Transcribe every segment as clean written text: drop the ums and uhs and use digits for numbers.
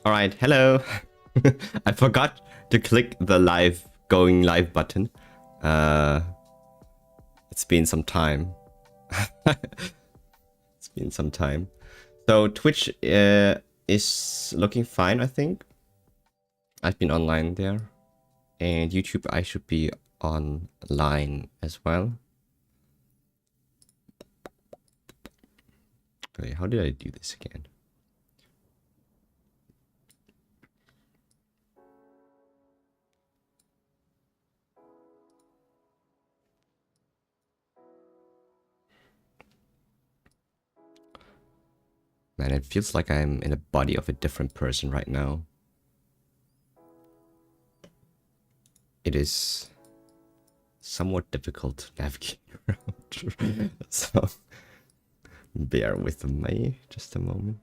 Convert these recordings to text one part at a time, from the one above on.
All right, hello. I forgot to click the going live button. Uh, it's been some time. It's been some time. So Twitch is looking fine, I think. I've been online there. And YouTube, I should be online as well. Okay, how did I do this again? Man, it feels like I'm in the body of a different person right now. It is somewhat difficult to navigate around. So bear with me just a moment.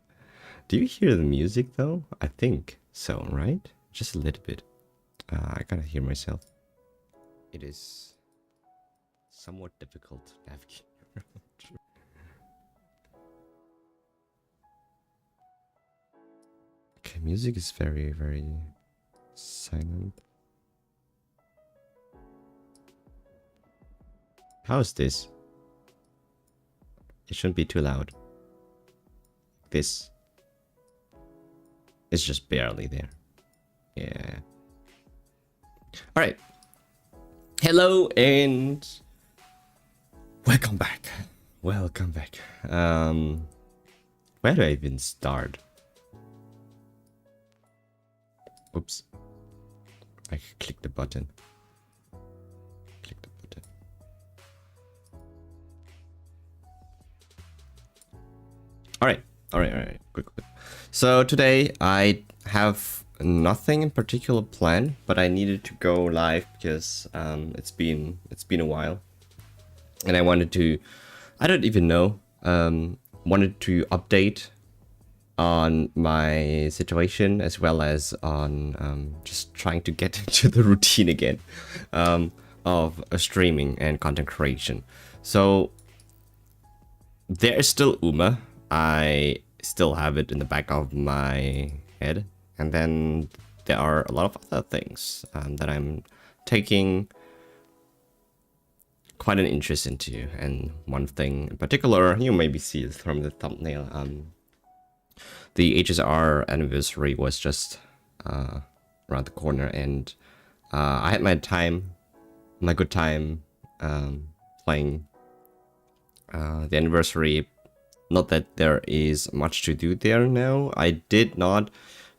Do you hear the music though? I think so, right? Just a little bit. I gotta hear myself. It is somewhat difficult to navigate around. Okay, music is very, very silent. How is this? It shouldn't be too loud. This is just barely there. Yeah. All right. Hello and welcome back. Welcome back. Where do I even start? Oops. I clicked the button. Click the button. All right. Good. So today I have nothing in particular planned, but I needed to go live because it's been a while, and I wanted to. I don't even know. Wanted to update on my situation as well as on just trying to get into the routine again of streaming and content creation. So there is still Uma. I still have it in the back of my head. And then there are a lot of other things that I'm taking quite an interest into. And one thing in particular, you maybe see it from the thumbnail. The HSR anniversary was just around the corner, and I had my good time playing the anniversary. Not that there is much to do there now. I did not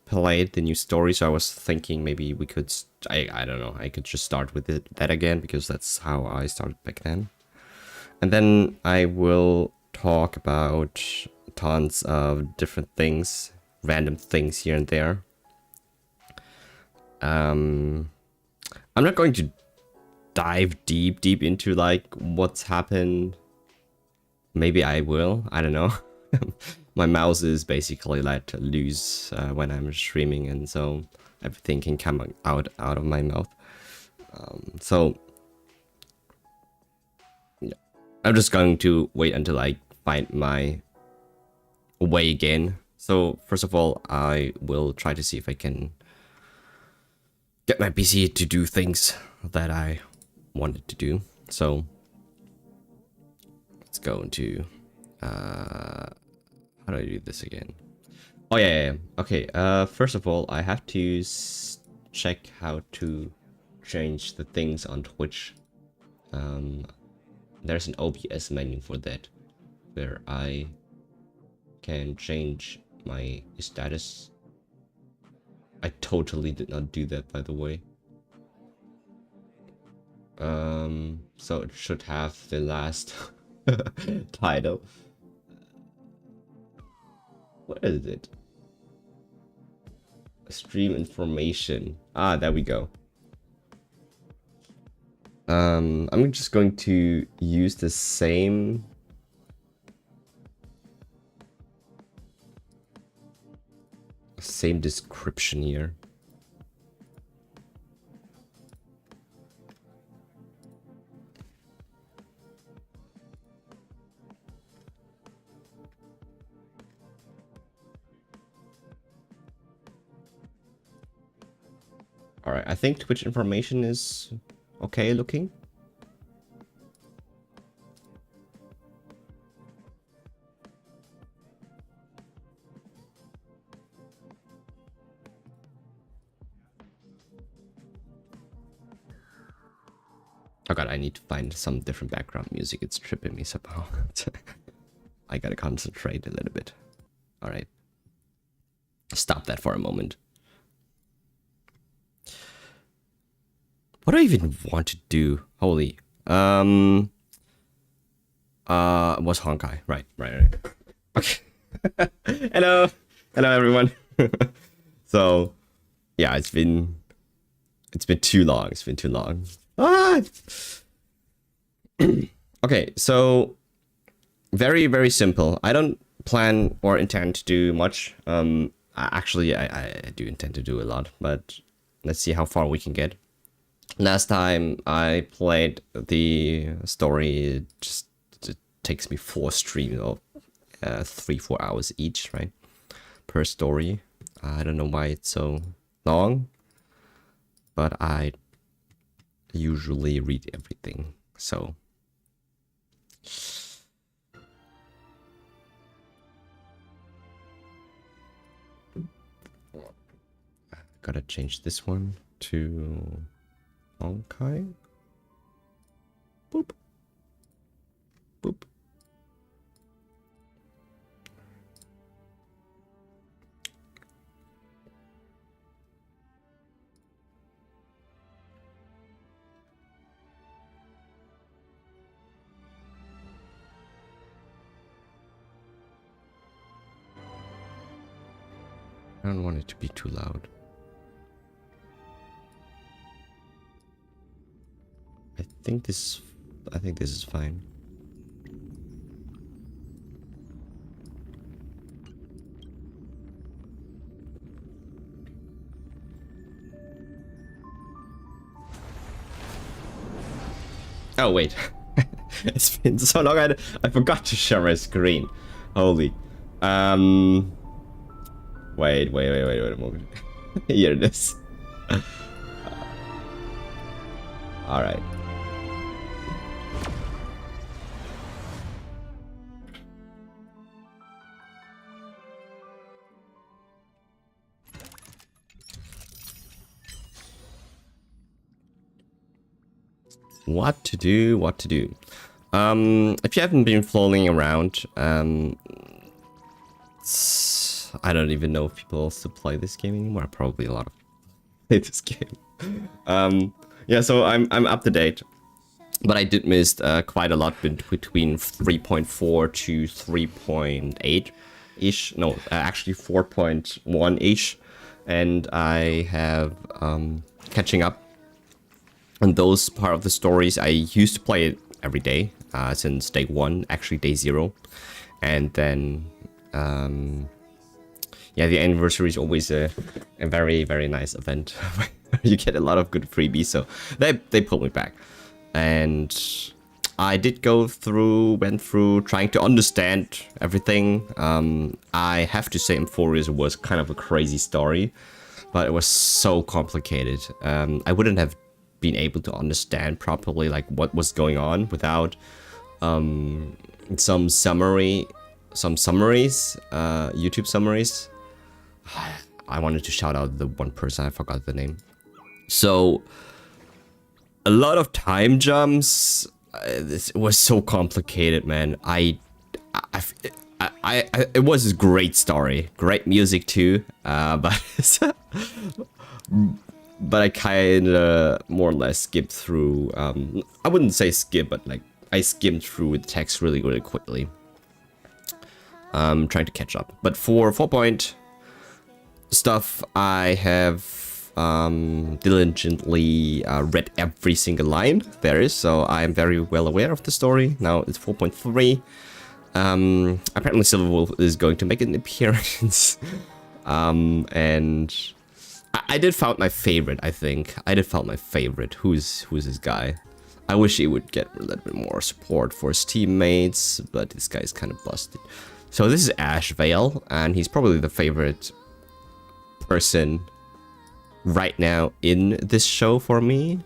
play the new story, so I was thinking maybe we could. I don't know. I could just start with that again because that's how I started back then. And then I will talk about tons of different things, random things here and there. I'm not going to dive deep into like what's happened. Maybe I will. I don't know. My mouse is basically let loose when I'm streaming, and so everything can come out of my mouth. So yeah, I'm just going to wait until I find my way again. So first of all, I will try to see if I can get my PC to do things that I wanted to do. So let's go into how do I do this again? Oh yeah. Okay. First of all, I have to check how to change the things on Twitch. There's an OBS menu for that, where I can change my status. I totally did not do that, by the way. So it should have the last title. What is it? Stream information. Ah, there we go. I'm just going to use the same description here. Alright, I think Twitch information is okay looking. Oh god, I need to find some different background music. It's tripping me somehow. I gotta concentrate a little bit. Alright. Stop that for a moment. What do I even want to do? Holy. Was Honkai. Right. Okay. Hello everyone. So yeah, it's been too long. Ah! Okay, so very, very simple. I don't plan or intend to do much. Actually, I do intend to do a lot, but let's see how far we can get. Last time I played the story, it takes me 4 streams of 3-4 hours each, right? Per story. I don't know why it's so long, but I usually read everything, so gotta change this one to Honkai. Boop. Boop. I don't want it to be too loud. I think this is fine. Oh wait. It's been so long I forgot to share my screen. Holy. Wait a moment. Here it is. All right. What to do? If you haven't been following around, I don't even know if people still play this game anymore. Probably a lot of play this game. Yeah, so I'm up to date, but I did miss quite a lot between 3.4 to 3.8 ish. No, actually 4.1 ish, and I have catching up on those part of the stories. I used to play it every day since day 1, actually day 0, and then yeah, the anniversary is always a very, very nice event where you get a lot of good freebies, so they pulled me back. And I did went through trying to understand everything. I have to say Emphorius was kind of a crazy story, but it was so complicated. I wouldn't have been able to understand properly like what was going on without some summaries, YouTube summaries. I wanted to shout out the one person, I forgot the name. So a lot of time jumps. This was so complicated, man. It was a great story, great music too, but I kind of more or less skipped through. I wouldn't say skip, but like I skimmed through the text really, really quickly. Trying to catch up. But for 4-point stuff, I have diligently read every single line there is, so I'm very well aware of the story. Now it's 4.3. Apparently Silverwolf is going to make an appearance. And I did found my favorite, I think. Who's this guy? I wish he would get a little bit more support for his teammates, but this guy's kind of busted. So this is Ash Vale, and he's probably the favorite person right now in this show for me.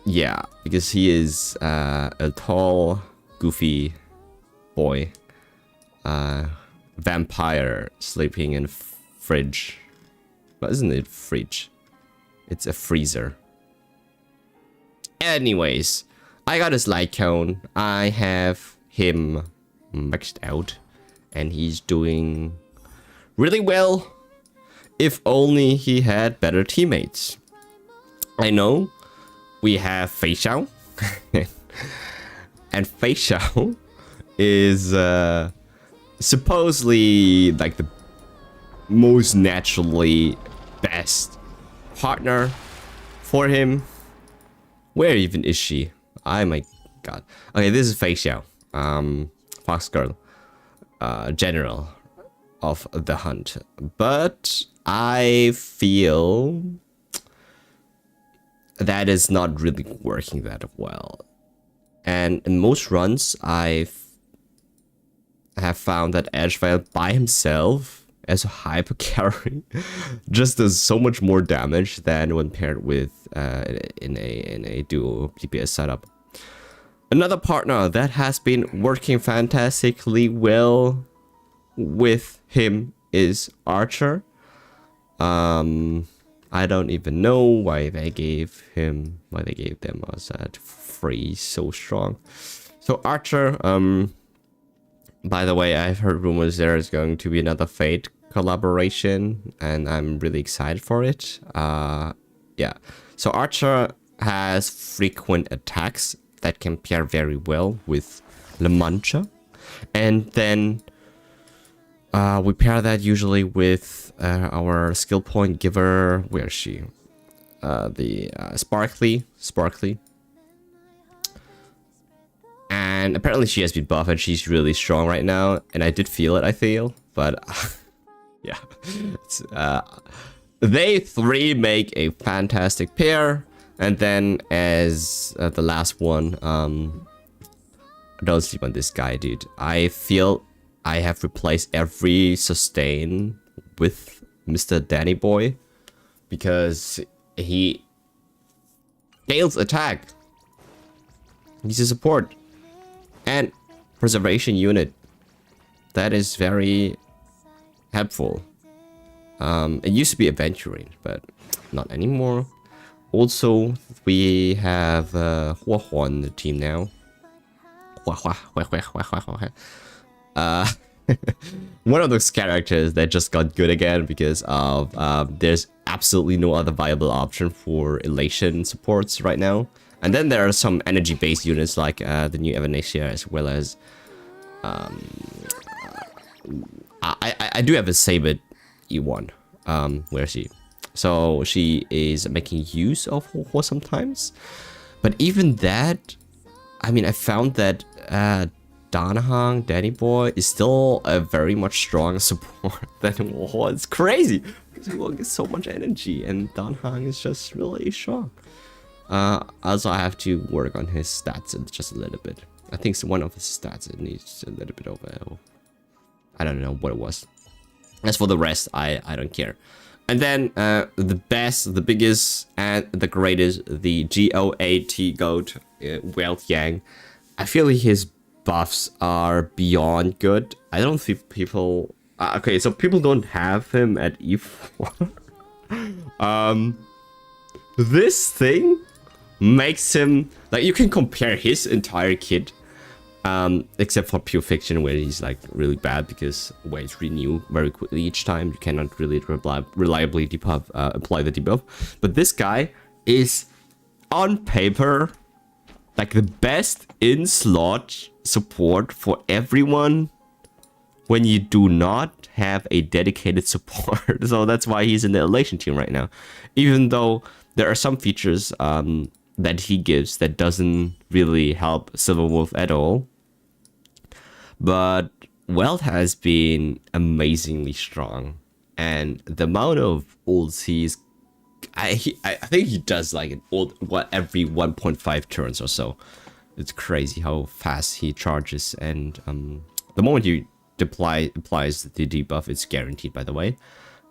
Yeah, because he is a tall, goofy boy, vampire sleeping in fridge. But isn't it fridge? It's a freezer. Anyways, I got his light cone. I have him maxed out, and he's doing really well. If only he had better teammates. I know we have Fei Xiao, and Fei Xiao is supposedly like the most naturally best partner for him. Where even is she? Oh my god. Okay, this is Fei Xiao, Fox Girl, general of the hunt. But I feel that is not really working that well. And in most runs, I have found that Edgevale by himself as a hyper carry just does so much more damage than when paired with in a duo DPS setup. Another partner that has been working fantastically well with him is Archer. I don't even know why they gave them us at free so strong. So Archer, by the way, I've heard rumors there is going to be another Fate collaboration, and I'm really excited for it. Yeah. So Archer has frequent attacks that can pair very well with La Mancha, and then we pair that usually with our skill point giver. Where is she? The Sparkly. And apparently she has been buffed and she's really strong right now. And I did feel it, I feel. But yeah. They three make a fantastic pair. And then as the last one, don't sleep on this guy, dude. I feel I have replaced every sustain with Mr. Danny Boy because he scales attack. He's a support and preservation unit. That is very helpful. It used to be Aventuring, but not anymore. Also, we have Hua Hua on the team now. One of those characters that just got good again because of there's absolutely no other viable option for elation supports right now. And then there are some energy based units like the new Evanesia, as well as I do have a Sabot E1. Where is she? So she is making use of Ho sometimes, but even that, I mean, I found that Danhang, Danny Boy, is still a very much stronger support than Ho. It's crazy because Ho gets so much energy and Danhang is just really strong. Also, I have to work on his stats just a little bit. I think one of his stats it needs a little bit of I don't know what it was. As for the rest, I don't care. And then the best, the biggest, and the greatest, the GOAT GOAT, Wealth Yang. I feel like his buffs are beyond good. I don't think people... okay, so people don't have him at E4. This thing makes him... Like, you can compare his entire kit, except for Pure Fiction, where he's like really bad because waves renew very quickly each time. You cannot really reliably apply the debuff. But this guy is, on paper, like the best in-slot support for everyone when you do not have a dedicated support. So that's why he's in the Elation team right now. Even though there are some features that he gives that doesn't really help Silverwolf at all. But Wealth has been amazingly strong. And the amount of ults he's... I think he does like an ult every 1.5 turns or so. It's crazy how fast he charges. And the moment you applies the debuff, it's guaranteed, by the way.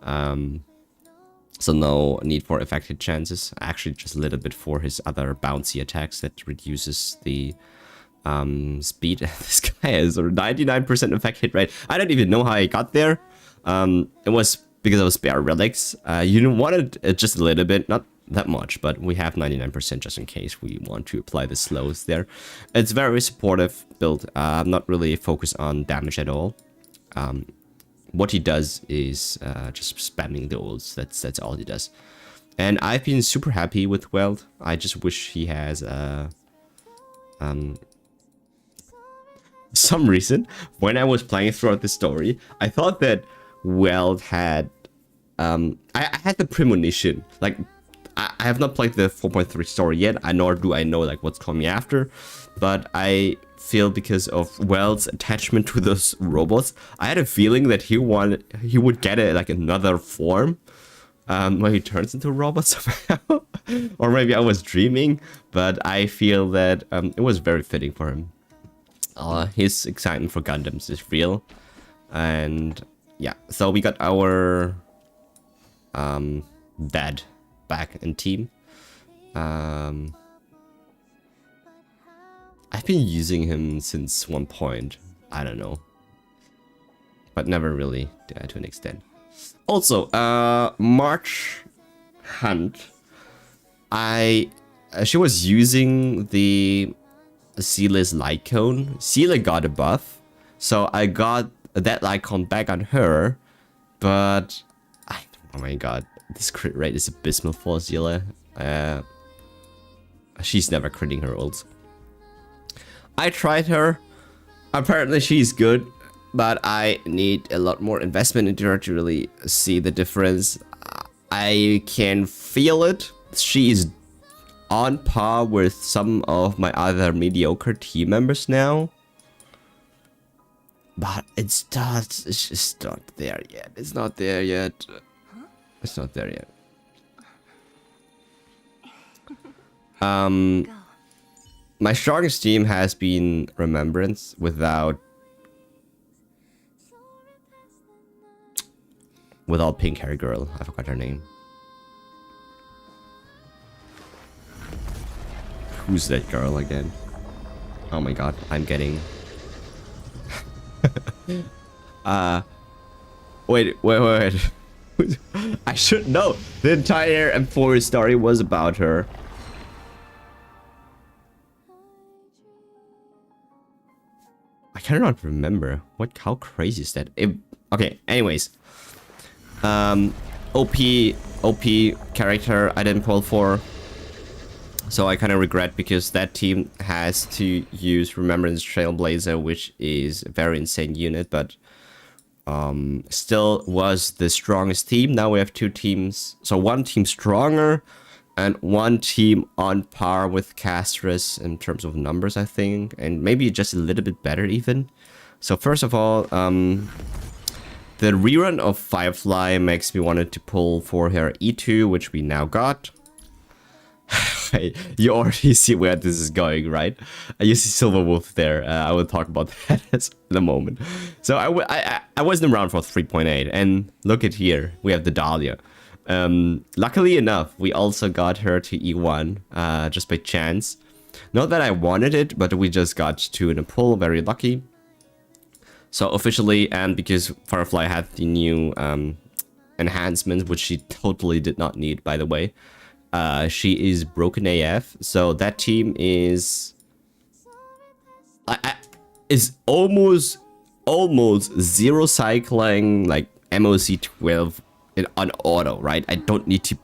So no need for affected chances. Actually, just a little bit for his other bouncy attacks that reduces the speed. This guy has a 99% effect hit rate. I don't even know how he got there. It was because of spare relics. You don't want it just a little bit, not that much, but we have 99% just in case we want to apply the slows there. It's very supportive build. I'm not really focused on damage at all. What he does is just spamming the ults. That's all he does. And I've been super happy with Weld. I just wish he has some reason when I was playing throughout the story, I thought that Weld had I had the premonition. Like I have not played the 4.3 story yet, nor do I know like what's coming after, but I feel because of Weld's attachment to those robots, I had a feeling that he would get like another form where he turns into a robot somehow. Or maybe I was dreaming, but I feel that it was very fitting for him. His excitement for Gundams is real. And yeah, so we got our dad back in team. I've been using him since one point. I don't know. But never really to an extent. Also, March Hunt. She was using the Seele's light cone. Seele got a buff. So I got that icon back on her. But oh my god. This crit rate is abysmal for Seele. She's never critting her ults. I tried her. Apparently she's good, but I need a lot more investment into her to really see the difference. I can feel it. She is on par with some of my other mediocre team members now. But it's just not there yet. It's not there yet. It's not there yet. My strongest team has been Remembrance without pink hair girl. I forgot her name. Who's that girl again? Oh my god, I'm getting wait. I should know. The entire M4 story was about her. I cannot remember. How crazy is that? Okay, anyways. OP character I didn't pull for. So I kind of regret because that team has to use Remembrance Trailblazer, which is a very insane unit, but still was the strongest team. Now we have two teams. So one team stronger and one team on par with Castris in terms of numbers, I think. And maybe just a little bit better even. So first of all, the rerun of Firefly makes me wanted to pull for her E2, which we now got. You already see where this is going, right? You see Silver Wolf there. I will talk about that in a moment. So I wasn't around for 3.8, and look at here. We have the Dahlia. Luckily enough, we also got her to E1 just by chance. Not that I wanted it, but we just got to in a pull. Very lucky. So officially, and because Firefly had the new enhancements, which she totally did not need, by the way. She is broken AF, so that team is almost zero cycling, like MOC 12 on auto, right? I don't need to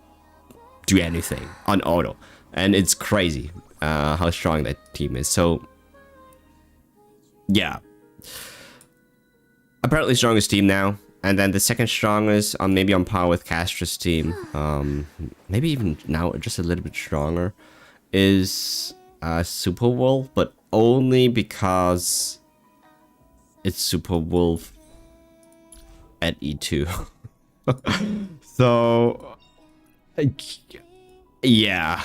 do anything on auto, and it's crazy how strong that team is. So yeah, apparently strongest team now. And then the second strongest, maybe on par with Castra's team, maybe even now just a little bit stronger, is Super Wolf, but only because it's Super Wolf at E2. So, yeah.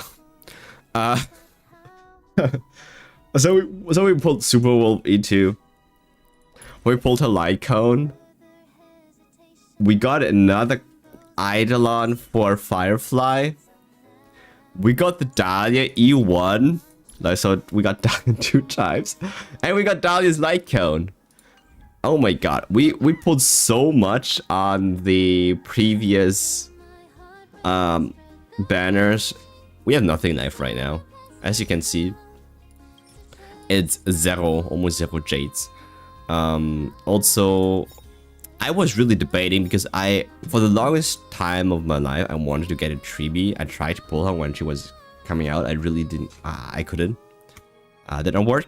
So we pulled Super Wolf E2. We pulled a light cone. We got another Eidolon for Firefly. We got the Dahlia E1. So we got Dahlia 2 times. And we got Dahlia's Light Cone. Oh my god. We pulled so much on the previous banners. We have nothing left right now. As you can see, it's almost zero jades. Also, I was really debating because for the longest time of my life, I wanted to get a Tribi. I tried to pull her when she was coming out. I really didn't, I couldn't. Didn't work.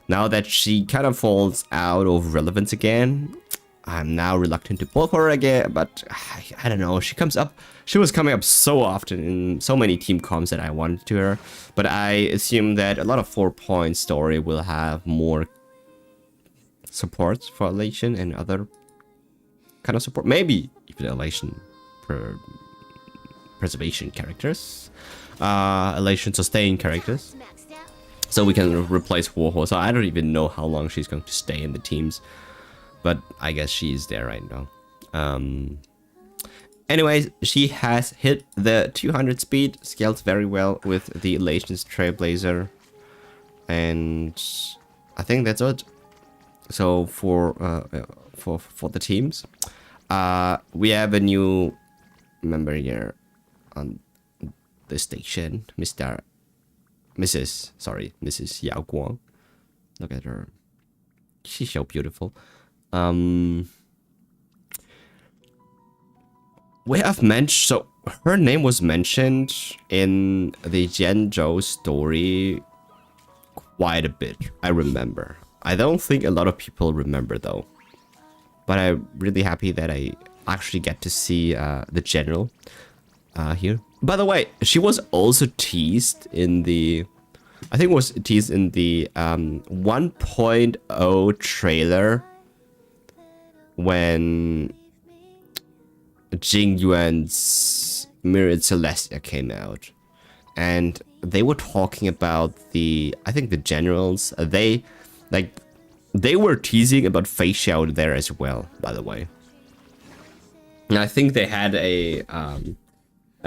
Now that she kind of falls out of relevance again, I'm now reluctant to pull her again, but I don't know. She was coming up so often in so many team comps that I wanted to her, but I assume that a lot of 4-point story will have more support for Elation and other kind of support. Maybe even Elation preservation characters, Elation sustain characters. So we can replace Warhol. So I don't even know how long she's going to stay in the teams. But I guess she's there right now. Anyways, she has hit the 200 speed. Scales very well with the Elation's Trailblazer. And I think that's it. So for the teams, we have a new member here on the station, Mrs. Yao Guang. Look at her. She's so beautiful. We have mentioned, so her name was mentioned in the Zhenzhou story quite a bit. I remember. I don't think a lot of people remember though. But I'm really happy that I actually get to see the general here. By the way, she was also teased in the, I think it was teased in the 1.0 trailer when Jing Yuan's Mirrored Celestia came out. And they were talking about I think the generals, they were teasing about Fei Xiao there as well, by the way. And I think they had a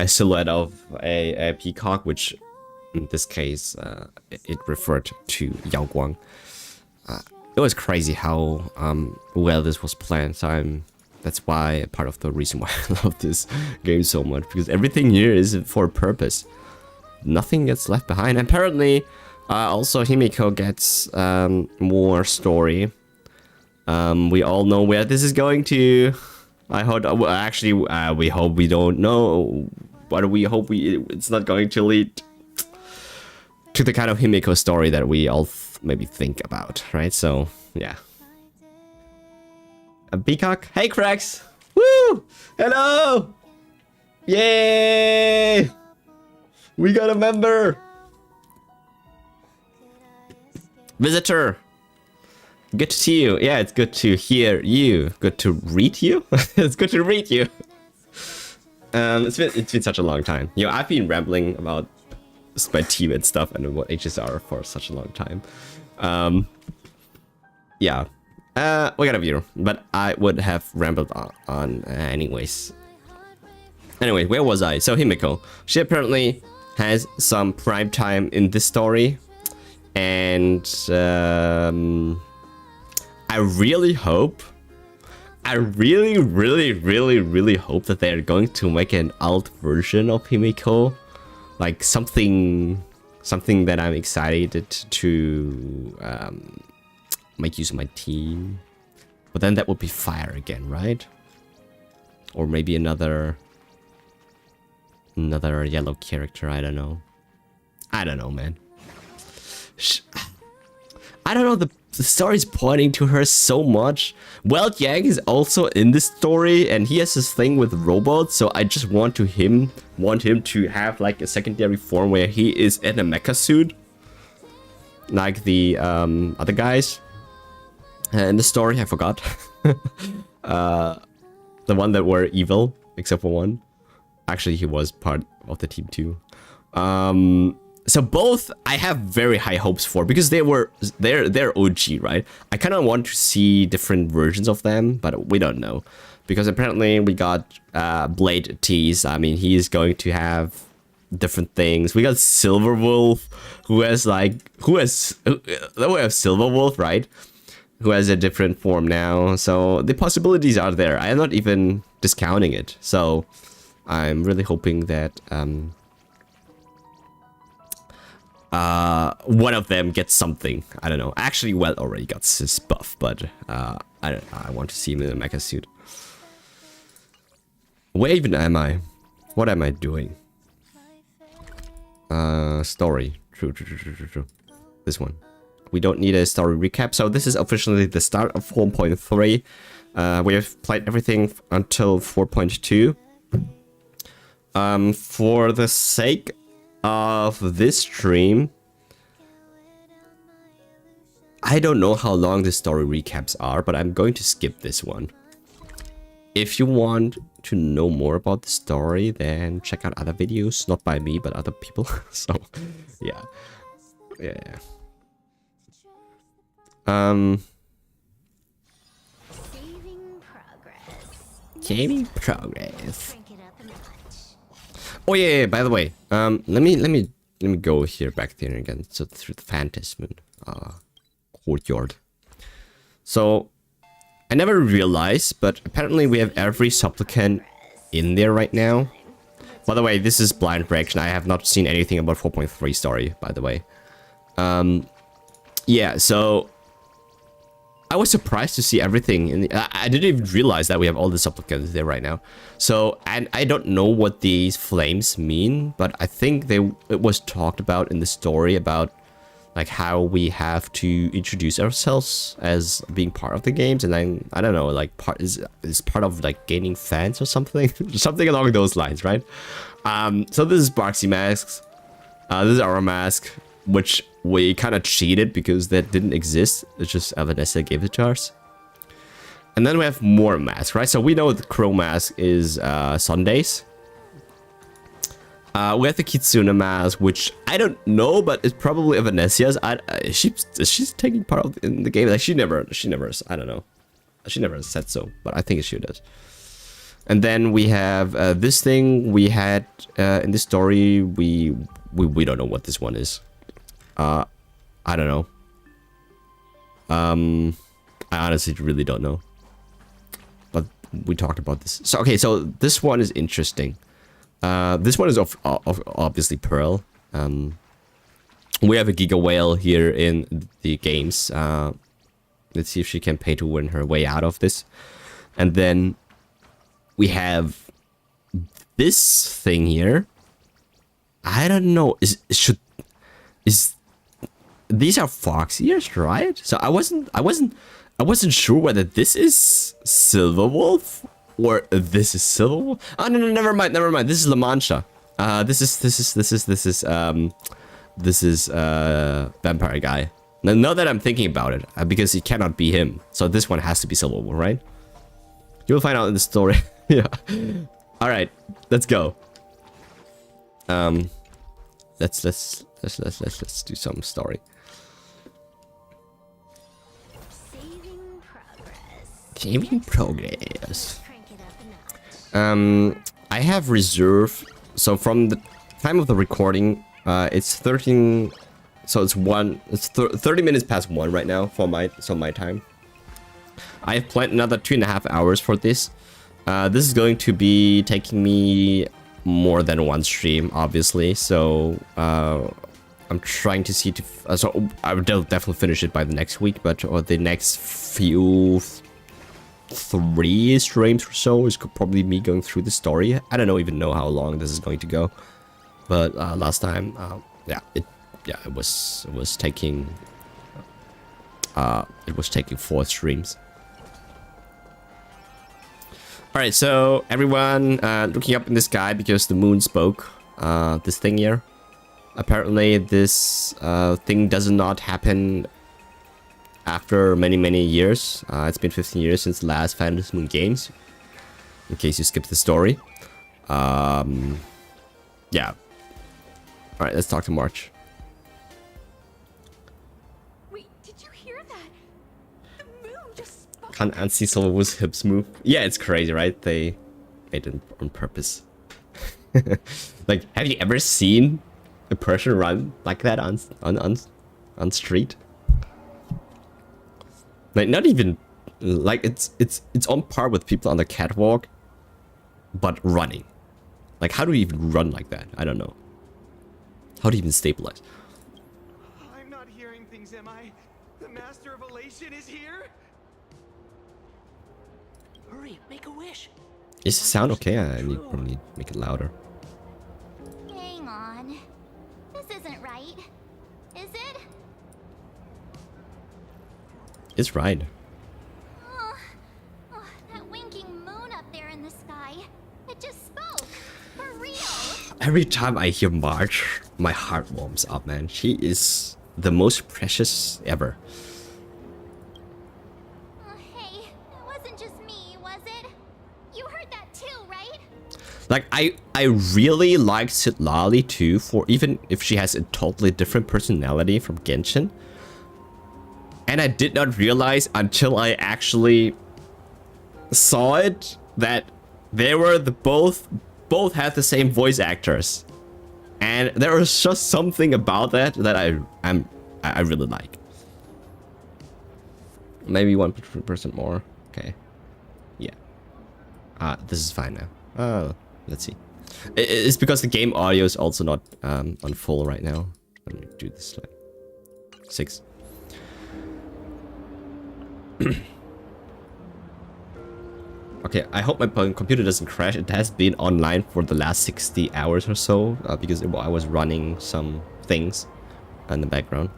silhouette of a peacock, which in this case, it referred to Yao Guang. It was crazy how well this was planned. So that's why part of the reason why I love this game so much, because everything here is for a purpose. Nothing gets left behind. Apparently, also Himiko gets more story. We all know where this is going to. I hope. Actually, we hope we don't know. But we hope it's not going to lead to the kind of Himiko story that we all maybe think about, right? So, yeah. A peacock? Hey, Cracks! Woo! Hello! Yay! We got a member! Visitor! Good to see you. Yeah, it's good to hear you. Good to read you? It's good to read you. It's been such a long time. You know, I've been rambling about my team and stuff and about HSR for such a long time. Yeah. We got a viewer, but I would have rambled on anyways. Anyway, where was I? So Himiko, she apparently has some prime time in this story, and I really hope, I really hope that they're going to make an alt version of Himiko, like something that I'm excited to make use of my team. But then that would be fire again, right? Or maybe another yellow character. I don't know. Man. I don't know. The story's pointing to her so much. Weld Yang is also in this story, and he has this thing with robots. So I just want him to have like a secondary form where he is in a mecha suit, like the other guys. In the story, I forgot. The one that were evil, except for one. Actually, he was part of the team too. So both I have very high hopes for, because they're OG, right? I kind of want to see different versions of them, but we don't know, because apparently we got Blade tease. I mean, he is going to have different things. We got Silverwolf, who has Silverwolf, right? Who has a different form now. So the possibilities are there. I am not even discounting it. So I'm really hoping that one of them gets something. I don't know. Actually, well, already got his buff, but I want to see him in a mecha suit. Where even am I? What am I doing? Story. True. This one. We don't need a story recap. So this is officially the start of 4.3. We have played everything until 4.2. For the sake of this stream, I don't know how long the story recaps are, but I'm going to skip this one. If you want to know more about the story, then check out other videos, not by me, but other people. So, yeah. Saving progress. Oh yeah, by the way, let me go here back there again. So through the Phantasm courtyard. So I never realized, but apparently we have every supplicant in there right now. By the way, this is blind reaction. I have not seen anything about 4.3 story, by the way. Yeah, so I was surprised to see everything in the, I didn't even realize that we have all the supplicants there right now. So, and I don't know what these flames mean, but I think it was talked about in the story about like how we have to introduce ourselves as being part of the games, and I don't know, like is part of like gaining fans or something, something along those lines, right? So this is Barksy masks. This is our mask, which we kind of cheated because that didn't exist. It's just Vanessa gave it to us. And then we have more masks, right? So we know the Crow mask is Sundays. We have the Kitsune mask, which I don't know, but it's probably Vanessa's. She's taking part in the game. Like she never, I don't know. She never said so, but I think she does. And then we have this thing we had in this story. We don't know what this one is. I don't know. I honestly really don't know. But we talked about this. So okay, so this one is interesting. This one is of obviously Pearl. We have a Giga Whale here in the games. Let's see if she can pay to win her way out of this. And then we have this thing here. I don't know. These are fox ears, right? So I wasn't sure whether this is Silverwolf or this is Silverwolf. Oh no, never mind. This is La Mancha. This is vampire guy. Now that I'm thinking about it, because it cannot be him. So this one has to be Silverwolf, right? You'll find out in the story. Yeah. All right, let's go. Let's do some story. Saving progress. I have reserve. So from the time of the recording, it's 13. So it's 30 minutes past 1 right now for my time. I have planned another 2.5 hours for this. This is going to be taking me more than one stream, obviously. So I'm trying to see so I will definitely finish it by the next week, but or the next few 3 streams or so is probably me going through the story. I don't even know how long this is going to go, but last time, it was taking 4 streams. All right, so everyone looking up in the sky because the moon spoke. This thing here. Apparently, this thing does not happen after many years. It's been 15 years since the last Phantasm Moon games. In case you skipped the story. Yeah. All right, let's talk to March. Can't unsee someone's hips move. Yeah, it's crazy, right? They made it on purpose. Like, have you ever seen a person run like that on street? Like, not even like it's on par with people on the catwalk, but running. Like, how do you even run like that? I don't know. How do you even stabilize? I'm not hearing things, am I? The Master of Elation is here? Hurry, make a wish. Is the sound okay? I need probably make it louder. Hang on. This isn't right. Is it? It's right. Oh, that winking moon up there in the sky. It just spoke. For real. Every time I hear March, my heart warms up, man. She is the most precious ever. Hey, it wasn't just me, was it? You heard that too, right? Like, I really like Citlali too, for even if she has a totally different personality from Genshin. And I did not realize until I actually saw it that they were both had the same voice actors. And there was just something about that I really like. Maybe 1% more. Okay. Yeah. This is fine now. Let's see. It's because the game audio is also not on full right now. Let me do this like 6. Okay, I hope my computer doesn't crash. It has been online for the last 60 hours or so because I was running some things in the background.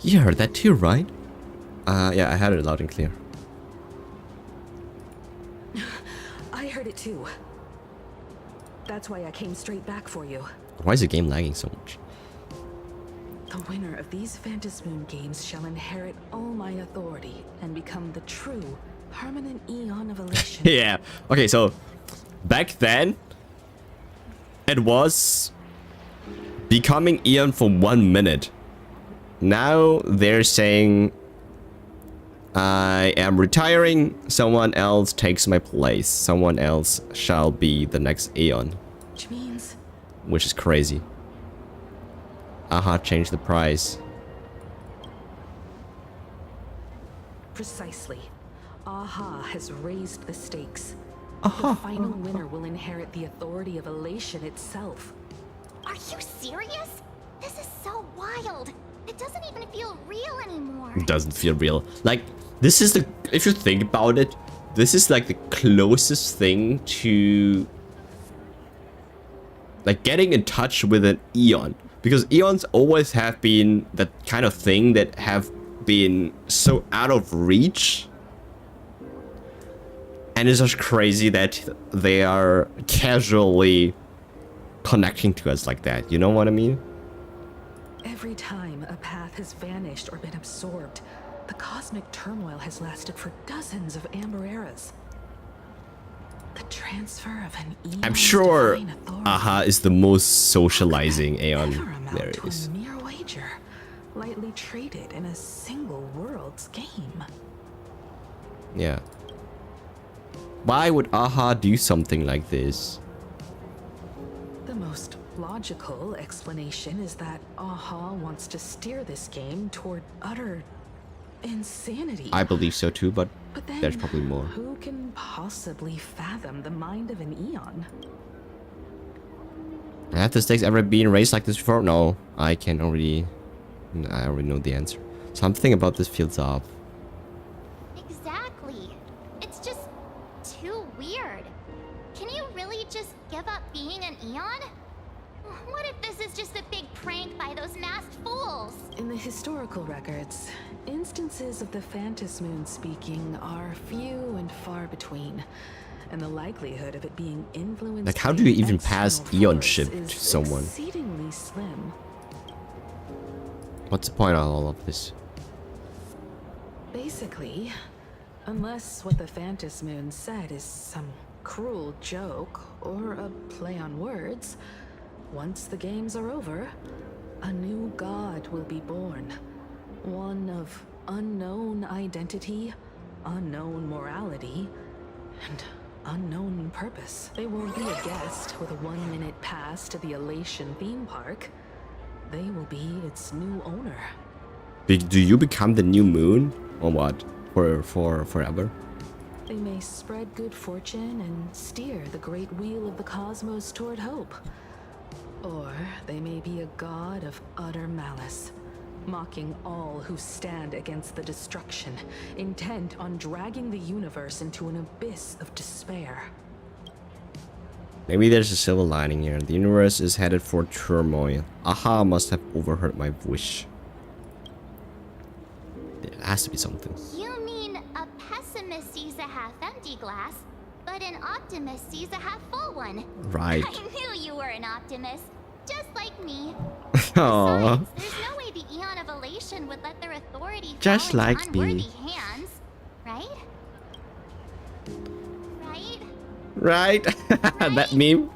You heard that too, right? Yeah, I had it loud and clear. I heard it too. That's why I came straight back for you. Why is the game lagging so much? The winner of these Phantasmoon games shall inherit all my authority and become the true, permanent Eon of Elation. Yeah. Okay, so back then, it was becoming Eon for 1 minute. Now they're saying, I am retiring, someone else takes my place. Someone else shall be the next Eon. Which means... Which is crazy. AHA changed the price. Precisely. AHA has raised the stakes. AHA. The final winner will inherit the authority of Elation itself. Are you serious? This is so wild. It doesn't even feel real anymore. It doesn't feel real. Like, this is the... If you think about it, this is like the closest thing to... like getting in touch with an Eon. Because Eons always have been that kind of thing that have been so out of reach. And it's just crazy that they are casually connecting to us like that. You know what I mean? Every time a path has vanished or been absorbed, the cosmic turmoil has lasted for dozens of Amber eras. The transfer of an Eon's I'm sure divine authority AHA is the most socializing Aeon never amount there to is. a mere wager, lightly traded in a single world's game. Yeah. Why would AHA do something like this? The most logical explanation is that AHA wants to steer this game toward utter insanity. I believe so too, but But then, there's probably more. who can possibly fathom the mind of an Eon? Have the stakes ever been raised like this before? No, I already know the answer. Something about this feels off. Exactly. It's just too weird. Can you really just give up being an Eon? What if this is just a big prank by those masked fools? In the historical records, instances of the Phantasmoon speaking are few and far between, and the likelihood of it being influenced Like, how by do you an even pass external Eonship force to is someone? exceedingly slim. What's the point of all of this? Basically, unless what the Phantasmoon said is some cruel joke or a play on words, once the games are over, a new god will be born. One of unknown identity, unknown morality, and unknown purpose. They won't be a guest with a 1-minute pass to the Elation theme park. They will be its new owner. Do you become the new moon or what? For forever? They may spread good fortune and steer the great wheel of the cosmos toward hope. Or they may be a god of utter malice, mocking all who stand against the destruction, intent on dragging the universe into an abyss of despair. Maybe there's a silver lining here. The universe is headed for turmoil. Aha must have overheard my wish. There has to be something. You mean a pessimist sees a half-empty glass, but an optimist sees a half-full one. Right. I knew you were an optimist, just like me. Aww. Besides, there's no way the Eon of Elation would let their authority Just fall into like unworthy me. hands, right? Right? Right? That meme?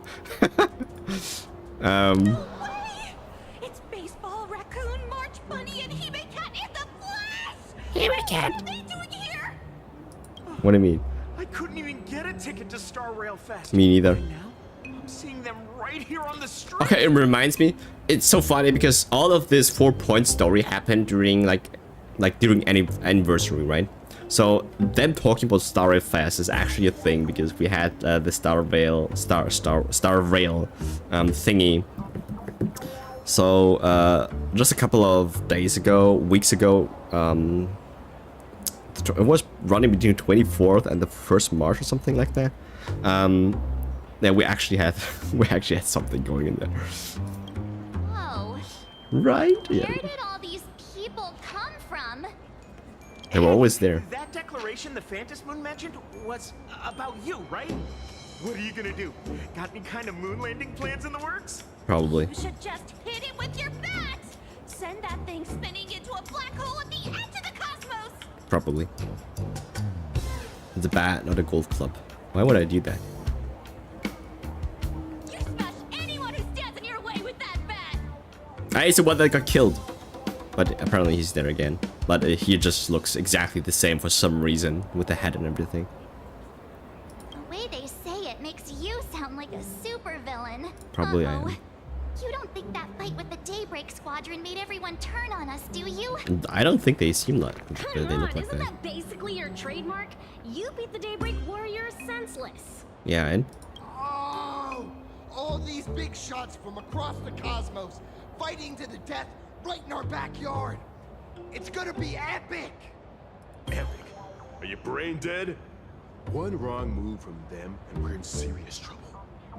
No way! It's Baseball, Raccoon, March Bunny, and Hime Cat in the flesh! Hime Cat! What are they doing here? What do you mean? I couldn't even get a ticket to Star Rail Fest. Me neither. And now, I'm seeing them right here on the street. Okay, it reminds me. It's so funny because all of this 4-point story happened during during any anniversary, right? So them talking about Star Rail Fest is actually a thing because we had the Star Rail thingy. So just a couple of weeks ago, it was running between 24th and the 1st March or something like that. Yeah, we actually had something going in there. Whoa. Right? Where Yeah. did all these people come from? They were always there. That declaration the Phantom Moon mentioned was about you, right? What are you gonna do? Got any kind of moon landing plans in the works? Probably. You should just hit it with your bat! Send that thing spinning into a black hole at the edge of the cosmos! Probably. It's a bat, not a golf club. Why would I do that? You smash anyone who stands in your way with that bat! I used to one that got killed. But apparently he's there again. But he just looks exactly the same for some reason, with the head and everything. The way they say it makes you sound like a supervillain. Probably I am. You don't think that fight with the Daybreak Squadron made everyone turn on us, do you? I don't think they seem like they Come look on, like isn't that. that basically your trademark? You beat the Daybreak Warriors senseless. Yeah, and Oh! All these big shots from across the cosmos, fighting to the death right in our backyard. It's gonna be epic! Epic. Are you brain dead? One wrong move from them and we're in serious trouble.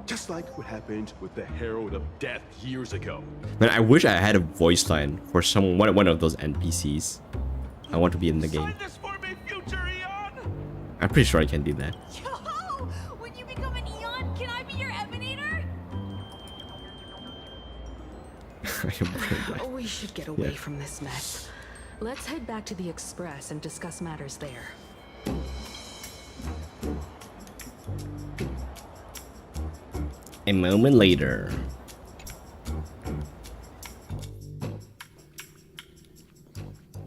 Just like what happened with the Herald of Death years ago. man, I wish I had a voice line for one of those NPCs. I want to be in the game. Sign this for me, future Eon! I'm pretty sure I can do that. Yo! When you become an Eon, can I be your Emanator? We should get away from this mess. Let's head back to the Express and discuss matters there. A moment later.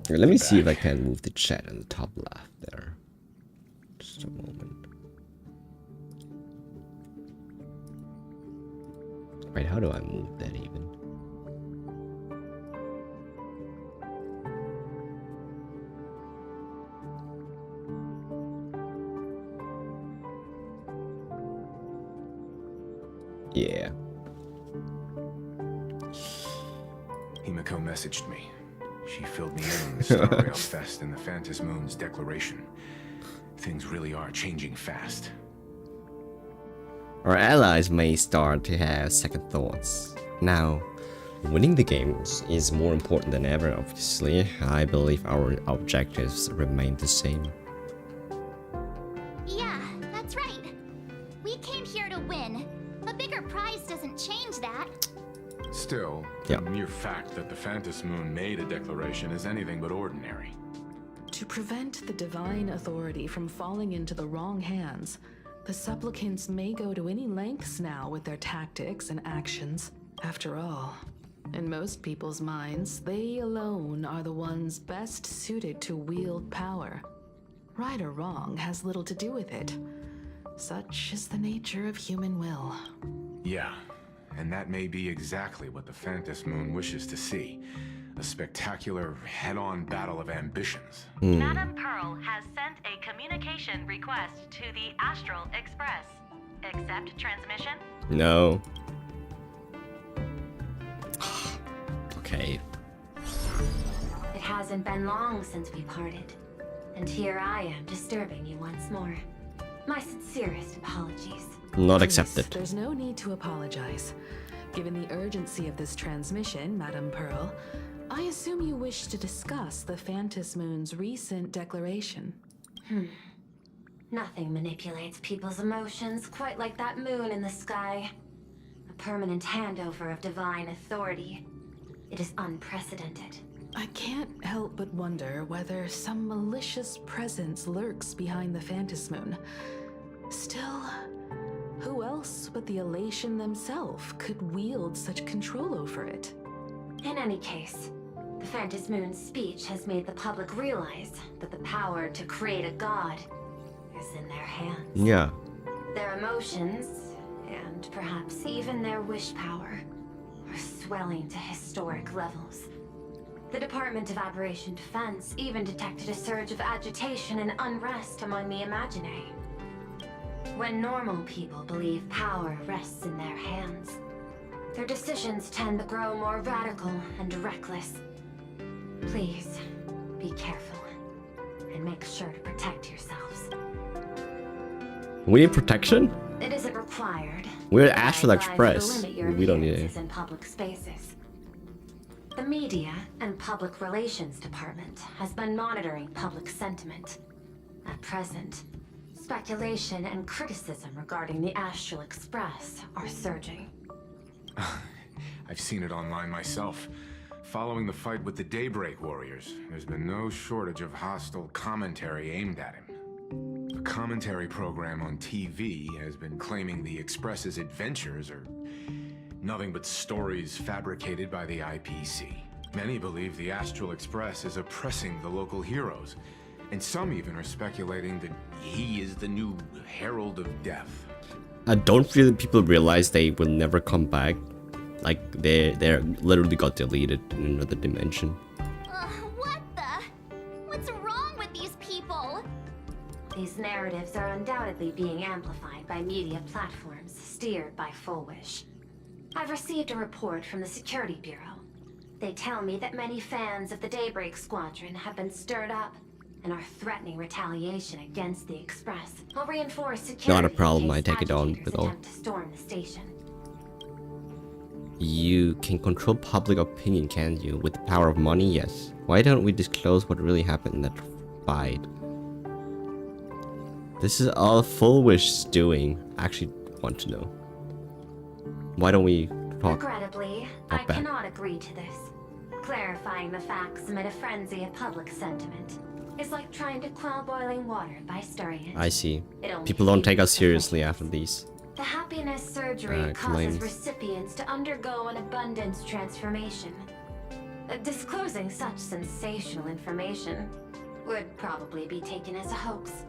Here, let me see if I can move the chat on the top left there. Just a moment. Wait, how do I move that even? Yeah. Himiko messaged me. She filled me in on the Star Rail Fest and the Phantom Moon's declaration. Things really are changing fast. Our allies may start to have second thoughts. Now, winning the games is more important than ever, obviously. I believe our objectives remain the same. Yeah, that's right. We came here to win. A bigger prize doesn't change that. Still, Yeah. the mere fact that the Phantom Moon made a declaration is anything but ordinary. To prevent the divine authority from falling into the wrong hands, the supplicants may go to any lengths now with their tactics and actions. After all, In most people's minds, they alone are the ones best suited to wield power. Right or wrong has little to do with it. Such is the nature of human will. Yeah, and that may be exactly what the Phantom Moon wishes to see. A spectacular, head-on battle of ambitions. Madam Pearl has sent a communication request to the Astral Express. Accept transmission? No. Okay. It hasn't been long since we parted, and here I am disturbing you once more. My sincerest apologies. Not Please, accepted. There's no need to apologize. Given the urgency of this transmission, Madam Pearl, I assume you wish to discuss the Phantom Moon's recent declaration. Nothing manipulates people's emotions quite like that moon in the sky. A permanent handover of divine authority. It is unprecedented. I can't help but wonder whether some malicious presence lurks behind the Phantom Moon. Still, who else but the Elation themselves could wield such control over it? In any case, the Phantom Moon's speech has made the public realize that the power to create a god is in their hands. Yeah. Their emotions, and perhaps even their wish power, are swelling to historic levels. The Department of Aberration Defense even detected a surge of agitation and unrest among the Imaginary. When normal people believe power rests in their hands, their decisions tend to grow more radical and reckless. Please, be careful, and make sure to protect yourselves. We need protection? It isn't required. We're but I Astral advise you to Express. limit your We don't need appearances it. in public spaces. The Media and Public Relations Department has been monitoring public sentiment. At present, speculation and criticism regarding the Astral Express are surging. I've seen it online myself. Following the fight with the Daybreak Warriors, there's been no shortage of hostile commentary aimed at him. The commentary program on TV has been claiming the Express's adventures are nothing but stories fabricated by the IPC. Many believe the Astral Express is oppressing the local heroes, and some even are speculating that he is the new Herald of Death. I don't really people realize they will never come back. Like they're literally got deleted in another dimension. What the? What's wrong with these people? These narratives are undoubtedly being amplified by media platforms steered by Full Wish. I've received a report from the Security Bureau. They tell me that many fans of the Daybreak Squadron have been stirred up and are threatening retaliation against the Express. I'll reinforce security. Not a problem, in I case take it on agitators with all. attempt to storm the station. You can control public opinion, can you? With the power of money, yes. Why don't we disclose what really happened in that fight? This is all Full Wish doing. I actually want to know. Why don't we talk? Regrettably, Not I bad. cannot agree to this. Clarifying the facts amid a frenzy of public sentiment is like trying to quell boiling water by stirring it. I see. It only People don't take us feeds the seriously flames. after these. The happiness surgery causes claims. recipients to undergo an abundance transformation. Disclosing such sensational information would probably be taken as a hoax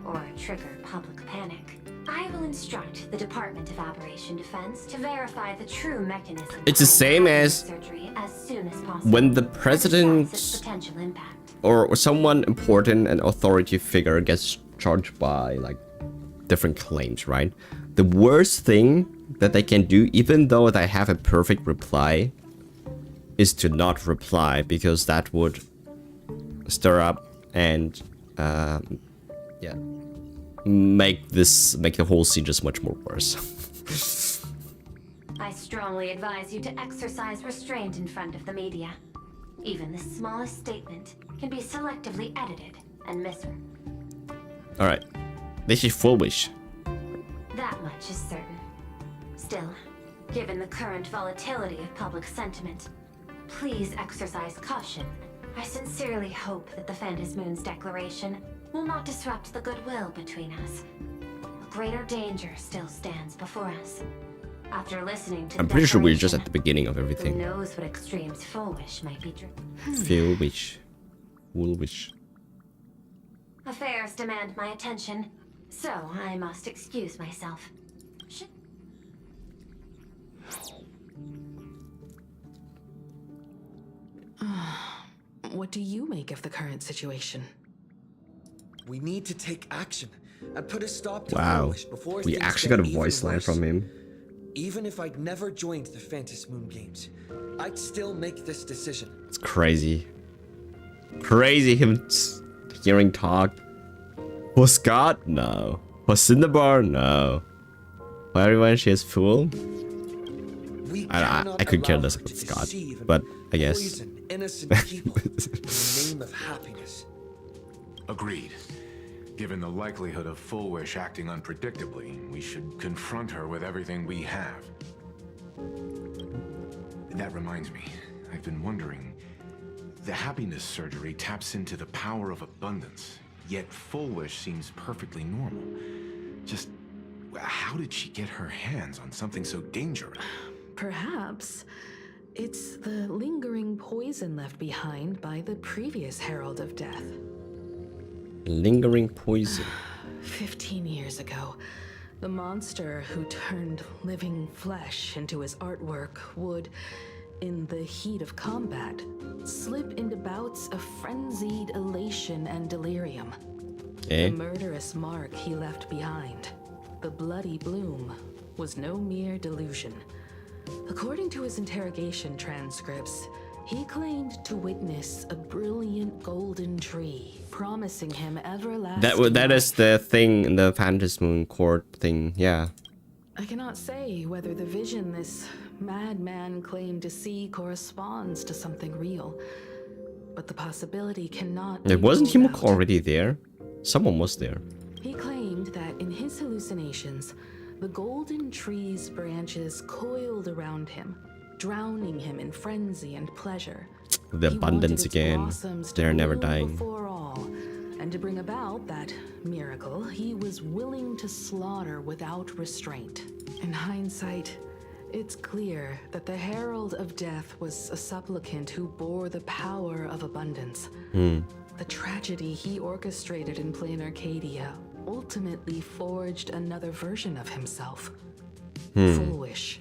or trigger public panic. I will instruct the Department of Aberration Defense to verify the true mechanism. It's the behind same happiness as surgery as soon as possible. when the and assess its president potential impact. or someone important, an authority figure, gets charged by like different claims, right? The worst thing that they can do, even though they have a perfect reply, is to not reply, because that would stir up and yeah, make the whole scene just much more worse. I strongly advise you to exercise restraint in front of the media. Even the smallest statement can be selectively edited and misread. All right, this is Full Wish. That much is certain. Still, given the current volatility of public sentiment, please exercise caution. I sincerely hope that the Phantom Moon's declaration will not disrupt the goodwill between us. A greater danger still stands before us. After listening to I'm the pretty sure we're just declaration, at the beginning of who everything. knows what extremes Fullwish might be driven. Fullwish. Woolwish. Affairs demand my attention, so I must excuse myself. What do you make of the current situation? We need to take action and put a stop to Wow. Fullwish before We things actually get got a even voice line worse. from him. Even if I'd never joined the Phantom Moon Games, I'd still make this decision. It's crazy. Crazy him hearing talk. For Scott? No. For Cinnabar? No. For everyone, she is fool? We I cannot could care allow less her about to Scott, deceive and but I guess. poison innocent people in the name of happiness. Agreed. Given the likelihood of Fullwish acting unpredictably, we should confront her with everything we have. That reminds me, I've been wondering. The happiness surgery taps into the power of abundance, yet Fullwish seems perfectly normal. Just how did she get her hands on something so dangerous? Perhaps it's the lingering poison left behind by the previous Herald of Death. Lingering poison. 15 years ago, the monster who turned living flesh into his artwork would, in the heat of combat, slip into bouts of frenzied elation and delirium. Eh? The murderous mark he left behind, the bloody bloom, was no mere delusion. According to his interrogation transcripts, he claimed to witness a brilliant golden tree, promising him everlasting That is life. the thing in the Phantom Moon Court thing, yeah. I cannot say whether the vision this madman claimed to see corresponds to something real, but the possibility cannot be It wasn't ruled him out. already there? Someone was there. He claimed that in his hallucinations, the golden tree's branches coiled around him, drowning him in frenzy and pleasure. The He abundance wanted its again. blossoms to They're never bloom dying. Before all, and to bring about that miracle, he was willing to slaughter without restraint. In hindsight, it's clear that the Herald of Death was a supplicant who bore the power of abundance. The tragedy he orchestrated in Plain Arcadia ultimately forged another version of himself. Fullwish.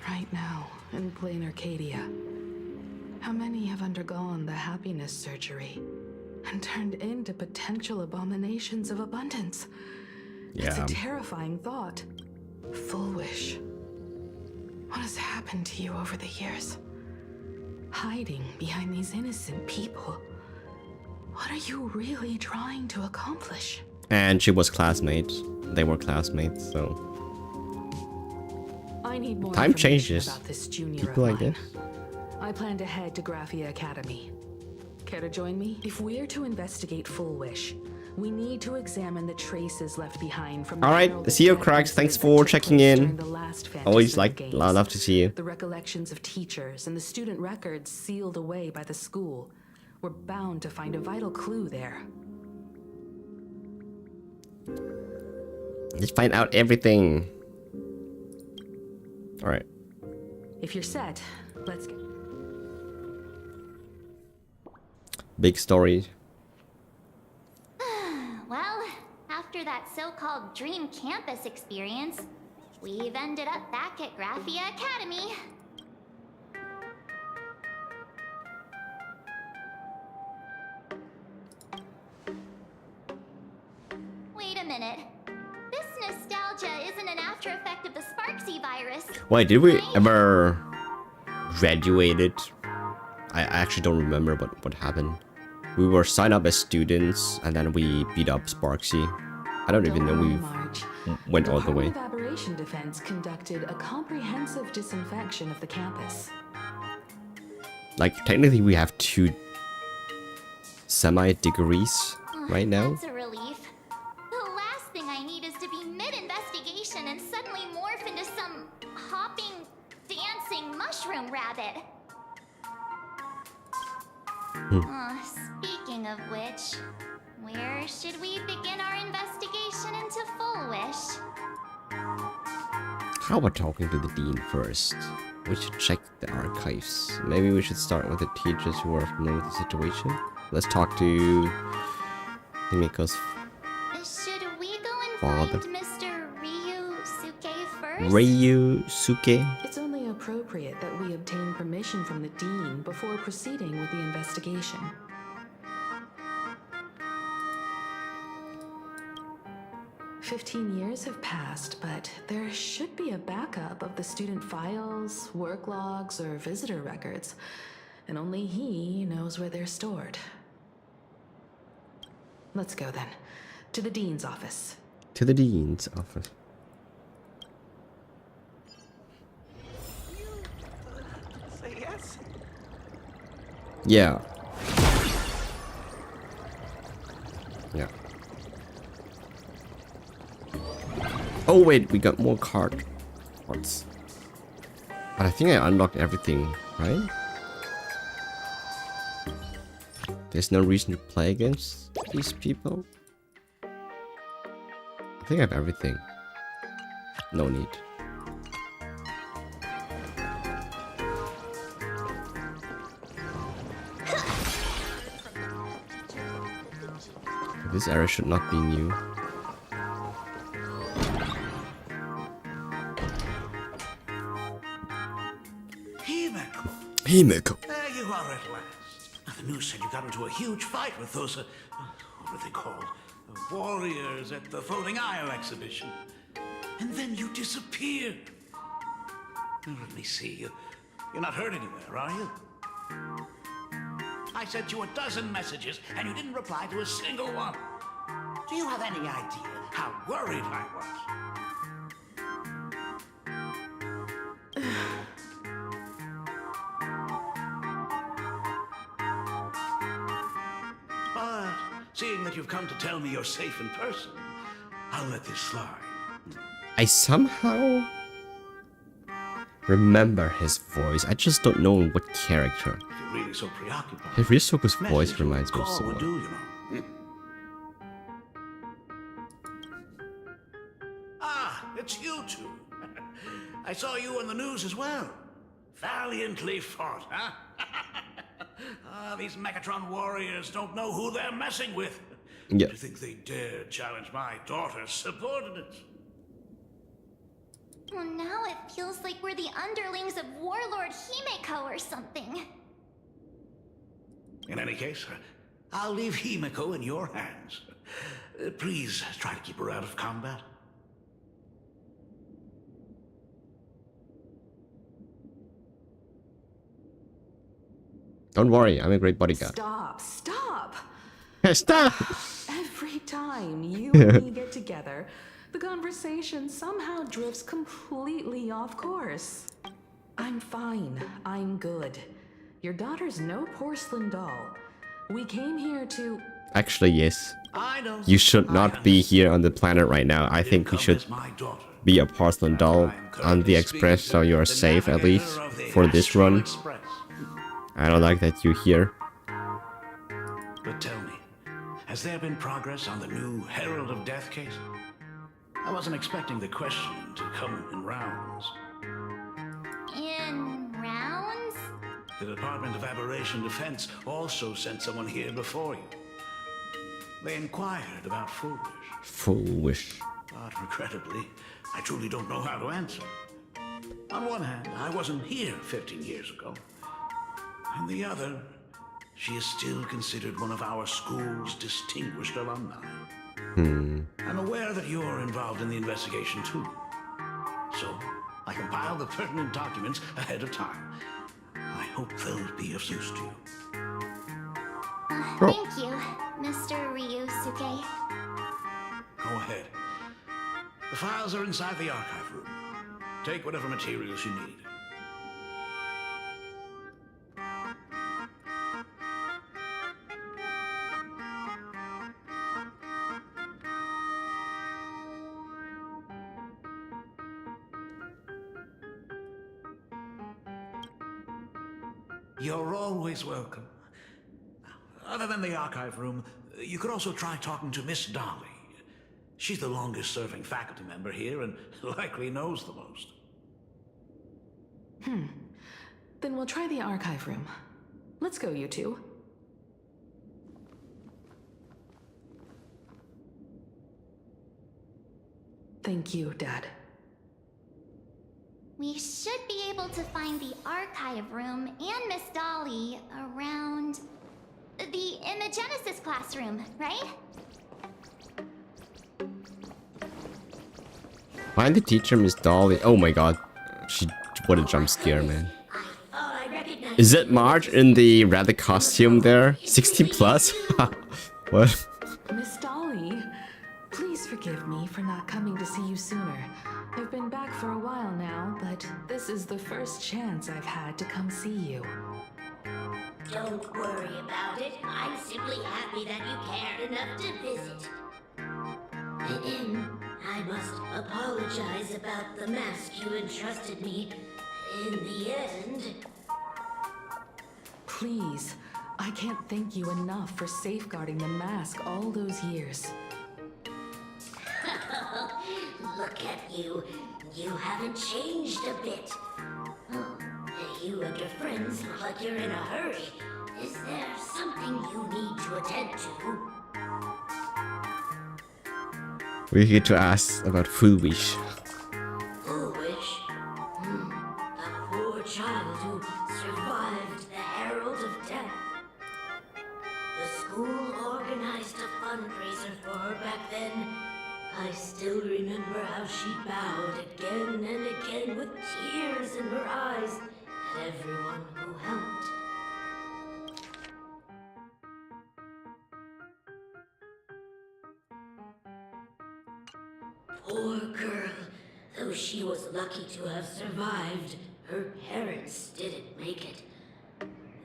Right now, in Plain Arcadia, how many have undergone the happiness surgery and turned into potential abominations of abundance? It's Yeah. a terrifying thought. Fullwish. What has happened to you over the years? Hiding behind these innocent people. What are you really trying to accomplish? And she was classmates. They were classmates, so I need more time information changes. about this junior People of like mine. this. I plan to head to Graphia Academy. Care to join me? If we're to investigate Fullwish, we need to examine the traces left behind from the Alright, Herald of see you, Death Cracks. Thanks incident for that took checking place in. during the last Always Phantasm Games. love to see you. The recollections of teachers and the student records sealed away by the school. We're bound to find a vital clue there. Let's find out everything. Alright. If you're set, let's get... Big story. Well, after that so-called dream campus experience, we've ended up back at Graphia Academy. Wait a minute. This nostalgia isn't an after effect of the Sparksy virus. Wait, did we right? ever graduated? I actually don't remember what happened. We were signed up as students and then we beat up Sparksy. I don't even know we March. went all the way. Department of Aberration Defense conducted a comprehensive disinfection of the campus. Like technically we have 2 semi-degrees right now. That's a relief. The last thing I need is to be mid-investigation and suddenly morph into some hopping, dancing mushroom rabbit. Speaking of which, where should we begin our investigation into Fullwish? How about talking to the dean first? We should check the archives. Maybe we should start with the teachers who are familiar with the situation. Let's talk to Himiko's Should we go and father. find Mr. Ryusuke first? Ryusuke? It's only appropriate that we obtain permission from the dean before proceeding with the investigation. "15 years have passed, but there should be a backup of the student files, work logs, or visitor records, and only he knows where they're stored. Let's go then, to the dean's office." To the dean's office. Say yes? Yeah. Yeah. Oh wait, we got more cards. But I think I unlocked everything, right? There's no reason to play against these people. I think I have everything. No need. This area should not be new. Himiko. There you are at last. The news said you got into a huge fight with those, what are they called? Warriors at the Floating Isle exhibition. And then you disappeared. Let me see. You're not hurt anywhere, are you? I sent you a dozen messages, and you didn't reply to a single one. Do you have any idea how worried I was? But seeing that you've come to tell me you're safe in person, I'll let this slide. I somehow remember his voice. I just don't know what character. If you're really so preoccupied, Ryusuke's voice message reminds me of call would someone. do, you know. Ah, it's you two. I saw you on the news as well. Valiantly fought, huh? These Megatron warriors don't know who they're messing with. Yeah. Do you think they dare challenge my daughter's subordinates? Well, now it feels like we're the underlings of Warlord Himeko or something. In any case, I'll leave Himiko in your hands. Please try to keep her out of combat. Don't worry, I'm a great bodyguard. Stop! Stop! Every time you and me get together, the conversation somehow drifts completely off course. I'm fine. I'm good. Your daughter's no porcelain doll. We came here to... Actually, yes. I know. You should not be here on the planet right now. I think you should be a porcelain doll on the Express so you are safe, at least, for this run. I don't like that you're here. But tell me, has there been progress on the new Herald of Death case? I wasn't expecting the question to come in rounds. In rounds? The Department of Aberration Defense also sent someone here before you. They inquired about Foolish. Foolish. But regrettably, I truly don't know how to answer. On one hand, I wasn't here 15 years ago. On the other, she is still considered one of our school's distinguished alumni. I'm aware that you're involved in the investigation too. So, I compiled the pertinent documents ahead of time. I hope they'll be of use to you. Thank you, Mr. Ryusuke. Go ahead. The files are inside the archive room. Take whatever materials you need. You're always welcome. Other than the archive room, you could also try talking to Miss Dolly. She's the longest-serving faculty member here and likely knows the most. Then we'll try the archive room. Let's go, you two. Thank you, Dad. We should be able to find the archive room and Miss Dolly around in the Genesis classroom, right? Find the teacher, Miss Dolly. Oh my god. What a jump scare, man. Is it Marge in the rather costume there? 60 plus? What? Miss Dolly, please forgive me for not coming to see you sooner. I've been back for a while now, but this is the first chance I've had to come see you. Don't worry about it. I'm simply happy that you cared enough to visit. I must apologize about the mask you entrusted me. In the end... Please, I can't thank you enough for safeguarding the mask all those years. Look at you. You haven't changed a bit. Oh, you and your friends look like you're in a hurry. Is there something you need to attend to? We're here to ask about Food Wish. Foolish? A poor child who survived the Herald of Death. The school organized a fundraiser for her back then. I still remember how she bowed again and again with tears in her eyes at everyone who helped. Poor girl. Though she was lucky to have survived, her parents didn't make it.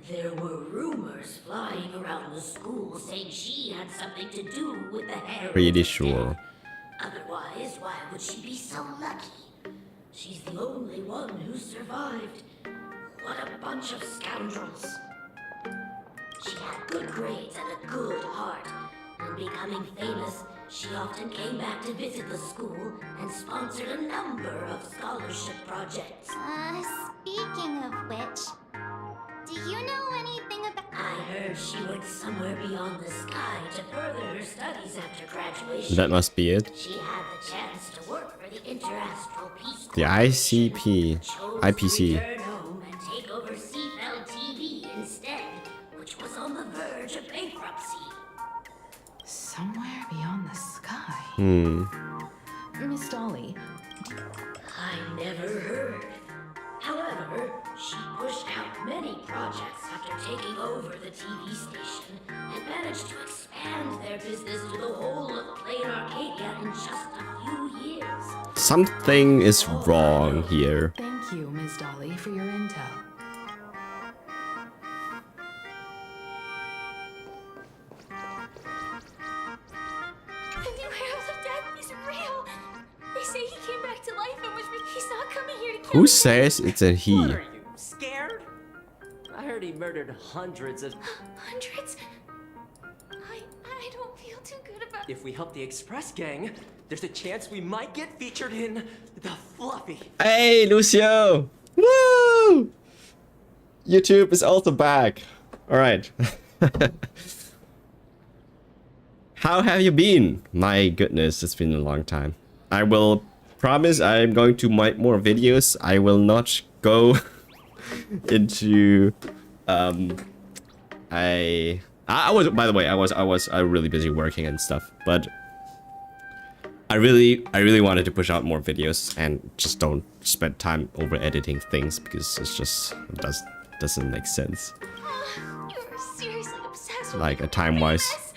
There were rumors flying around the school saying she had something to do with the Herald. Pretty sure. Otherwise, why would she be so lucky? She's the only one who survived. What a bunch of scoundrels. She had good grades and a good heart. And becoming famous, she often came back to visit the school and sponsored a number of scholarship projects. Speaking of which, do you know anything about... I heard she went somewhere beyond the sky to further her studies after graduation. That must be it. She had the chance to work for the Interastral Peace The ICP. IPC. Return home and take over Seafeld TV instead, which was on the verge of bankruptcy. Somewhere beyond the sky. Miss Dolly. I never heard. However, she pushed out many projects after taking over the TV station and managed to expand their business to the whole of Plain Arcadia in just a few years. Something is wrong here. Thank you, Ms. Dolly, for your intel. The new Herald of Death is real. They say he came back to life and he's not coming here to kill Who me. says it's a he? What are you, scared? I heard he murdered hundreds of... Hundreds? I don't feel too good about... If we help the Express gang, there's a chance we might get featured in The Fluffy. Hey, Lucio! Woo! YouTube is also back. Alright. How have you been? My goodness, it's been a long time. I will promise I'm going to make more videos. I will not go into I was, by the way, I was really busy working and stuff, but I really wanted to push out more videos and just don't spend time over editing things because it's just doesn't make sense. You're seriously obsessed with Like a time-wise.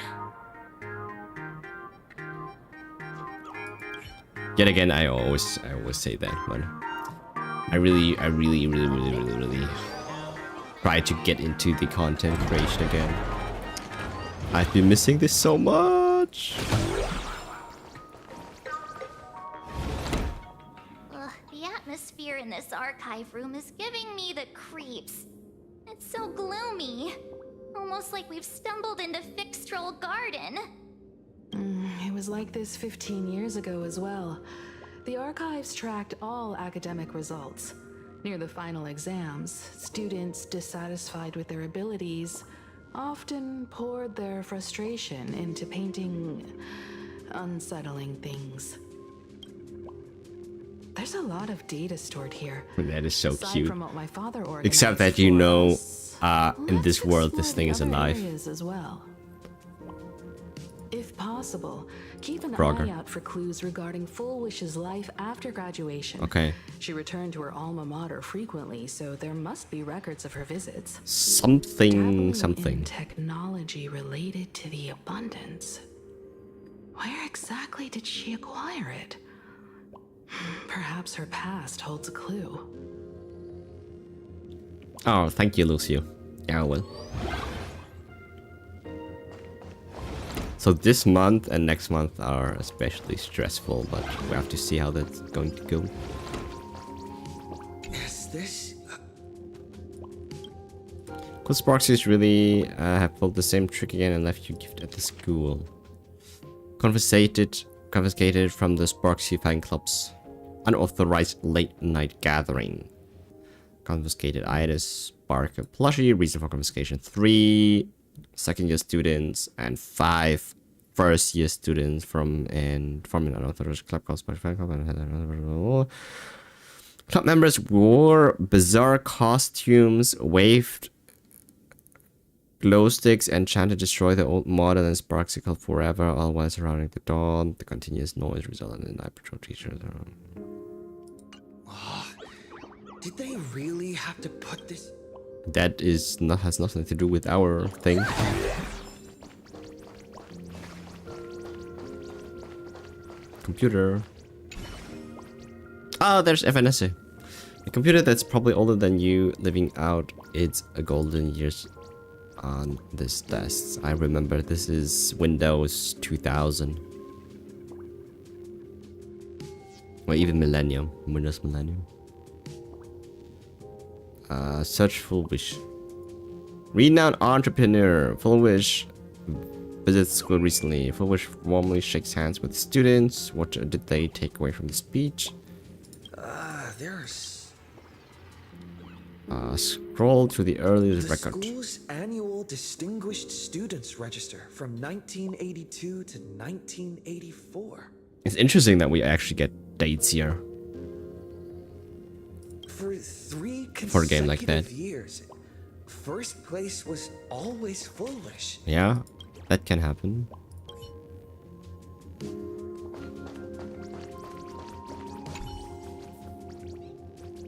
Yet again, I always say that, but I really try to get into the content creation again. I've been missing this so much. The atmosphere in this archive room is giving me the creeps. It's so gloomy. Almost like we've stumbled into Fixed Troll Garden. It was like this 15 years ago as well. The archives tracked all academic results. Near the final exams, students dissatisfied with their abilities often poured their frustration into painting unsettling things. There's a lot of data stored here. That is so Aside cute. from what my father Except that organized you for know, us, in this world, let's this thing is explore the alive. other areas as well. If possible, keep an Frogger. eye out for clues regarding Full Wish's life after graduation. Okay. She returned to her alma mater frequently, so there must be records of her visits. Something. In technology related to the abundance. Where exactly did she acquire it? Perhaps her past holds a clue. Oh, thank you, Lucio. Yeah, I will. So this month and next month are especially stressful, but we have to see how that's going to go. Is this... Could Sparksies really have pulled the same trick again and left you gift at the school? Confiscated from the Sparksy fan club's unauthorized late night gathering. Confiscated items, spark a plushie, reason for confiscation 3 second-year students and 5 first-year students from an unauthorized club called Spark Fan Club. Club members wore bizarre costumes, waved glow sticks, and chanted destroy the old model and Sparksicle forever, all while surrounding the dawn. The continuous noise resulted in night patrol teachers. Did they really have to put this... That has nothing to do with our thing. Computer. Oh, there's FNSA. A computer that's probably older than you living out its golden years on this desk. I remember this is Windows 2000. Or even Millennium. Windows Millennium. Search Full Wish. Renowned entrepreneur. Full Wish visits school recently. Full Wish warmly shakes hands with students. What did they take away from the speech? There's... Scroll to the earliest The record. school's annual Distinguished Students Register from 1982 to 1984. It's interesting that we actually get dates here. For 3 For a game like that. consecutive years, first place was always foolish. Yeah, that can happen.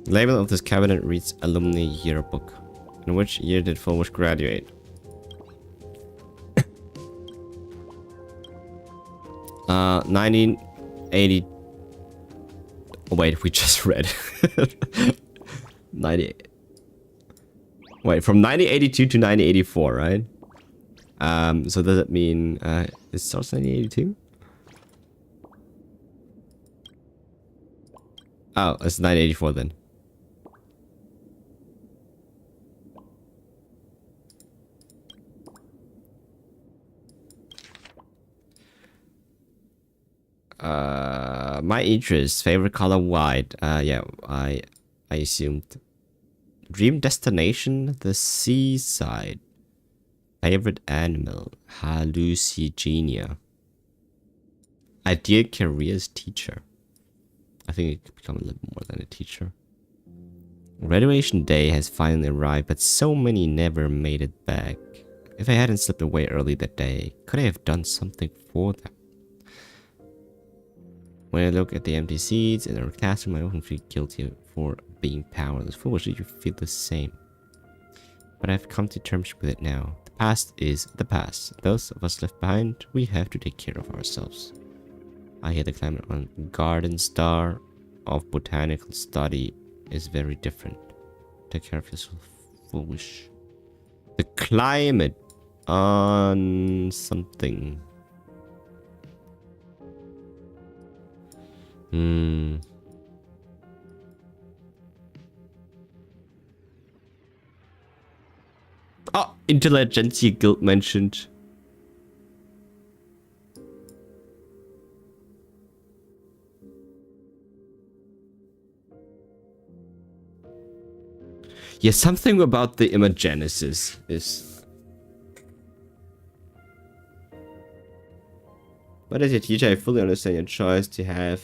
Label of this cabinet reads Alumni Yearbook. In which year did Full Wish graduate? 1980. Oh, wait, we just read. 90. Wait, from 1982 to 1984, right? So does it mean it starts 1982? Oh, it's 1984 then. My interest, favorite color white. Yeah, I assumed. Dream destination, the seaside. Favorite animal, hallucigenia. Ideal career as teacher. I think it could become a little more than a teacher. Graduation day has finally arrived, but so many never made it back. If I hadn't slipped away early that day, could I have done something for them? When I look at the empty seats in our classroom, I often feel guilty for being powerless. Foolish, you feel the same. But I've come to terms with it now. The past is the past. Those of us left behind, we have to take care of ourselves. I hear the climate on Garden Star of Botanical Study is very different. Take care of yourself, Foolish. The climate on something. Oh, Intelligentsia Guild mentioned. Yeah, something about the imagenesis is... But as a teacher, I fully understand your choice to have...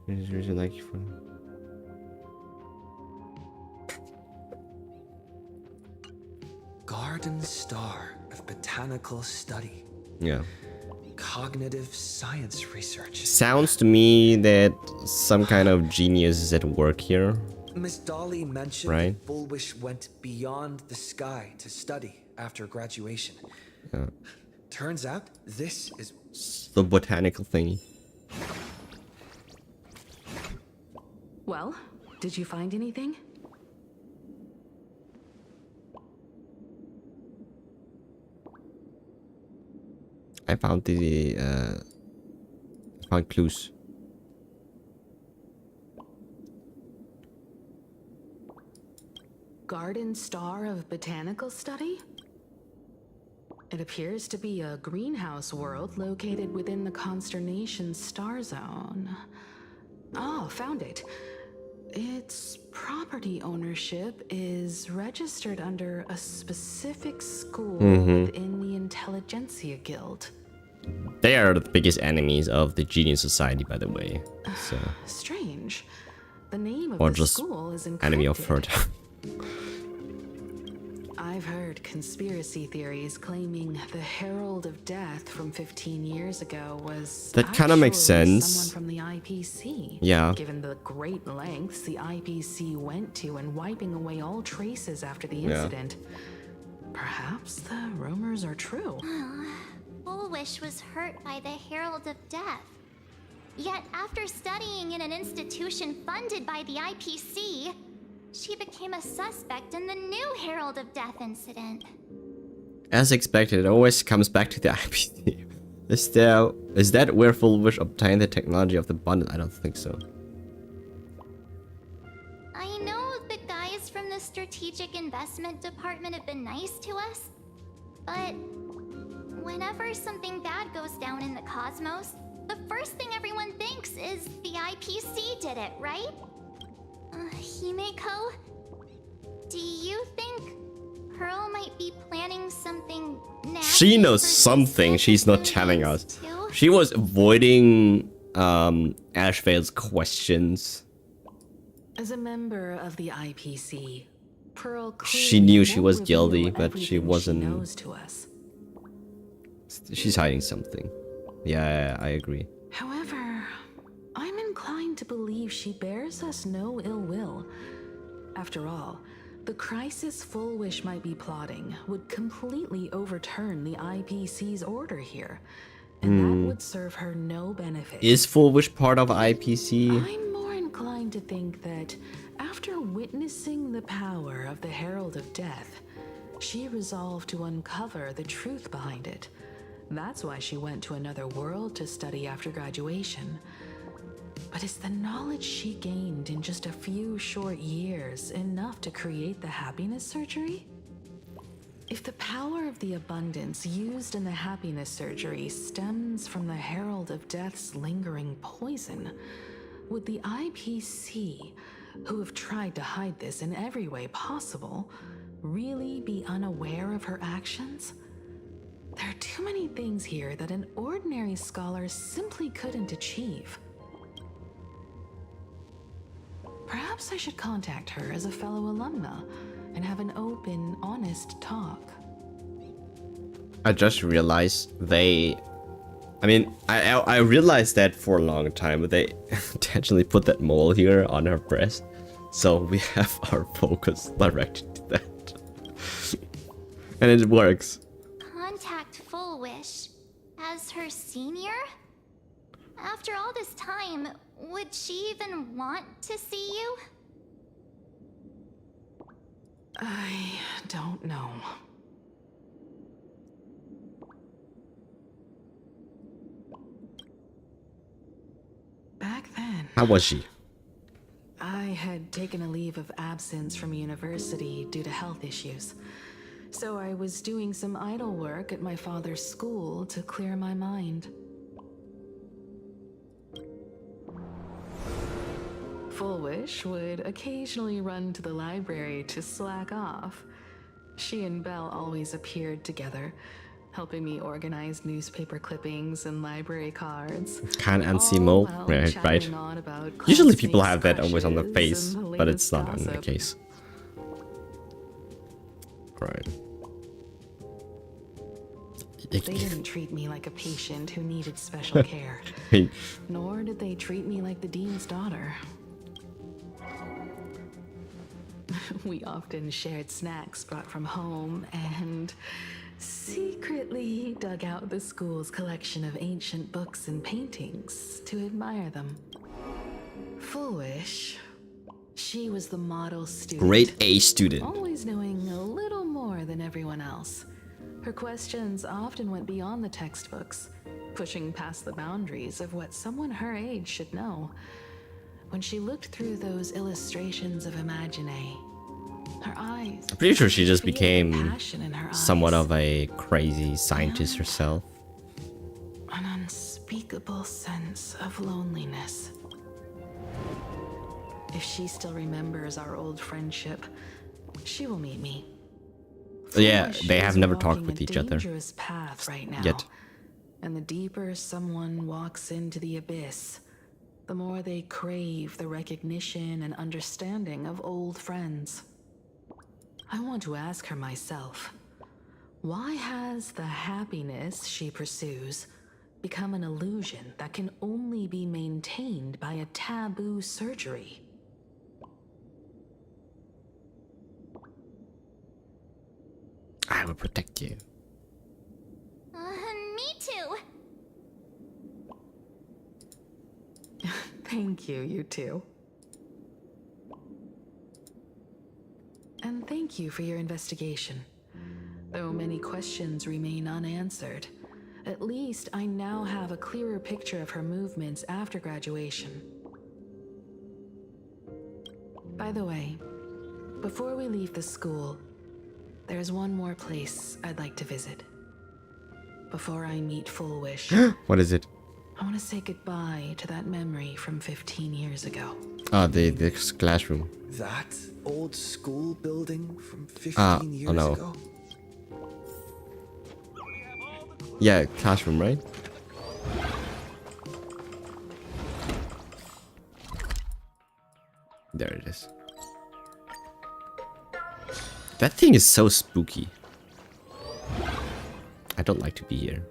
like for... Garden Star of Botanical Study. Yeah. Cognitive science research. Sounds to me that some kind of genius is at work here. Miss Dolly mentioned right? that Fullwish went beyond the sky to study after graduation. Yeah. Turns out this is the botanical thingy. Well, did you find anything? I found the found clues. Garden Star of Botanical Study? It appears to be a greenhouse world located within the consternation star zone. Oh, found it. Its property ownership is registered under a specific school within the Intelligentsia Guild. They are the biggest enemies of the Genius Society, by the way. So. Strange. The name of or the just school is encrypted. enemy of Ferd. I've heard conspiracy theories claiming the Herald of Death from 15 years ago was that kind of makes sense. Someone from the IPC. Yeah. Given the great lengths the IPC went to in wiping away all traces after the incident, perhaps the rumors are true. Fullwish was hurt by the Herald of Death. Yet after studying in an institution funded by the IPC, she became a suspect in the new Herald of Death incident. As expected, it always comes back to the IPC. Is that where Fullwish obtained the technology of the bundle? I don't think so. I know the guys from the Strategic Investment Department have been nice to us, but whenever something bad goes down in the cosmos, the first thing everyone thinks is the IPC did it, right? Himeko, do you think Pearl might be planning something nasty? She knows something she's not telling us. Too? She was avoiding Ashvale's questions. As a member of the IPC, Pearl She knew she was won't guilty, reveal but she everything wasn't. She knows to us. She's hiding something. Yeah, I agree. However, I'm inclined to believe she bears us no ill will. After all, the crisis Fullwish might be plotting would completely overturn the IPC's order here, and that would serve her no benefit. Is Fullwish part of IPC? I'm more inclined to think that after witnessing the power of the Herald of Death, she resolved to uncover the truth behind it. That's why she went to another world to study after graduation. But is the knowledge she gained in just a few short years enough to create the happiness surgery? If the power of the abundance used in the happiness surgery stems from the Herald of Death's lingering poison, would the IPC, who have tried to hide this in every way possible, really be unaware of her actions? There are too many things here that an ordinary scholar simply couldn't achieve. Perhaps I should contact her as a fellow alumna and have an open, honest talk. I just realized I realized that for a long time, but they intentionally put that mole here on her breast. So we have our focus directed to that. And it works. Contact Fullwish as her senior? After all this time, would she even want to see you? I don't know. Back then, How was she? I had taken a leave of absence from university due to health issues. So I was doing some idle work at my father's school to clear my mind. Full Wish would occasionally run to the library to slack off. She and Belle always appeared together, helping me organize newspaper clippings and library cards. Can and see Mo, right? Usually people have that always on their face, but it's not in the case. Right. They didn't treat me like a patient who needed special care. Nor did they treat me like the dean's daughter. We often shared snacks brought from home and secretly dug out the school's collection of ancient books and paintings to admire them. Full Wish, she was the model student. Grade A student. Always knowing a little more than everyone else. Her questions often went beyond the textbooks, pushing past the boundaries of what someone her age should know. When she looked through those illustrations of Imagine, her eyes... I'm pretty sure she just became somewhat of a crazy scientist herself. An unspeakable sense of loneliness. If she still remembers our old friendship, she will meet me. Yeah, they have never talked with each other path right now. yet. And the deeper someone walks into the abyss, the more they crave the recognition and understanding of old friends. I want to ask her myself, why has the happiness she pursues become an illusion that can only be maintained by a taboo surgery? I will protect you. Me too. Thank you, you two. And thank you for your investigation. Though many questions remain unanswered, at least I now have a clearer picture of her movements after graduation. By the way, before we leave the school, there's one more place I'd like to visit. Before I meet Full Wish. What is it? I want to say goodbye to that memory from 15 years ago. Ah, the classroom. That old school building from 15 years ago? Yeah, classroom, right? There it is. That thing is so spooky. I don't like to be here.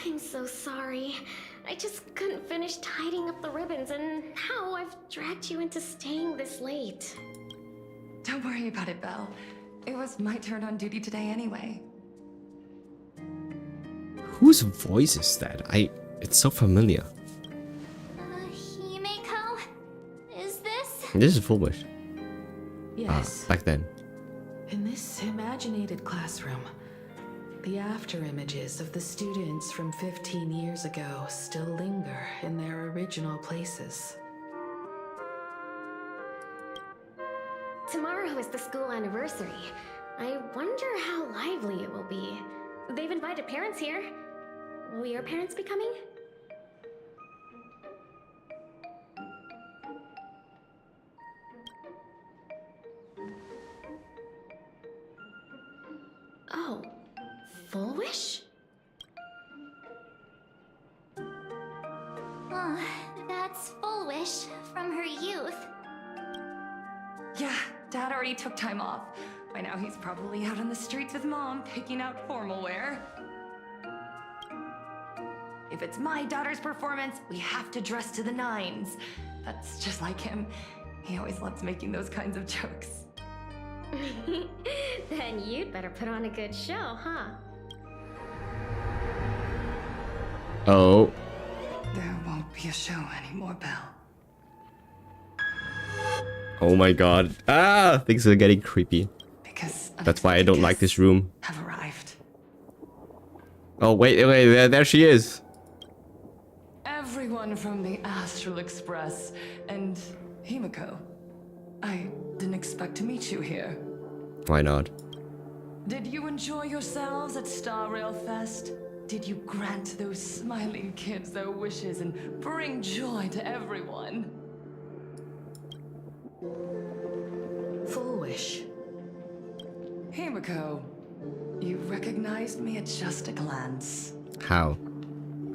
I'm so sorry. I just couldn't finish tidying up the ribbons, and now I've dragged you into staying this late. Don't worry about it, Belle. It was my turn on duty today anyway. Whose voice is that? It's so familiar. Himeko? Is this? This is Full Wish. Yes. Back then. In this imaginated classroom, the after images of the students from 15 years ago still linger in their original places. Tomorrow is the school anniversary. I wonder how lively it will be. They've invited parents here. Will your parents be coming? Oh, Full Wish? That's Full Wish from her youth. Yeah, Dad already took time off. By now he's probably out on the streets with Mom, picking out formal wear. If it's my daughter's performance, we have to dress to the nines. That's just like him. He always loves making those kinds of jokes. Then you'd better put on a good show, huh? Oh. There won't be a show anymore, Belle. Oh my god. Ah, things are getting creepy. Because that's why I don't like this room. Have arrived. Oh wait, there she is. Everyone from the Astral Express and Himeko. I didn't expect to meet you here. Why not? Did you enjoy yourselves at Star Rail Fest? Did you grant those smiling kids their wishes and bring joy to everyone? Full wish. Himiko, you recognized me at just a glance. How?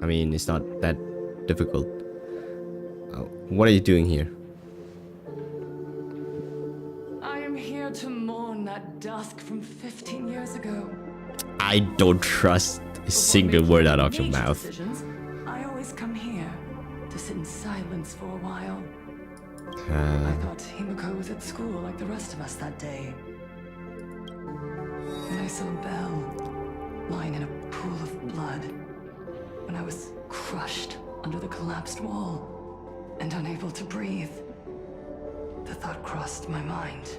I mean, it's not that difficult. What are you doing here? I am here to mourn that dusk from 15 years ago. I don't trust a single word out of your Major mouth. decisions, I always come here to sit in silence for a while. I thought Himiko was at school like the rest of us that day. When I saw Belle lying in a pool of blood, when I was crushed under the collapsed wall and unable to breathe, the thought crossed my mind.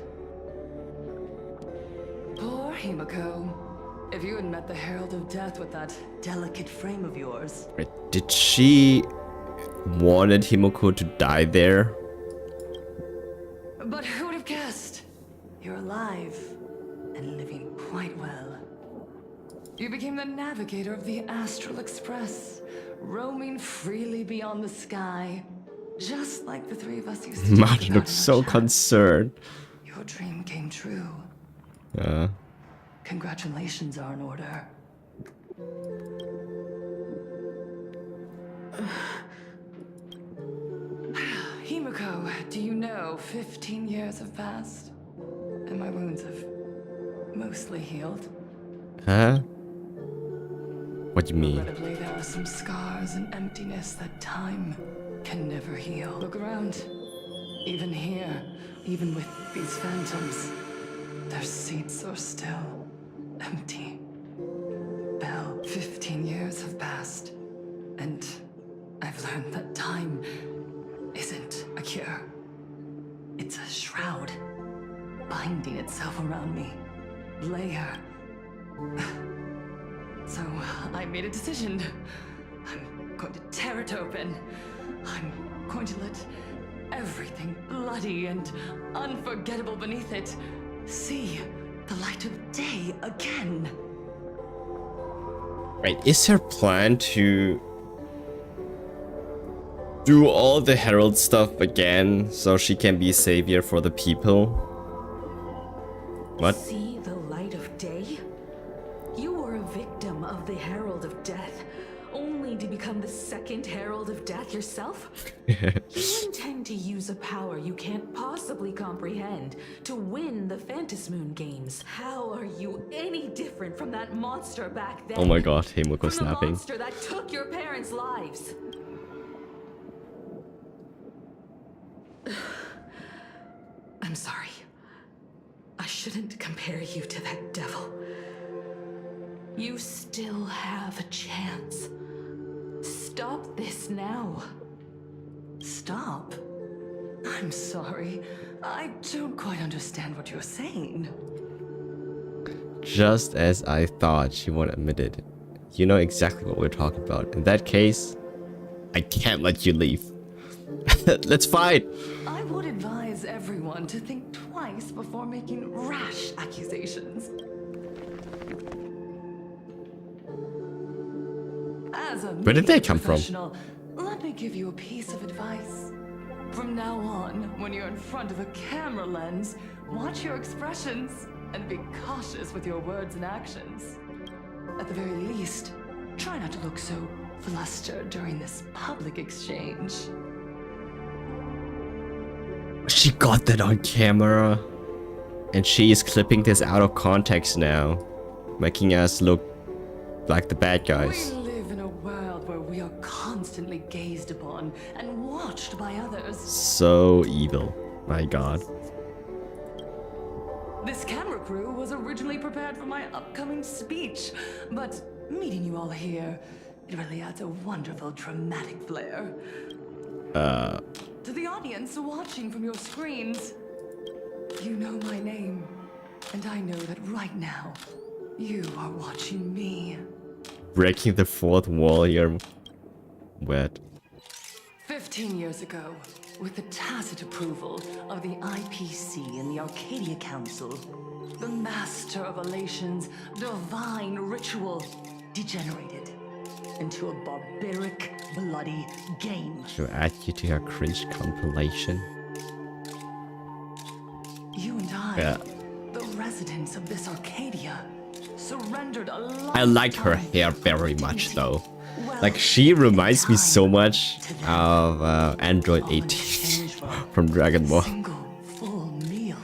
Poor Himiko. If you had met the Herald of Death with that delicate frame of yours. Wait, did she wanted Himiko to die there? But who would have guessed? You're alive and living quite well. You became the navigator of the Astral Express, roaming freely beyond the sky, just like the three of us used to do. Martin looks so concerned. Your dream came true. Congratulations are in order. Himiko, do you know 15 years have passed? And my wounds have mostly healed. Huh? What do you mean? Regrettably, there are some scars and emptiness that time can never heal. Look around. Even here, even with these phantoms, their seats are still empty. Belle, 15 years have passed, and I've learned that time isn't a cure. It's a shroud, binding itself around me. Layer. So I made a decision. I'm going to tear it open. I'm going to let everything bloody and unforgettable beneath it see the light of day again. Right, is her plan to do all the Herald stuff again so she can be savior for the people? What? See the light of day? You were a victim of the Herald of Death, only to become the second Herald of Death yourself? You intend to use a power you can't possibly comprehend to win the Phantasmoon games. How are you any different from that monster back then? Oh my god, Himiko From the snapping. monster that took your parents' lives. I'm sorry. I shouldn't compare you to that devil. You still have a chance. Stop this now. Stop? I'm sorry. I don't quite understand what you're saying. Just as I thought, she won't admit it. You know exactly what we're talking about. In that case, I can't let you leave. Let's fight! I would advise everyone to think twice before making rash accusations. As a Where did they come from? professional, let me give you a piece of advice. From now on, when you're in front of a camera lens, watch your expressions and be cautious with your words and actions. At the very least, try not to look so flustered during this public exchange. She got that on camera. And she is clipping this out of context now, making us look like the bad guys. We live in a world where we are constantly gazed upon and watched by others. So evil. My god. This camera crew was originally prepared for my upcoming speech, but meeting you all here, it really adds a wonderful dramatic flair. To the audience watching from your screens, you know my name, and I know that right now, you are watching me. Breaking the fourth wall here. Wet. 15 years ago, with the tacit approval of the IPC and the Arcadia Council, the Master of Elation's divine ritual degenerated into a barbaric, bloody game. She'll add you to her cringe compilation. Yeah. The residents of this Arcadia surrendered a I like her hair very much though. Like she reminds me so much of Android 18 from Dragon Ball. full meal.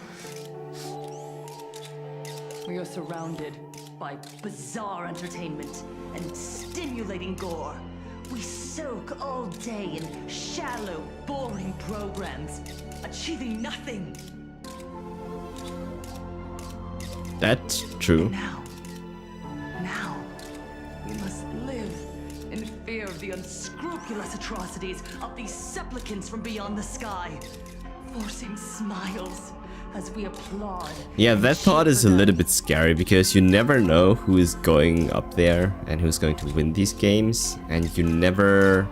We are surrounded by bizarre entertainment and stimulating gore. We soak all day in shallow, boring programs, achieving nothing. That's true. Now, we must live in fear of the unscrupulous atrocities of these supplicants from beyond the sky, forcing smiles as we applaud. Yeah, that thought is a little bit scary because you never know who is going up there and who's going to win these games, and you never,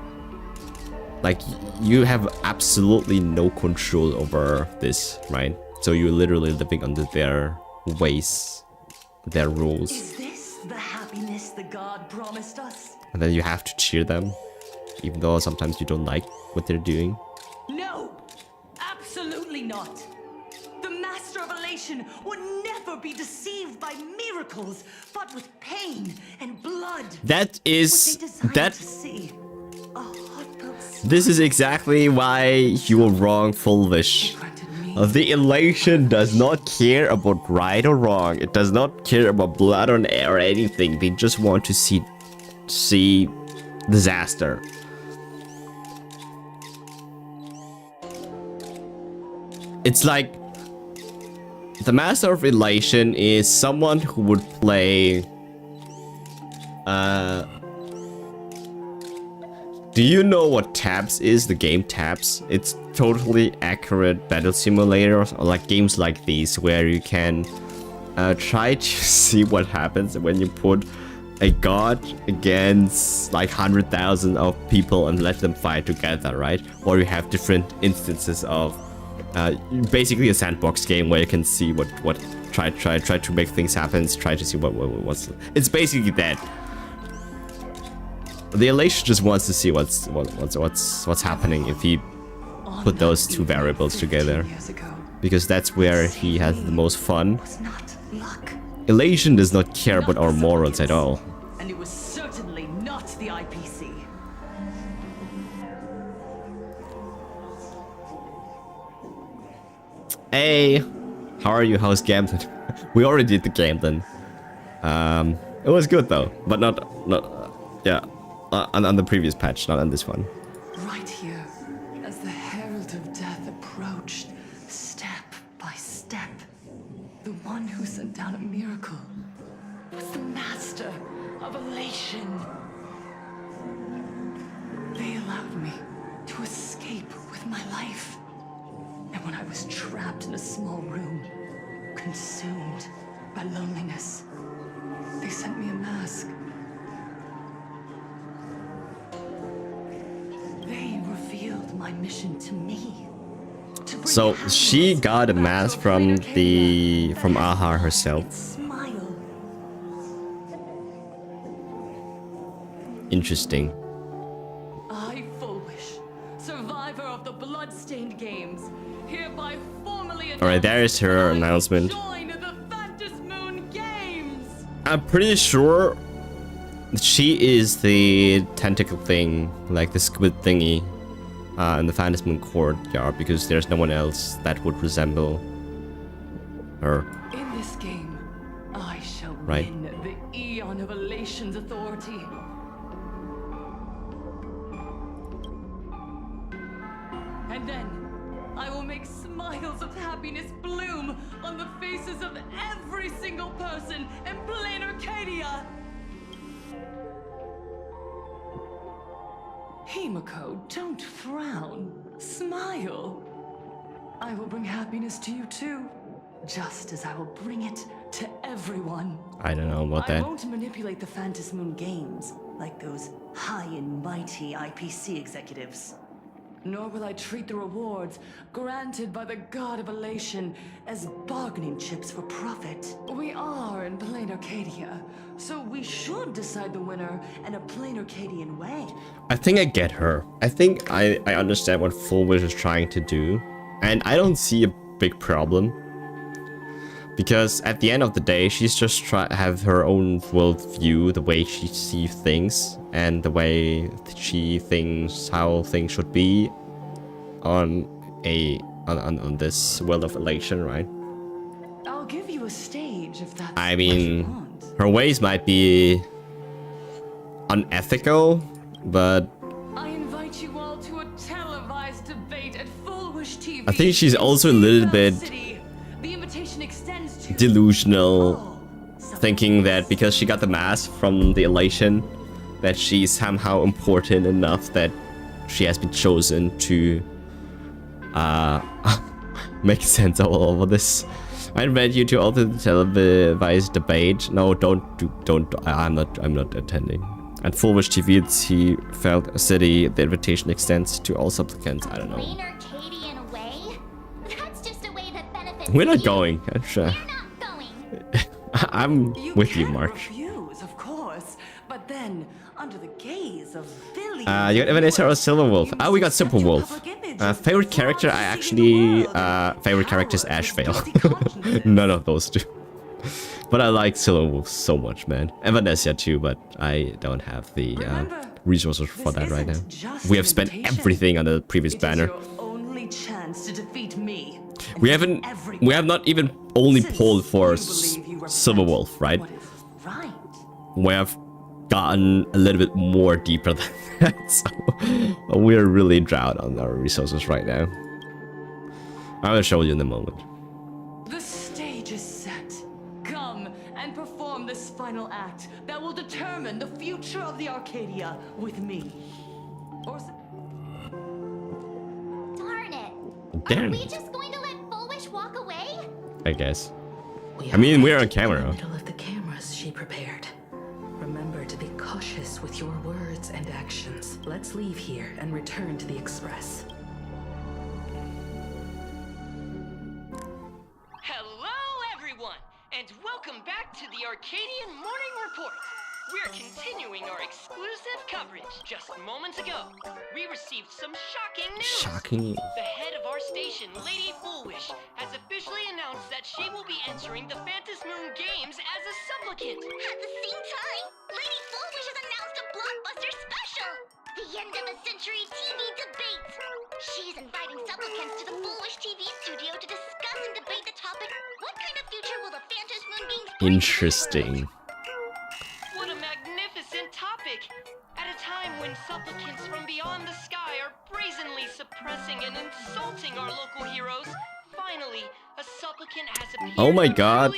like, you have absolutely no control over this, right? So you're literally living under their ways, their rules. Is this the happiness the god promised us? And then you have to cheer them, even though sometimes you don't like what they're doing. No, absolutely not. The Master of Elation would never be deceived by miracles, but with pain and blood. That is that. To see. This is exactly why you were wrong, Fulvish. The elation does not care about right or wrong. It does not care about blood or anything. They just want to see disaster. It's like the Master of Elation is someone who would play do you know what Tabs is? The game Tabs? It's totally accurate battle simulators, or like games like these where you can try to see what happens when you put a god against like 100,000 of people and let them fight together, right? Or you have different instances of basically a sandbox game where you can see what try to make things happen, try to see what's it's basically that. The elation just wants to see what's happening if he put those two variables together, because that's where he has the most fun. Elation does not care about our morals at all. And it was certainly not the IPC. Hey, how are you? How's Gamden? We already did the Gamden. It was good though, but not yeah. On the previous patch, not on this one. Right here, as the Herald of Death approached, step by step, the one who sent down a miracle was the Master of Elation. They allowed me to escape with my life. And when I was trapped in a small room, consumed by loneliness, they sent me a mask. They revealed my mission to me. So she got a mask from Aha herself. Smile. Interesting. I, Fulwish, survivor of the Bloodstained Games, hereby formally Alright, there is her announcement. join the Phantom Moon Games. I'm pretty sure she is the tentacle thing, like the squid thingy, in the Phantom Moon courtyard, because there's no one else that would resemble her. In this game, I shall Right. win the Eon of Elation's authority. And then, I will make smiles of happiness bloom on the faces of every single person in plain Arcadia. Himiko, don't frown. Smile. I will bring happiness to you too, just as I will bring it to everyone. I don't know about I that. won't manipulate the Phantom Moon Games like those high and mighty IPC executives. Nor will I treat the rewards granted by the God of Elation as bargaining chips for profit. We are in plain Arcadia, so we should decide the winner in a plain Arcadian way. I think I get her. I think I understand what Fullwish is trying to do, and I don't see a big problem. Because at the end of the day, she's just trying to have her own worldview, the way she sees things, and the way she thinks how things should be on this world of elation, right? I'll give you a stage if that's I mean, her ways might be unethical, but I invite you all to a televised debate at Fullwish TV. I think she's also a little bit The invitation extends to delusional, thinking that because she got the mask from the elation, that she's somehow important enough that she has been chosen to make sense of all of this. I invite you to also the televised debate. No, don't. I'm not attending. At Fullwish TV, he felt a city. The invitation extends to all supplicants. I don't know. Plain Arcadian way? That's just a way that benefits We're not you. going. I'm with you, Mark. refuse, of course, but then under the gaze of billions. You got Evanescence or Silver Wolf? We got Super Wolf. Favorite character? I actually favorite character is Ash Fail. None of those two. But I like Silver Wolf so much, man. And Vanessa too, but I don't have the resources for that right now. We have spent everything on the previous banner. Only chance to defeat me. We have not even only pulled for Silver Wolf, right? We have gotten a little bit more deeper than that, so we're really drought on our resources right now. I will show you in a moment. The stage is set. Come and perform this final act that will determine the future of the Arcadia with me. Darn it. Damn. Are we just going to let Fullwish walk away? I guess. I mean, we're on camera. Middle of the cameras she prepared. Remember to be cautious with your words and actions. Let's leave here and return to the Express. Hello, everyone, and welcome back to the Arcadian Morning Report. We're continuing our exclusive coverage. Just moments ago, we received some shocking news. Shocking. The head of our station, Lady Fullwish, has officially announced that she will be entering the Phantom Moon Games as a supplicant. At the same time, Lady Fullwish has announced a blockbuster special! The end of a century TV debate! She's inviting supplicants to the Fullwish TV studio to discuss and debate the topic, what kind of future will the Phantom Moon Games bring? Interesting. What a magnificent topic! At a time when supplicants from beyond the sky are brazenly suppressing and insulting our local heroes, finally, a supplicant has appeared. Oh my god.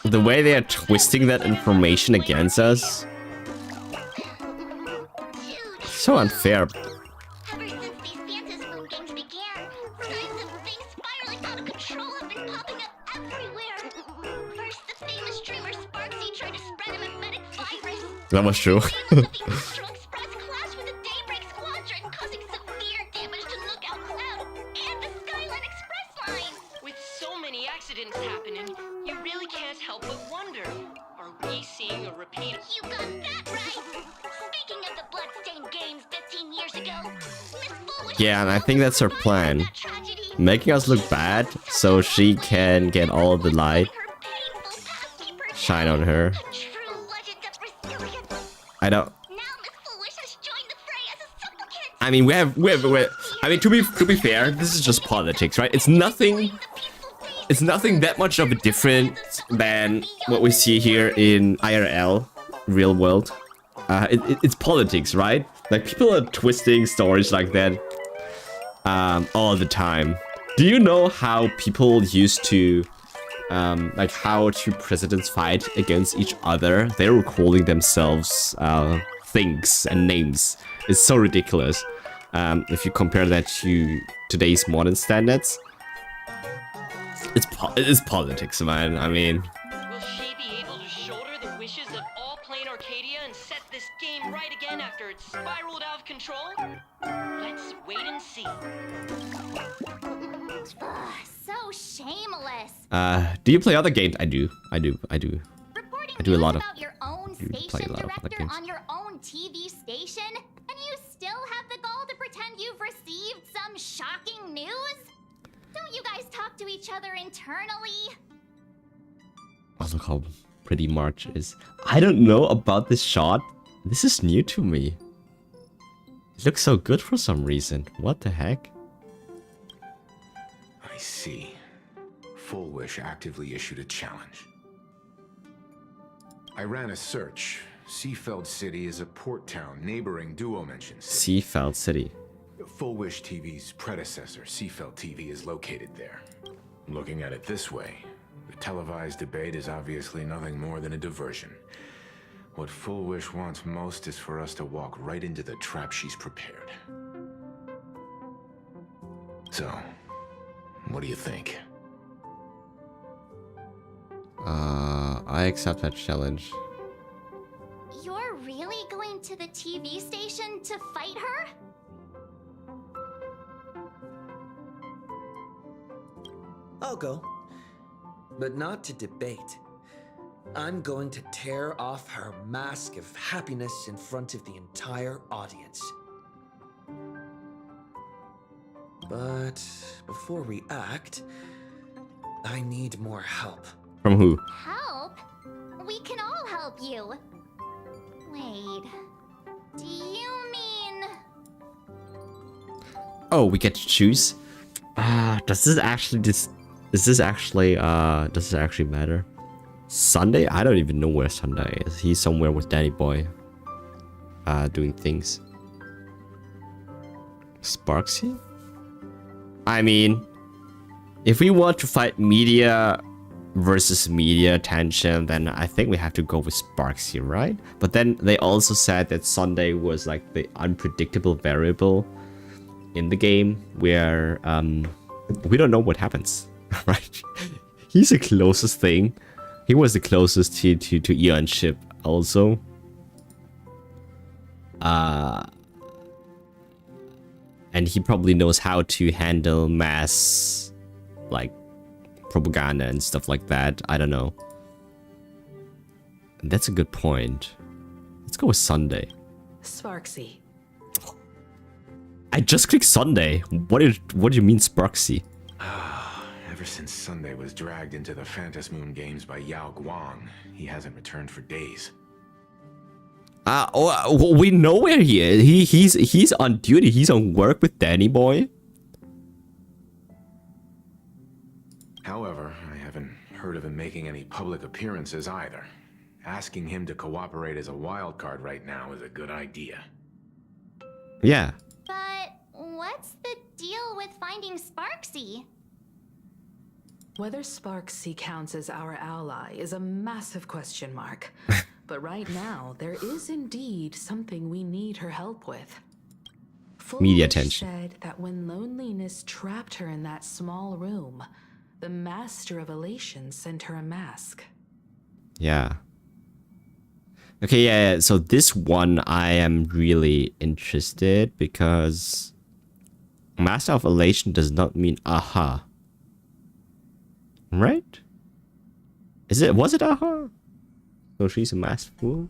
The way they are twisting that information against us. So unfair. Ever since these Phantom Moon Games began, signs of things spiraling out of control have been popping up everywhere. First, the famous streamer Sparksy tried to spread a mimetic virus. That was true. Astro Express clashed with the Daybreak Squadron, causing severe damage to Lookout Cloud and the Skyline Express line. With so many accidents happening, you really can't help but wonder, are we seeing a repeat? You got that right! Speaking of the Bloodstained Games 15 years ago, Miss Fullwish... Yeah, and I think that's her plan. Making us look bad so she can get all the light shine on her. I don't. I mean, we have. I mean, to be fair, this is just politics, right? It's nothing that much of a different than what we see here in IRL, real world. It's politics, right? Like, people are twisting stories like that all the time. Do you know how people used to, like, how two presidents fight against each other? They were calling themselves things and names. It's so ridiculous. If you compare that to today's modern standards, it's politics, man. I mean, Will she be able to shoulder the wishes of all playing Arcadia and set this game right again after it's spiraled out of control? Let's wait and see. So shameless. do you play other games? I do a lot of. About your own play station a lot of other director games. on your own TV station, and you still have the gall to pretend you've received some shocking news? Don't you guys talk to each other internally? how pretty March is. I don't know about this shot. This is new to me. It looks so good for some reason. What the heck? I see. Full Wish actively issued a challenge. I ran a search. Seafeld City is a port town neighboring Duo-Mention City. Seafeld City. Full Wish TV's predecessor, Seafeld TV, is located there. Looking at it this way, the televised debate is obviously nothing more than a diversion. What Full Wish wants most is for us to walk right into the trap she's prepared. So, what do you think? I accept that challenge. You're really going to the TV station to fight her? I'll go. But not to debate. I'm going to tear off her mask of happiness in front of the entire audience. But before we act, I need more help. From who? Help? We can all help you. Wait. Do you mean... Oh, we get to choose? Does this actually does this actually matter? Sunday? I don't even know where Sunday is. He's somewhere with Danny Boy. Doing things. Sparksy? I mean, if we want to fight media versus media attention, then I think we have to go with Sparksy, right? But then they also said that Sunday was like the unpredictable variable in the game where we don't know what happens, right? He's the closest thing. He was the closest to Eon ship also. And he probably knows how to handle mass, like, propaganda and stuff like that. I don't know. That's a good point. Let's go with Sunday. Sparksy. I just clicked Sunday. What do you mean Sparksy? Ever since Sunday was dragged into the Phantom Moon games by Yao Guang, he hasn't returned for days. We know where he is. He's on duty. He's on work with Danny Boy. However, I haven't heard of him making any public appearances either. Asking him to cooperate as a wild card right now is a good idea. Yeah. But what's the deal with finding Sparksy? Whether Sparksy counts as our ally is a massive question mark. But right now, there is indeed something we need her help with. Media Full attention. said that when loneliness trapped her in that small room, the Master of Elation sent her a mask. Yeah. Okay, yeah. So this one I am really interested because Master of Elation does not mean aha. Right? Was it aha? So she's a masked fool?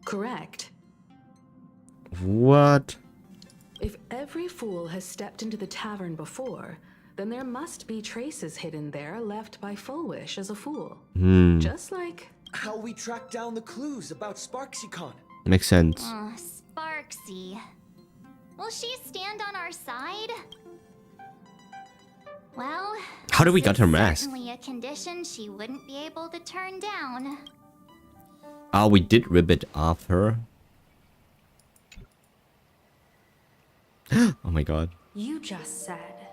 Correct. What? If every fool has stepped into the tavern before, then there must be traces hidden there left by Full Wish as a fool. Just like how we tracked down the clues about SparksyCon. Makes sense. Sparksy. Will she stand on our side? Well, how do we get her mask? Certainly a condition she wouldn't be able to turn down. Oh, we did rip it off her. Oh my god. You just said,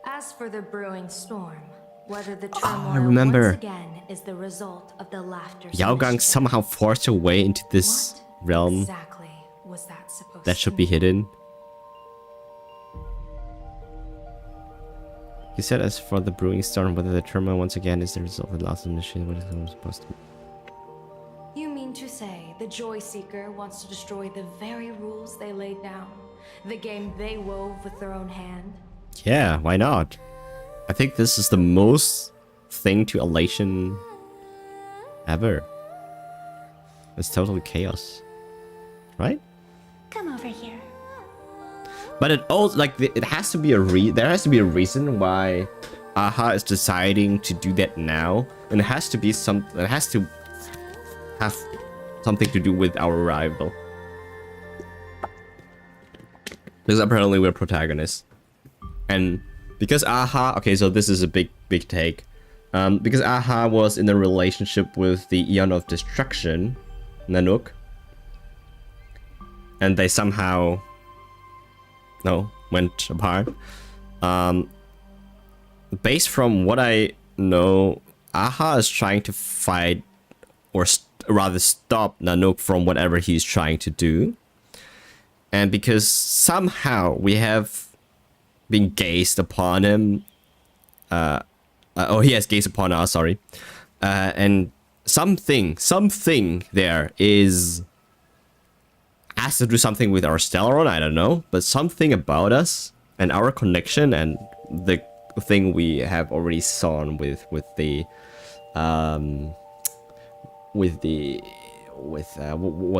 as for the brewing storm, whether the turmoil I remember. once again is the result of the laughter. Yao Gang somehow forced her way into this realm Exactly was that supposed that should be hidden. He said, as for the brewing storm, whether the turmoil once again is the result of the loss of the machine, what is it supposed to be? You mean to say the Joy Seeker wants to destroy the very rules they laid down? The game they wove with their own hand? Yeah, why not? I think this is the most thing to elation ever. It's totally chaos. Right? Come over here. But it also like it has to be there has to be a reason why Aha is deciding to do that now, and it has to be it has to have something to do with our rival. Because apparently we're protagonists. And because Aha, okay, so this is a big take. Because Aha was in a relationship with the Eon of Destruction, Nanook. And they somehow, went apart. Based from what I know, Aha is trying to fight, or rather stop Nanook from whatever he's trying to do. And because somehow we have been gazed upon him, he has gazed upon us, sorry. And something there has to do something with our Stellaron, I don't know, but something about us and our connection and the thing we have already sawn with what was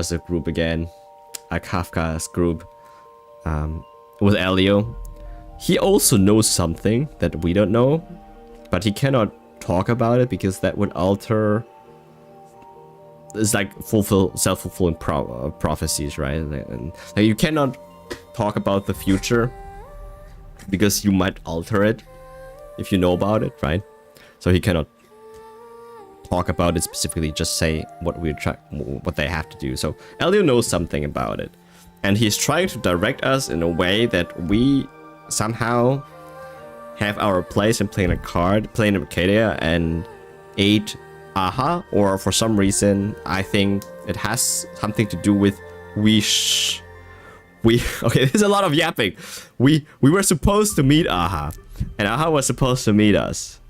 the group again? Kafka's group, with Elio. He also knows something that we don't know, but he cannot talk about it because that would alter. It's like self-fulfilling prophecies, right? And like, you cannot talk about the future because you might alter it if you know about it, right? So he cannot talk about it specifically, just say what they have to do. So Elio knows something about it, and he's trying to direct us in a way that we somehow have our place in playing Arcadia and aid Aha, or for some reason I think it has something to do with okay, there's a lot of yapping. We were supposed to meet Aha, and Aha was supposed to meet us.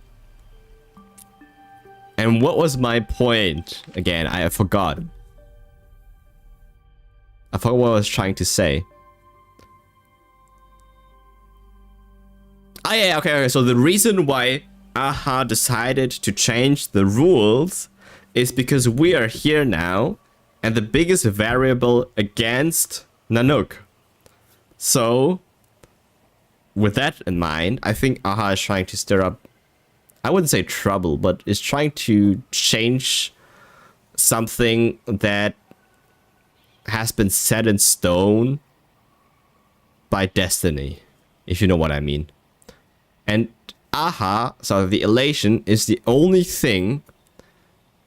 And what was my point? Again, I forgot. I forgot what I was trying to say. Oh yeah, okay. So the reason why Aha decided to change the rules is because we are here now, and the biggest variable against Nanook. So, with that in mind, I think Aha is trying to stir up, I wouldn't say trouble, but is trying to change something that has been set in stone by destiny, if you know what I mean. And Aha, so the elation, is the only thing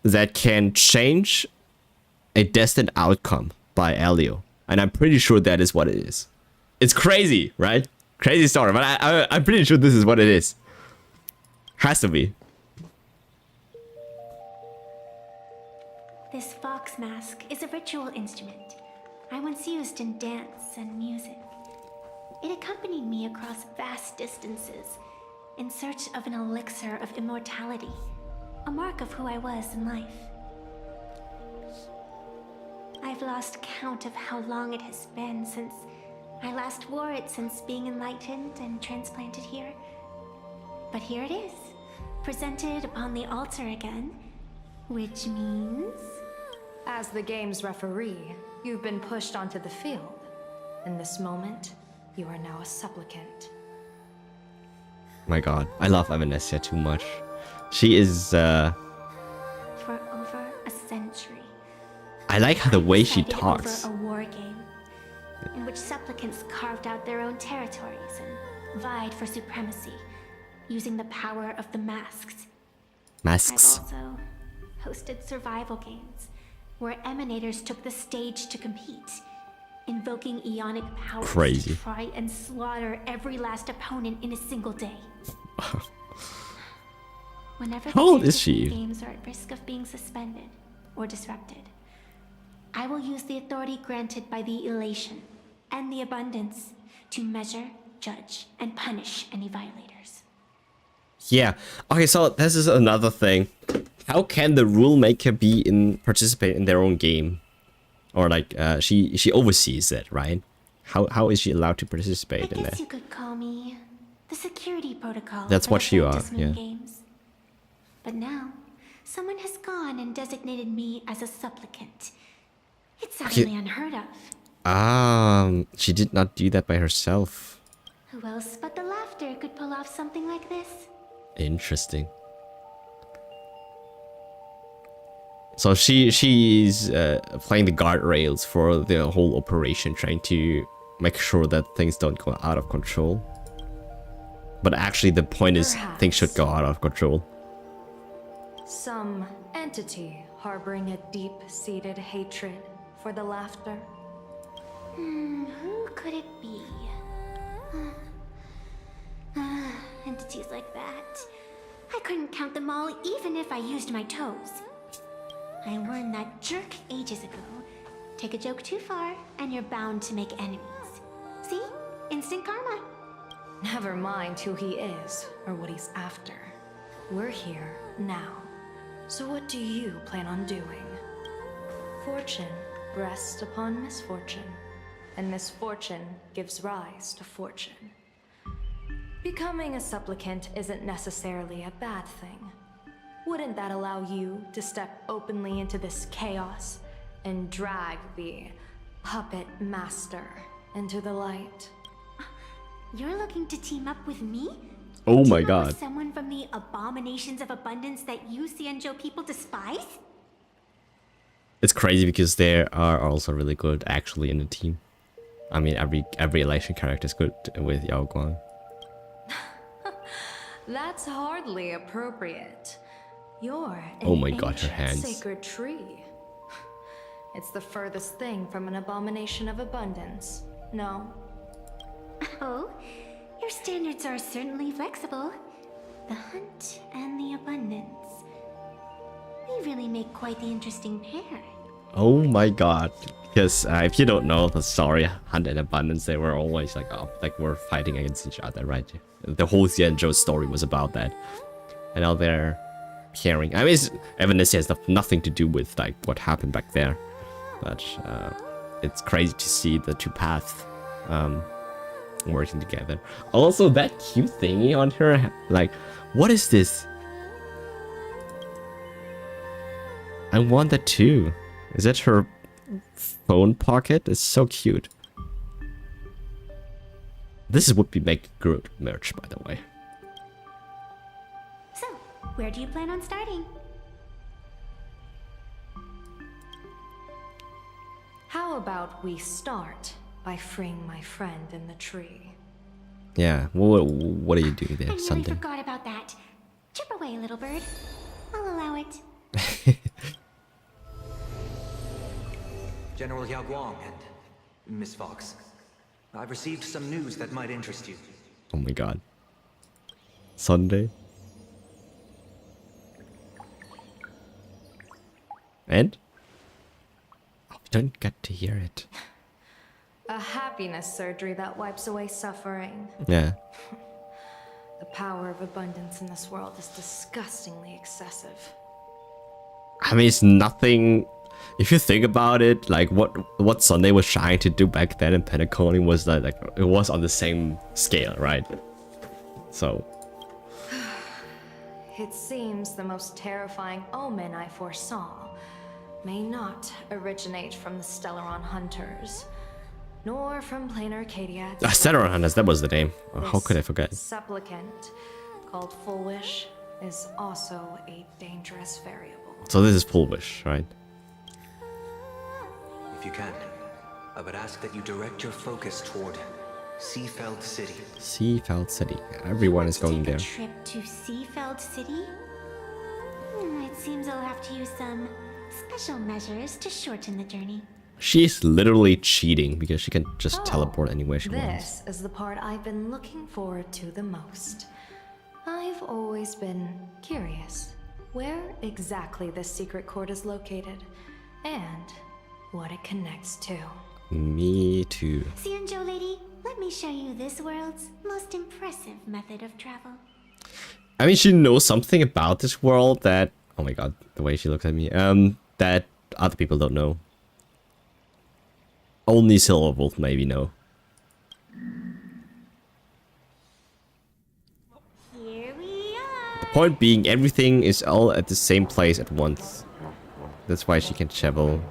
that can change a destined outcome by Elio. And I'm pretty sure that is what it is. It's crazy, right? Crazy story, but I'm pretty sure this is what it is. Has to be. This fox mask is a ritual instrument I once used in dance and music. It accompanied me across vast distances in search of an elixir of immortality, a mark of who I was in life. I've lost count of how long it has been since I last wore it since being enlightened and transplanted here. But here it is, presented upon the altar again, which means... As the game's referee, you've been pushed onto the field. In this moment, you are now a supplicant. My god, I love Evanescia too much. She is, For over a century. I like how the way she talks. Over a war game, in which supplicants carved out their own territories and vied for supremacy, using the power of the masks. Masks. I've also hosted survival games, where emanators took the stage to compete, invoking eonic powers Crazy. to try and slaughter every last opponent in a single day. Whenever How old the is she? games are at risk of being suspended or disrupted, I will use the authority granted by the elation and the abundance to measure, judge, and punish any violators. Yeah. Okay, so this is another thing. How can the rule maker participate in their own game? Or like she oversees it, right? How is she allowed to participate in I guess that? you could call me the security protocol. That's for what the you are, Phantasm yeah. Games. But now, someone has gone and designated me as a supplicant. It's Okay. utterly unheard of. She did not do that by herself. Who else but the laughter could pull off something like this? Interesting. So she's playing the guardrails for the whole operation, trying to make sure that things don't go out of control. But actually the point is things should go out of control. Some entity harboring a deep-seated hatred for the laughter. Who could it be? Entities like that. I couldn't count them all even if I used my toes. I warned that jerk ages ago. Take a joke too far, and you're bound to make enemies. See? Instant karma. Never mind who he is or what he's after. We're here now. So what do you plan on doing? Fortune rests upon misfortune, and misfortune gives rise to fortune. Becoming a supplicant isn't necessarily a bad thing. Wouldn't that allow you to step openly into this chaos and drag the puppet master into the light? You're looking to team up with me? Oh my Team up god. with someone from the abominations of abundance that you Xianzhou people despise? It's crazy because they are also really good actually in the team. I mean every election character is good with Yao Guang. That's hardly appropriate. You're Oh an my god, her ancient hands. sacred tree. It's the furthest thing from an abomination of abundance. No? Oh, your standards are certainly flexible. The hunt and the abundance. We really make quite the interesting pair. Oh my god. Because if you don't know the story, Hunt and Abundance, they were always like, oh, like we're fighting against each other, right? The whole Xianzhou story was about that. And now they're pairing. I mean, Evanescence has nothing to do with like what happened back there. But it's crazy to see the two paths working together. Also, that cute thingy on her, like, what is this? I want that too. Is that her phone pocket? It's so cute. This is what we make good merch, by the way. So, where do you plan on starting? How about we start by freeing my friend in the tree? Yeah, what are you doing there? I nearly Something. forgot about that. Chip away, little bird. I'll allow it. General Yao Guang and Miss Fox, I've received some news that might interest you. Oh my god. Sunday. And? Oh, we don't get to hear it. A happiness surgery that wipes away suffering. Yeah. The power of abundance in this world is disgustingly excessive. I mean, it's nothing. If you think about it, like what Sunday was trying to do back then in Pentacone was that like it was on the same scale, right? So It seems the most terrifying omen I foresaw may not originate from the Stellaron Hunters, nor from plain Arcadia. Stellaron Hunters, that was the name. Oh, how could I forget? Supplicant, called Full Wish, is also a dangerous variable. So this is Full Wish, right? If you can, I would ask that you direct your focus toward Seafeld City. Seafeld City. Everyone is going there. Trip to Seafeld City? It seems I'll have to use some special measures to shorten the journey. She's literally cheating because she can just teleport anywhere she wants. This is the part I've been looking forward to the most. I've always been curious where exactly this secret court is located and what it connects to. Me too. Xianzhou lady, let me show you this world's most impressive method of travel. I mean, she knows something about this world that, oh my god, the way she looks at me, that other people don't know. Only Silverwolf maybe know. Here we are. The point being, everything is all at the same place at once. That's why she can travel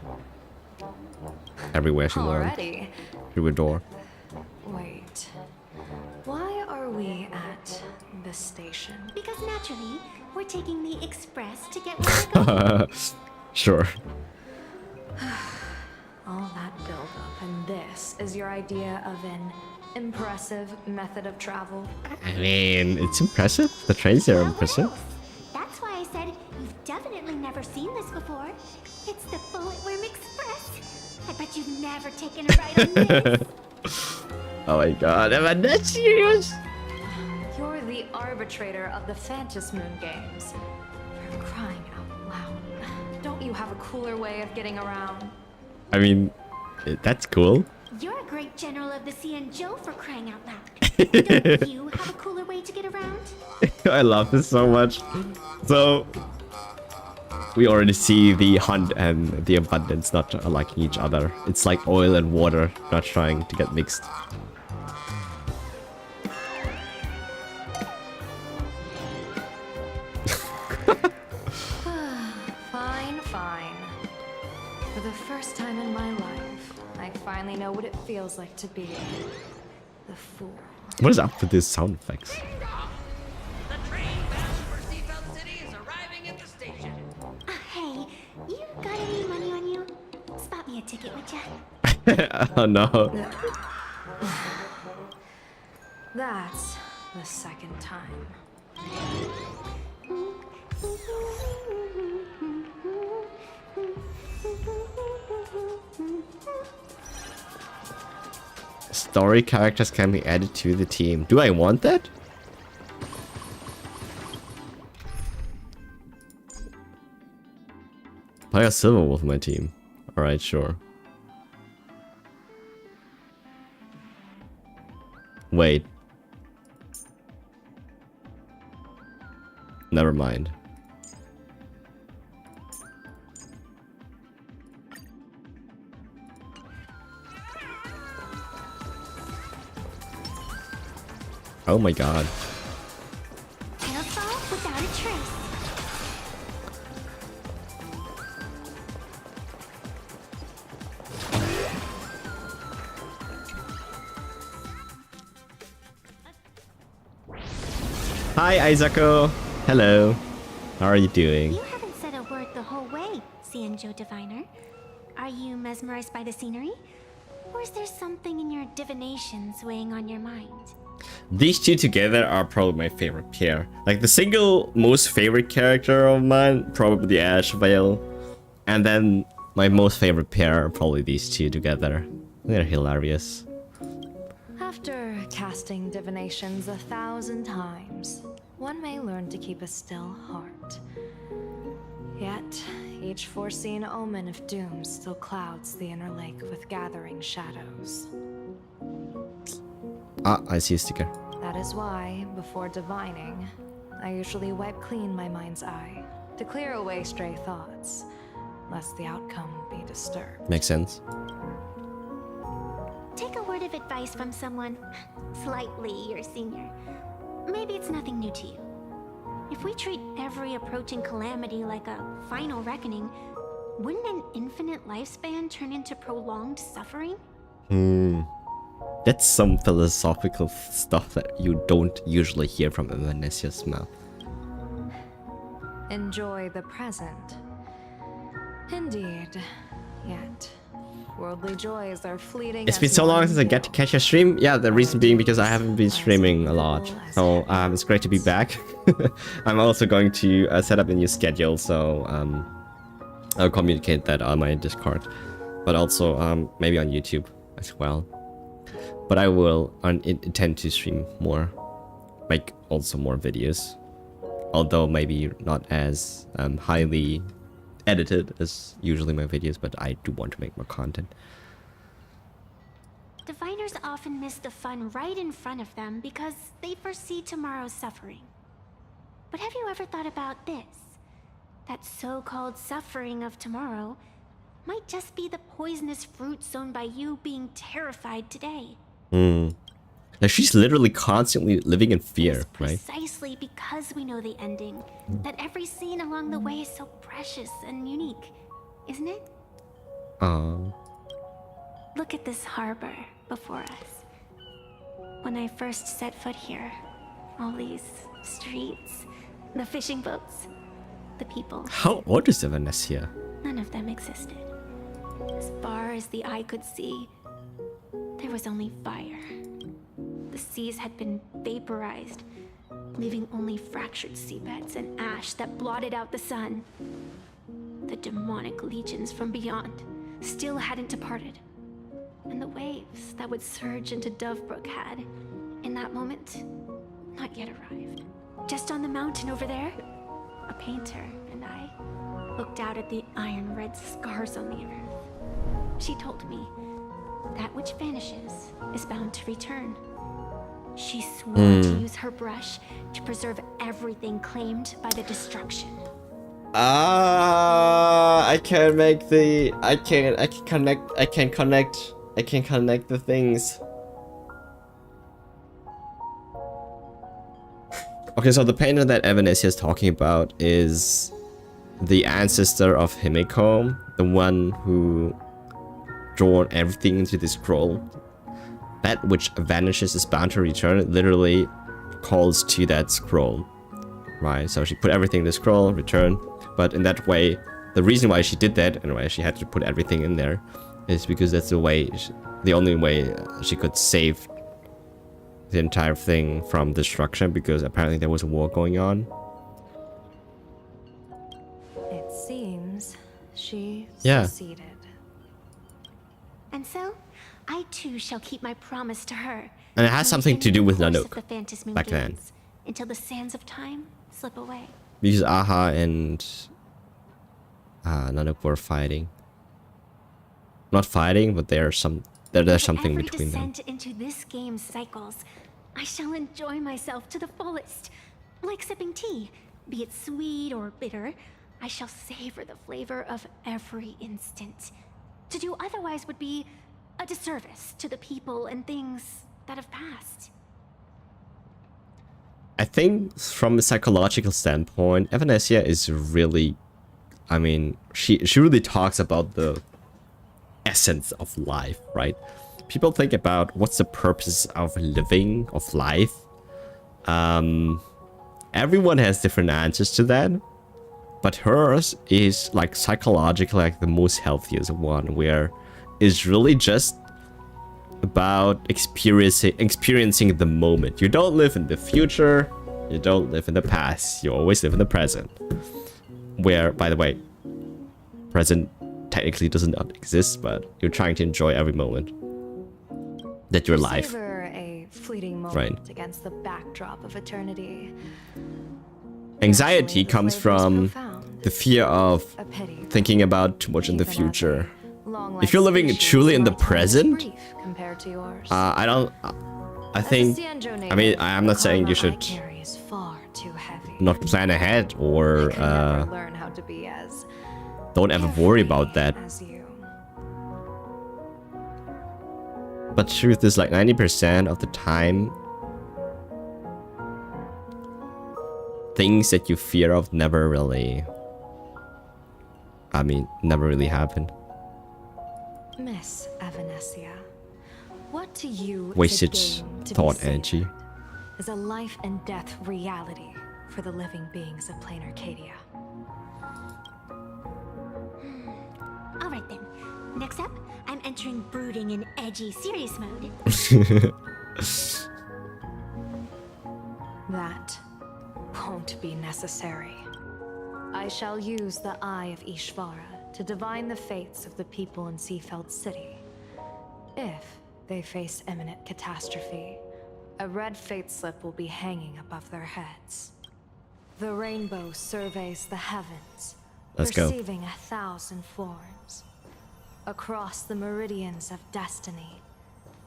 everywhere she wants. Alrighty, through a door. Wait. Why are we at this station? Because naturally, we're taking the express to get where we're going. Sure. All that buildup, and this is your idea of an impressive method of travel? I mean, it's impressive. The trains are impressive. That's why I said you've definitely never seen this before. It's the Bullet Worm Express. I bet you've never taken a ride on this. Oh my god, am I not serious? You're the arbitrator of the Phantom Moon games. For crying out loud. Don't you have a cooler way of getting around? I mean, that's cool. You're a great general of the Xianzhou for crying out loud. Don't you have a cooler way to get around? I love this so much. So, we already see the hunt and the abundance not liking each other. It's like oil and water not trying to get mixed. Fine. For the first time in my life, I finally know what it feels like to be the fool. What is up with these sound effects? The train bound for Seafeld City is arriving at the station. Hey, you got any money on you? Spot me a ticket, would ya? Oh no. That's the second time. Story characters can be added to the team. Do I want that? Play a Silver Wolf my team. Alright, sure. Wait. Never mind. Oh my god. Airfall without a trace. Hi, Isako. Hello. How are you doing? You haven't said a word the whole way, Xianzhou Diviner. Are you mesmerized by the scenery? Or is there something in your divinations weighing on your mind? These two together are probably my favorite pair. Like the single most favorite character of mine, probably Ash Veil. And then my most favorite pair are probably these two together. They're hilarious. After casting divinations 1,000 times, one may learn to keep a still heart. Yet, each foreseen omen of doom still clouds the inner lake with gathering shadows. Ah, I see a sticker. That is why, before divining, I usually wipe clean my mind's eye to clear away stray thoughts, lest the outcome be disturbed. Makes sense. Take a word of advice from someone slightly your senior. Maybe it's nothing new to you. If we treat every approaching calamity like a final reckoning, wouldn't an infinite lifespan turn into prolonged suffering? That's some philosophical stuff that you don't usually hear from Vanessa's mouth. Enjoy the present. Indeed. Yet, worldly joys are fleeting. It's been so long since I get to catch a stream. Yeah, the reason being because I haven't been streaming a lot. So it's great to be back. I'm also going to set up a new schedule, so I'll communicate that on my Discord. But also maybe on YouTube as well. But I will intend to stream more. Make also more videos. Although maybe not as highly edited as usually my videos, but I do want to make more content. Diviners often miss the fun right in front of them because they foresee tomorrow's suffering. But have you ever thought about this? That so-called suffering of tomorrow might just be the poisonous fruit sown by you being terrified today. Like she's literally constantly living in fear, right? Precisely because we know the ending, that every scene along the way is so precious and unique, isn't it? Oh. Look at this harbor. before us. When I first set foot here, all these streets, the fishing boats, the people, How old is Evanescia? none of them existed. As far as the eye could see, there was only fire. The seas had been vaporized, leaving only fractured seabeds and ash that blotted out the sun. The demonic legions from beyond still hadn't departed, and the waves that would surge into Dovebrook had, in that moment, not yet arrived. Just on the mountain over there, a painter and I looked out at the iron red scars on the earth. She told me that which vanishes is bound to return. She swore to use her brush to preserve everything claimed by the destruction. I can make the I can connect the things. Okay, so the painter that Evanescia is talking about is the ancestor of Himeko, the one who drawn everything into the scroll. That which vanishes is bound to return literally calls to that scroll, right? So she put everything in the scroll, return, but in that way, the reason why she did that and why she had to put everything in there is because that's the only way she could save the entire thing from destruction, because apparently there was a war going on. It seems she Yeah. succeeded. And so, I too shall keep my promise to her. And it has something to do with Course of Nanook the Phantasmoon back then. Games, until the sands of time slip away. Because Aha and Nanook were fighting. Not fighting, but there's something Every between them. descent into this game's cycles, I shall enjoy myself to the fullest. Like sipping tea, be it sweet or bitter, I shall savor the flavor of every instant. To do otherwise would be a disservice to the people and things that have passed. I think from a psychological standpoint, Evanescia is really, I mean, she really talks about the essence of life, right? People think about what's the purpose of living, of life. Everyone has different answers to that, but hers is like psychologically like the most healthiest one, where it's really just about experiencing the moment. You don't live in the future, you don't live in the past, you always live in the present. Where, by the way, present technically doesn't exist, but you're trying to enjoy every moment that you're alive. Savor a fleeting moment Right. against the backdrop of eternity. Anxiety comes from the fear of A pity. thinking about too much in the future. Long If you're living life truly in the might seem present, brief compared to yours. I think, I mean, I'm not saying you should Carry is far too heavy. not plan ahead or Never learn how to be as don't ever worry about that. as you. But truth is, like 90% of the time, things that you fear of never really happen. Miss Evanescia, what to you Wasted is a game to thought be savored, energy. is a life and death reality for the living beings of plain Arcadia. All right then. Next up, I'm entering brooding and edgy serious mode. That won't be necessary. I shall use the Eye of Ishvara to divine the fates of the people in Seafeld City. If they face imminent catastrophe, a red fate slip will be hanging above their heads. The rainbow surveys the heavens, Let's go. perceiving 1,000 forms. Across the meridians of destiny,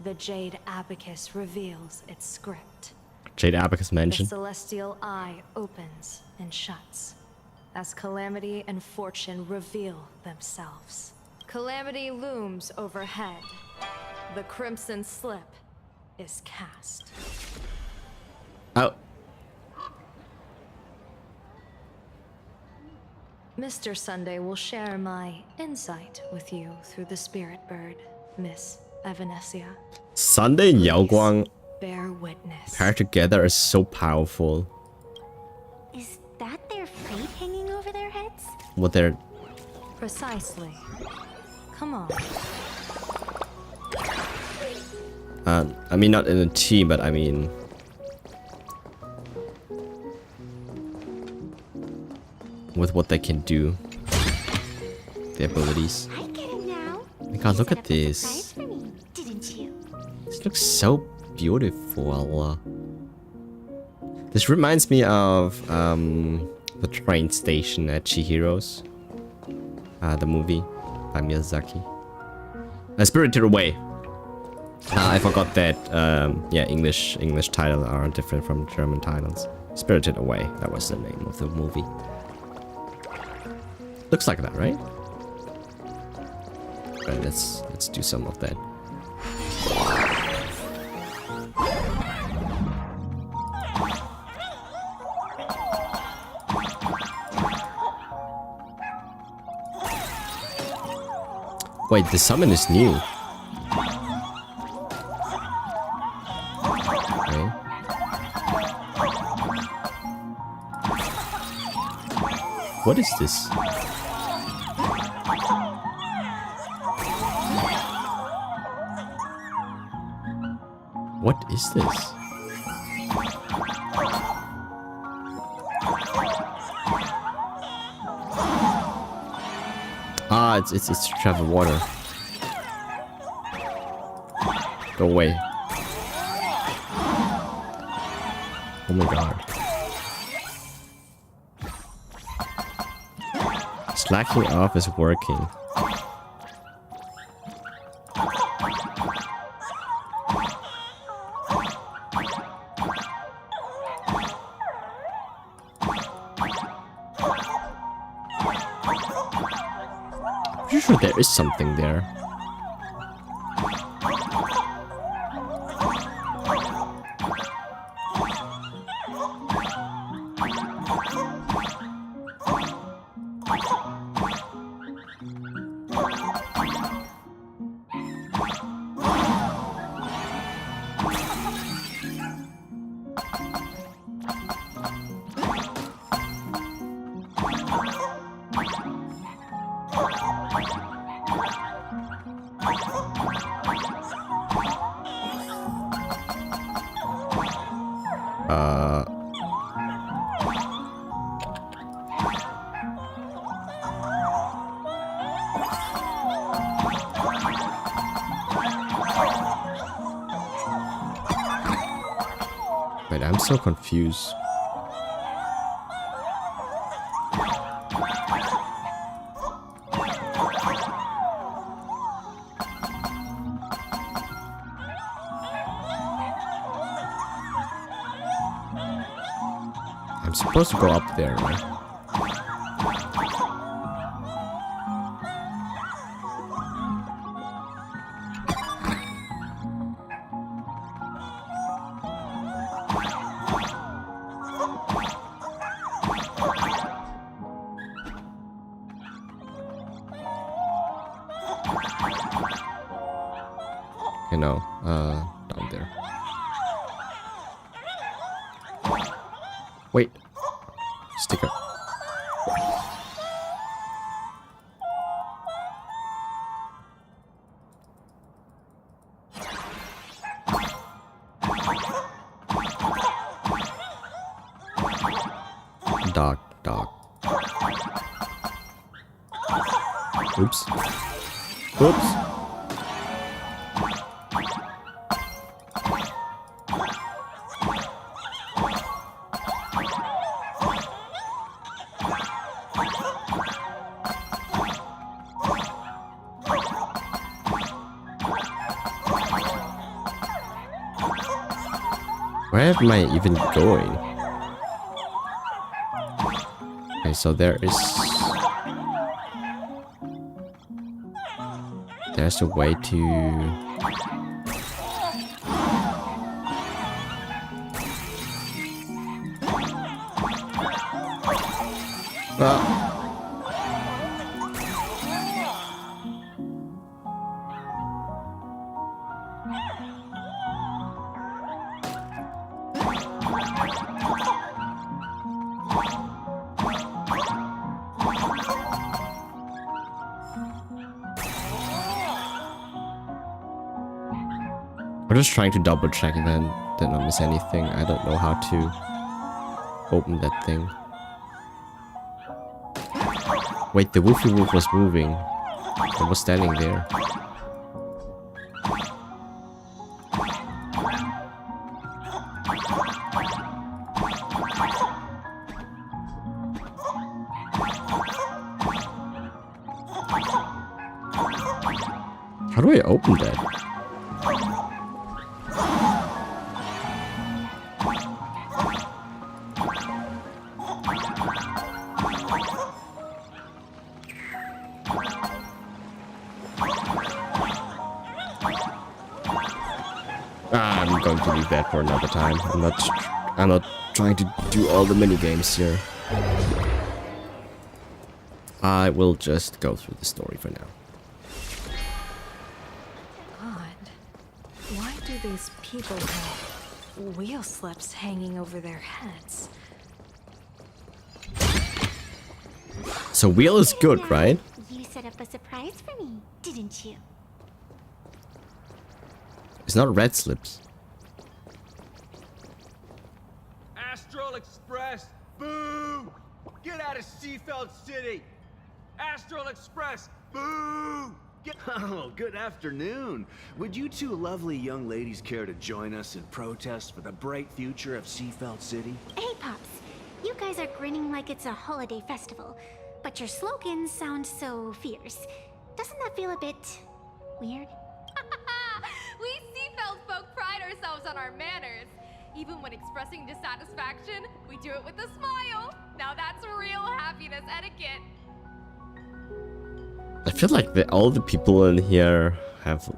the Jade Abacus reveals its script. Jade Abacus The mentioned. celestial eye opens and shuts as calamity and fortune reveal themselves. Calamity looms overhead. The crimson slip is cast. Oh, Mr. Sunday will share my insight with you through the spirit bird, Miss Evanesia. Sunday and Yaoguang Bear witness. paired together are so powerful. Is that their fate hanging over their heads? What they're Precisely. Come on. I mean, not in a team, but I mean, with what they can do, the abilities. I get it now. My God, look at this. Surprise for me, didn't you? This looks so beautiful. This reminds me of the train station at Chihiro's, the movie by Miyazaki. Spirited Away. I forgot that. Yeah, English titles are different from German titles. Spirited Away. That was the name of the movie. Looks like that, right? Right, let's do some of that. Wait, the summon is new. Okay. What is this? What is this? Ah, it's to travel water. Go away. Oh my God. Slacking off is working. Pretty sure there is something there. Wait, I'm so confused. I'm supposed to go up there, right? Okay, no, down there. Wait. Sticker. Dog. Oops. Oops. Where am I even going? Okay, so there's a way to... I'm just trying to double check and then did not miss anything. I don't know how to open that thing. Wait, the Woofy Wolf was moving. It was standing there. How do I open that? I'm going to leave that for another time. I'm not trying to do all the mini games here. I will just go through the story for now. Odd. Why do these people have wheel slips hanging over their heads? So wheel is good, right? You set up a surprise for me, didn't you? It's not red slips. Astral Express, boo! Get out of Seafeld City! Astral Express, boo! Oh, good afternoon. Would you two lovely young ladies care to join us in protest for the bright future of Seafeld City? Hey, Pops. You guys are grinning like it's a holiday festival, but your slogans sound so fierce. Doesn't that feel a bit weird? We Seafeld folk pride ourselves on our manners. Even when expressing dissatisfaction, we do it with a smile. Now that's real happiness etiquette. I feel like all the people in here have...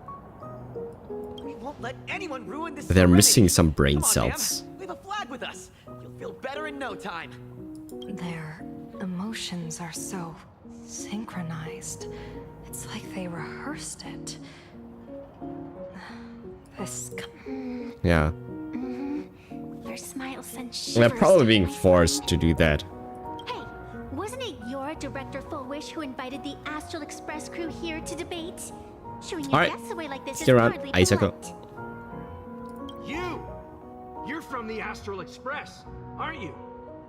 We won't let anyone ruin this. They're missing some Come brain on, cells. ma'am. We have a flag with us. You'll feel better in no time. Their emotions are so synchronized. It's like they rehearsed it. This... Yeah. Your smile sent shivers. They're probably down being my forced to do that. Hey, wasn't it your Director Fullwish who invited the Astral Express crew here to debate? Showing your Alright. guests away like this See is you around, hardly Isako. polite. You're from the Astral Express, aren't you?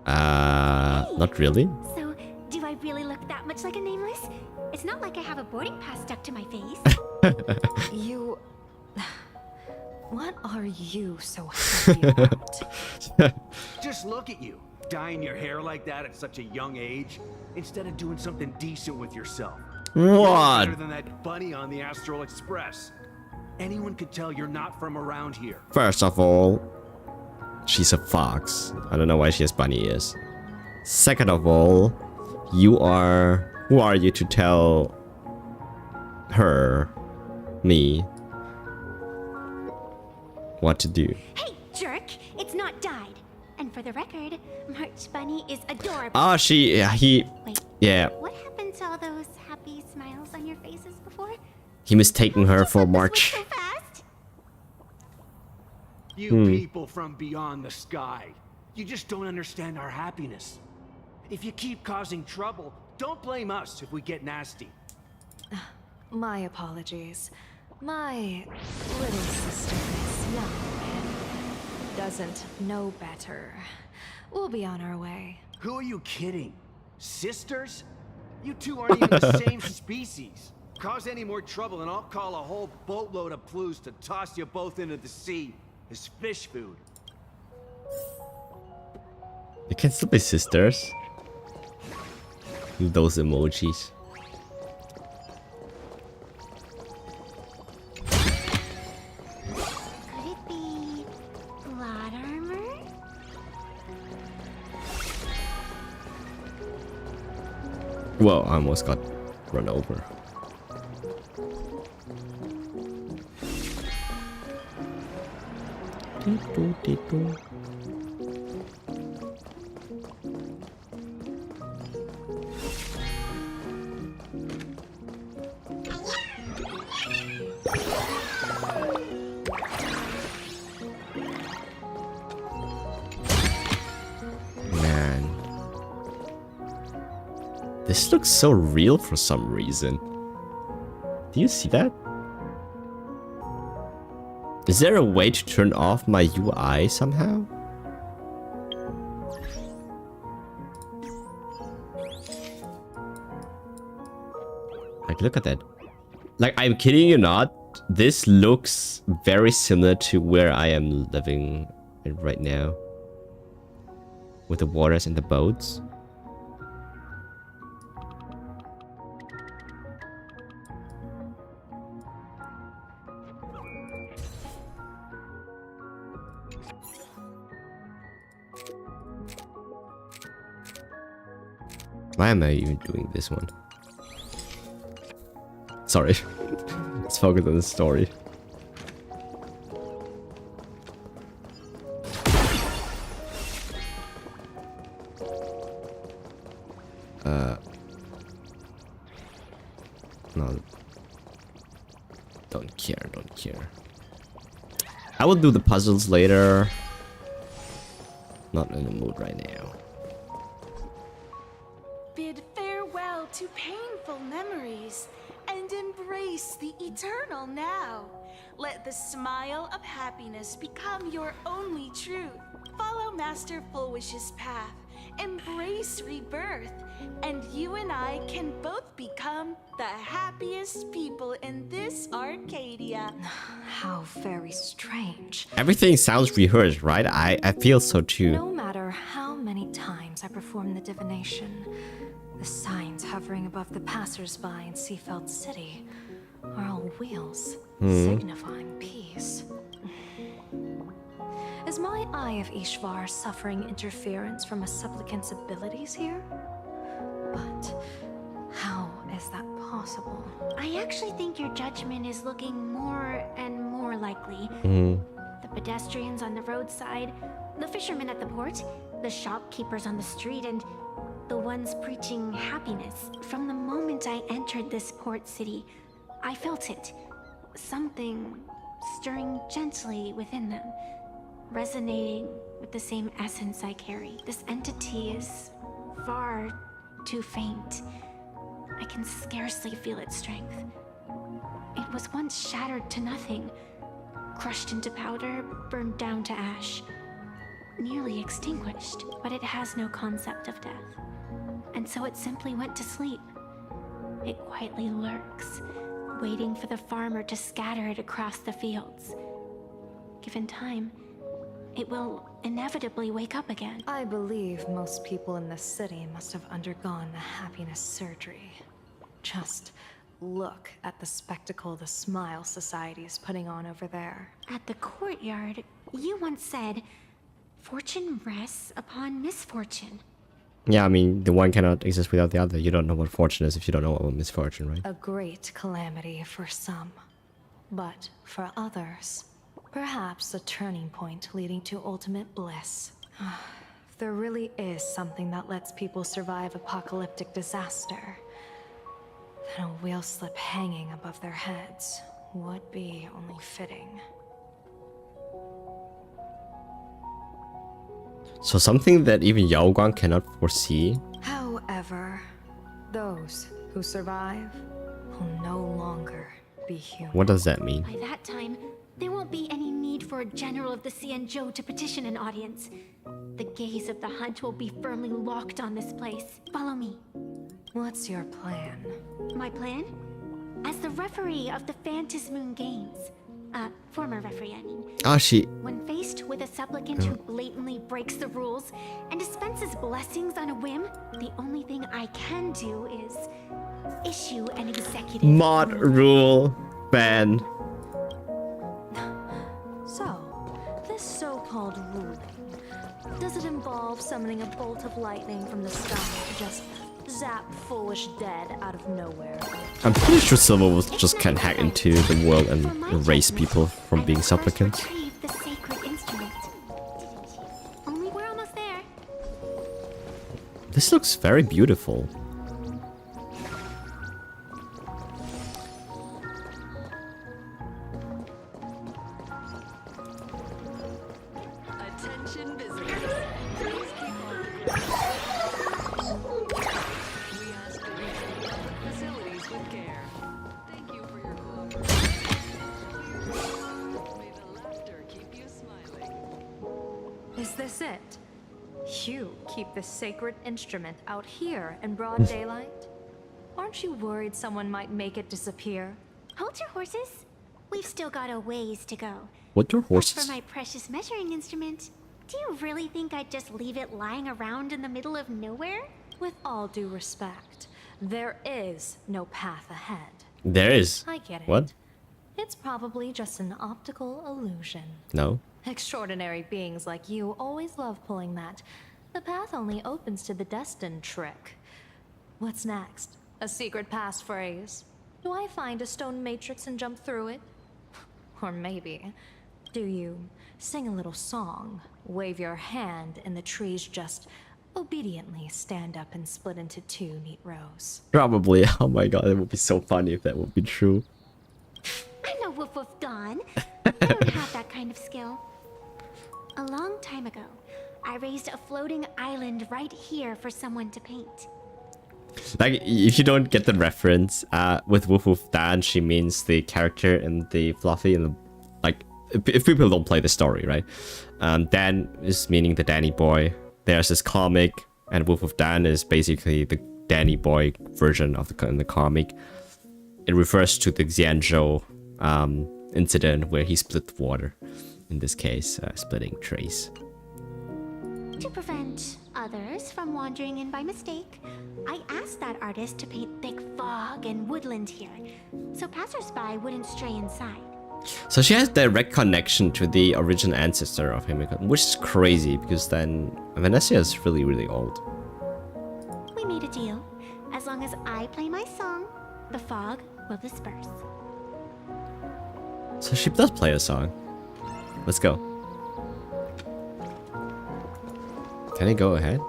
Not really. So, do I really look that much like a nameless? It's not like I have a boarding pass stuck to my face. You... What are you so happy about? Just look at you, dyeing your hair like that at such a young age, instead of doing something decent with yourself. What? Better than that bunny on the Astral Express. Anyone could tell you're not from around here. First of all, she's a fox. I don't know why she has bunny ears. Second of all, you are... Who are you to tell her, me, what to do? Hey, jerk! It's not dyed. And for the record, March Bunny is adorable. Oh, he... Wait, Yeah, what happened to all those happy smiles on your faces before? he mistaken her for March. So fast? You people from beyond the sky. You just don't understand our happiness. If you keep causing trouble, don't blame us if we get nasty. My apologies. My little sister is young and doesn't know better. We'll be on our way. Who are you kidding? Sisters? You two aren't even the same species. Cause any more trouble and I'll call a whole boatload of Ploos to toss you both into the sea as fish food. You can still be sisters. Those emojis. Could it be plot armor? Whoa, I almost got run over. This looks so real for some reason. Do you see that? Is there a way to turn off my UI somehow? Like, look at that. Like, I'm kidding you not. This looks very similar to where I am living right now. With the waters and the boats. Why am I even doing this one? Sorry. Let's focus on the story. No. Don't care. I will do the puzzles later. Not in the mood right now. Bid farewell to painful memories and embrace the eternal now. Let the smile of happiness become your only truth. Follow Master Fulwish's path. Embrace rebirth, and you and I can both become the happiest people in this Arcadia. How very strange. Everything sounds rehearsed, right? I feel so too. No matter how many times I perform the divination, the signs hovering above the passers-by in Seafeld City are all wheels, signifying peace. Is my Eye of Ishvar suffering interference from a supplicant's abilities here? But how is that possible? I actually think your judgment is looking more and more likely. The pedestrians on the roadside, the fishermen at the port, the shopkeepers on the street, and the ones preaching happiness. From the moment I entered this port city, I felt it. Something stirring gently within them, resonating with the same essence I carry. This entity is far too faint. I can scarcely feel its strength. It was once shattered to nothing, crushed into powder, burned down to ash, nearly extinguished. But it has no concept of death, and so it simply went to sleep. It quietly lurks, waiting for the farmer to scatter it across the fields. Given time, it will inevitably wake up again. I believe most people in this city must have undergone the happiness surgery. Just look at the spectacle the Smile Society is putting on over there. At the courtyard, you once said, "Fortune rests upon misfortune." Yeah, I mean, the one cannot exist without the other. You don't know what fortune is if you don't know what misfortune, right? A great calamity for some, but for others, perhaps a turning point leading to ultimate bliss. If there really is something that lets people survive apocalyptic disaster, then a wheel slip hanging above their heads would be only fitting. So something that even Yaoguang cannot foresee. However, those who survive will no longer be human. What does that mean? By that time, there won't be any need for a general of the Xianzhou to petition an audience. The gaze of the hunt will be firmly locked on this place. Follow me. What's your plan? My plan? As the referee of the Phantasmoon Games, former referee, I mean. Ah, she... When faced with a supplicant who blatantly breaks the rules and dispenses blessings on a whim, the only thing I can do is issue an executive Mod rule ban. So, this so-called ruling, does it involve summoning a bolt of lightning from the sky to just zap Foolish dead out of nowhere? I'm pretty sure Silver will just can hack into the world and erase people from being supplicants. retrieve the sacred instrument. Only we're almost there. This looks very beautiful. Attention visitors. Please keep on. We ask Is this it? You keep this sacred instrument out here in broad daylight? Aren't you worried someone might make it disappear? Hold your horses. We've still got a ways to go. What your As horses? for my precious measuring instrument, do you really think I'd just leave it lying around in the middle of nowhere? With all due respect, there is no path ahead. There is. I get it. What? It's probably just an optical illusion. No. Extraordinary beings like you always love pulling that. The path only opens to the destined trick. What's next? A secret passphrase? Do I find a stone matrix and jump through it? Or maybe, do you sing a little song, wave your hand, and the trees just obediently stand up and split into two neat rows? Probably. Oh my god, it would be so funny if that would be true. I'm no woof woof Dawn. I don't have that kind of skill. A long time ago, I raised a floating island right here for someone to paint. Like, if you don't get the reference, with Woof Woof Dan, she means the character in the Fluffy and the, like, if people don't play the story, right? Dan is meaning the Danny boy. There's this comic, and Woof Woof Dan is basically the Danny boy version of the comic. It refers to the Xianzhou incident where he split the water. In this case, splitting trees. To prevent others from wandering in by mistake, I asked that artist to paint thick fog and woodland here, so passersby wouldn't stray inside. So she has direct connection to the original ancestor of Himiko, which is crazy because then Vanessa is really, really old. We made a deal. As long as I play my song, the fog will disperse. So she does play a song. Let's go. Can I go ahead?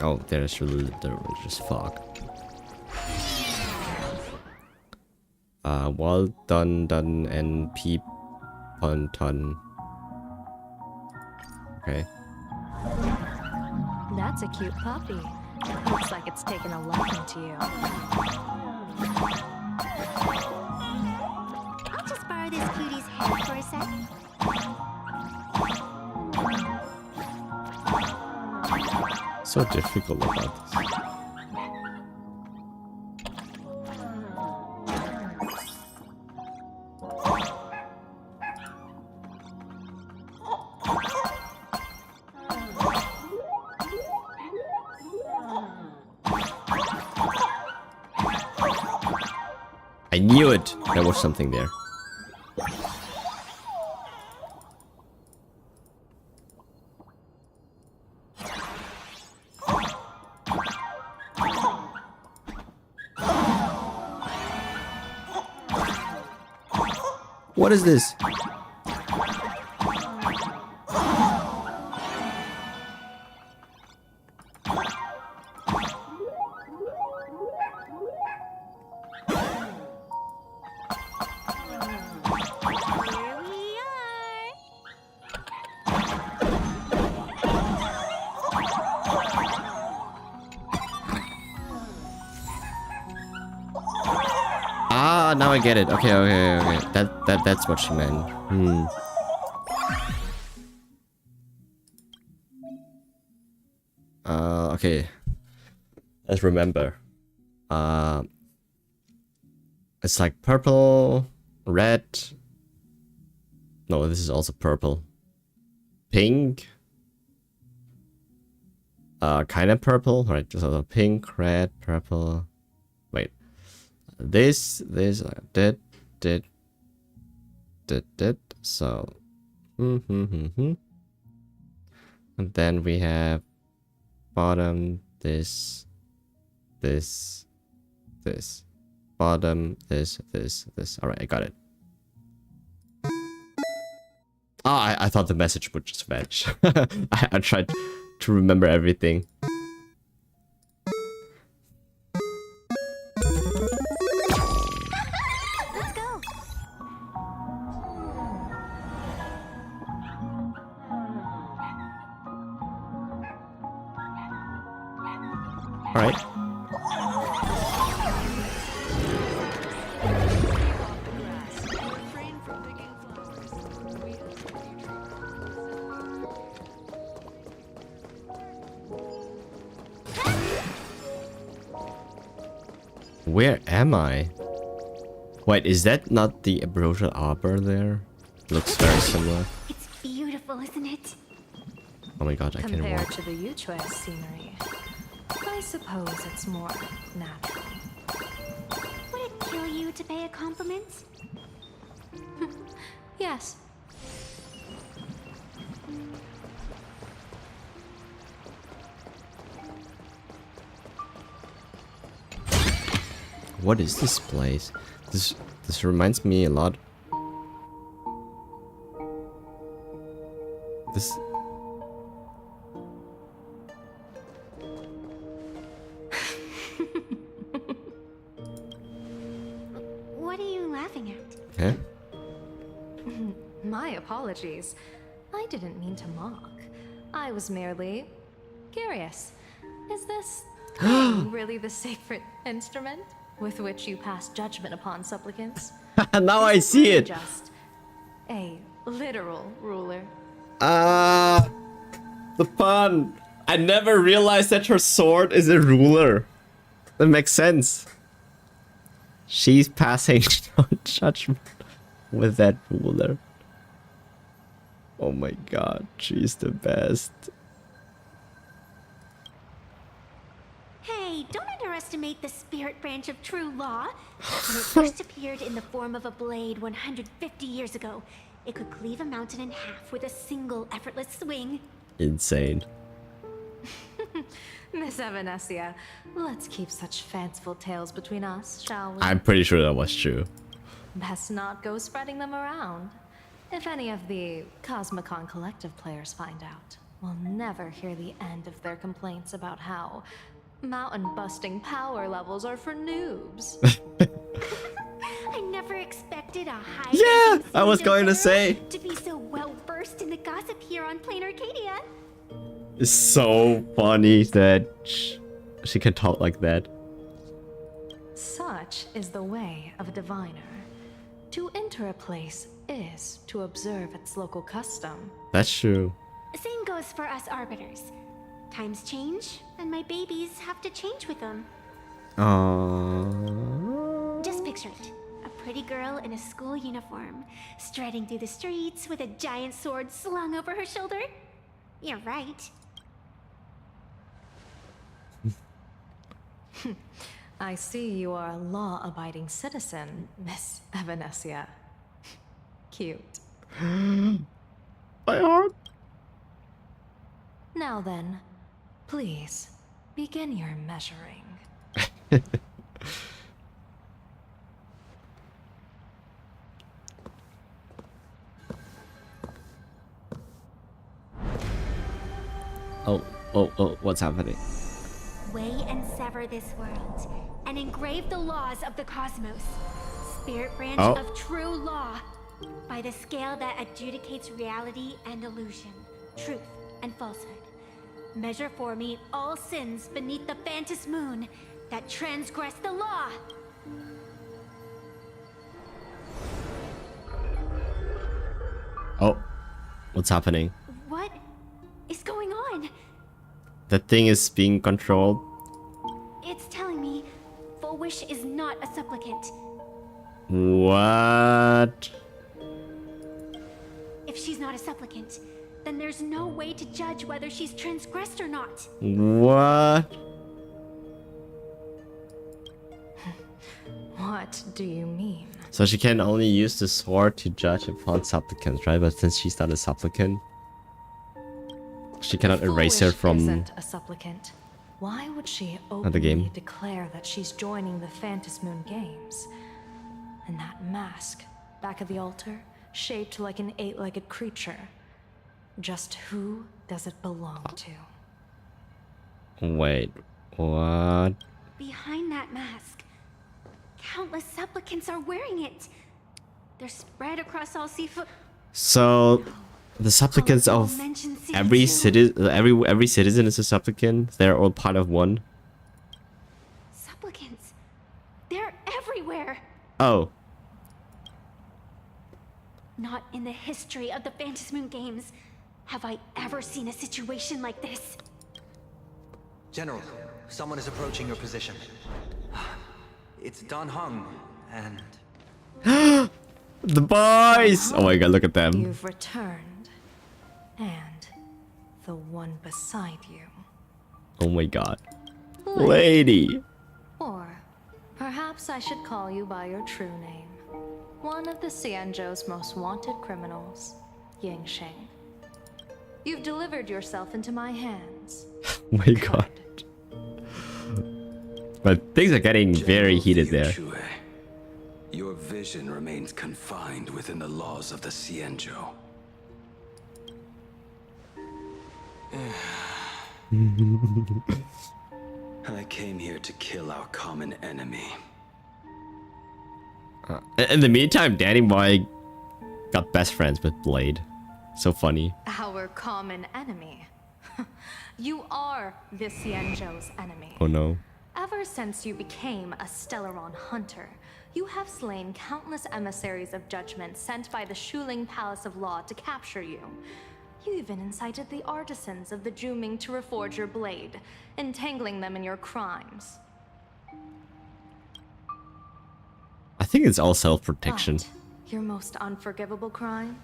Oh, there's really just fog. Well done, and peep on ton. Okay. That's a cute puppy. Looks like it's taken a liking to you. I'll just borrow this cutie's head for a sec. So difficult about this. I knew it! There was something there. What is this? Ah, now I get it. Okay. That's what she meant. Okay. Let's remember. It's like purple, red. No, this is also purple. Pink. Kind of purple, right? Just also pink, red, purple. Wait. This, did. So, And then we have bottom, this. Bottom, this. All right, I got it. Ah, I thought the message would just vanish. I tried to remember everything. Let's go. All right. Where am I? Wait, is that not the Ambrosial Arbor there? Looks very similar. It's beautiful, isn't it? Oh my god, I can't Compared walk. to the Yuchue scenery, I suppose it's more natural. Would it kill you to pay a compliment? Yes. What is this place? This reminds me a lot. This. What are you laughing at? Huh? My apologies. I didn't mean to mock. I was merely curious. Is this thing really the sacred instrument with which you pass judgment upon supplicants? Now I see it. Just a literal ruler. Ah, the pun. I never realized that her sword is a ruler. That makes sense. She's passing judgment with that ruler. Oh my god, she's the best. Hey, don't underestimate the spirit branch of true law. When it first appeared in the form of a blade 150 years ago, it could cleave a mountain in half with a single effortless swing. Insane. Miss Evanesia, let's keep such fanciful tales between us, shall we? I'm pretty sure that was true. Best not go spreading them around. If any of the Cosmicon Collective players find out, we'll never hear the end of their complaints about how mountain-busting power levels are for noobs. I never expected a high. Yeah, I was going to say. To be so well versed in the gossip here on Plain Arcadia. It's so funny that she can talk like that. Such is the way of a diviner. To enter a place is to observe its local custom. That's true. Same goes for us arbiters. Times change, and my babies have to change with them. Aww. Just picture it. A pretty girl in a school uniform, striding through the streets with a giant sword slung over her shoulder. You're right. I see you are a law-abiding citizen, Miss Evanesia. Cute. My heart. Now then, please, begin your measuring. Oh, what's happening? Weigh and sever this world, and engrave the laws of the cosmos. Spirit branch of true law. By the scale that adjudicates reality and illusion, truth and falsehood. Measure for me all sins beneath the Phantom moon that transgress the law. Oh, what's happening? What is going on? That thing is being controlled. It's telling me Full Wish is not a supplicant. What? If she's not a supplicant, then there's no way to judge whether she's transgressed or not. What? What do you mean? So she can only use the sword to judge upon supplicants, right? But since she's not a supplicant, she cannot erase her from isn't a supplicant. Why would she the game. openly declare that she's joining the Phantom Moon Games? And that mask, back of the altar, shaped like an eight-legged creature. Just who does it belong to? Wait, what? Behind that mask, countless supplicants are wearing it. They're spread across all seafood. So the supplicants of every city, every citizen is a supplicant. They're all part of one. Supplicants. They're everywhere. Oh. Not in the history of the Phantom Moon Games have I ever seen a situation like this. General, someone is approaching your position. It's Don Hung, and... The boys! Oh my god, look at them. You've returned. And the one beside you. Oh my god. Lady! Or perhaps I should call you by your true name. One of the Xianzhou's most wanted criminals, Yingxing. You've delivered yourself into my hands. Oh my god. But things are getting very heated there. Your vision remains confined within the laws of the Xianzhou. I came here to kill our common enemy. In the meantime, Danny Boy got best friends with Blade. So funny. Our common enemy. You are the Xianzhou's enemy. Oh no. Ever since you became a Stellaron hunter, you have slain countless emissaries of judgment sent by the Shuling Palace of Law to capture you. You even incited the artisans of the Juming to reforge your blade, entangling them in your crimes. I think it's all self-protection. Your most unforgivable crime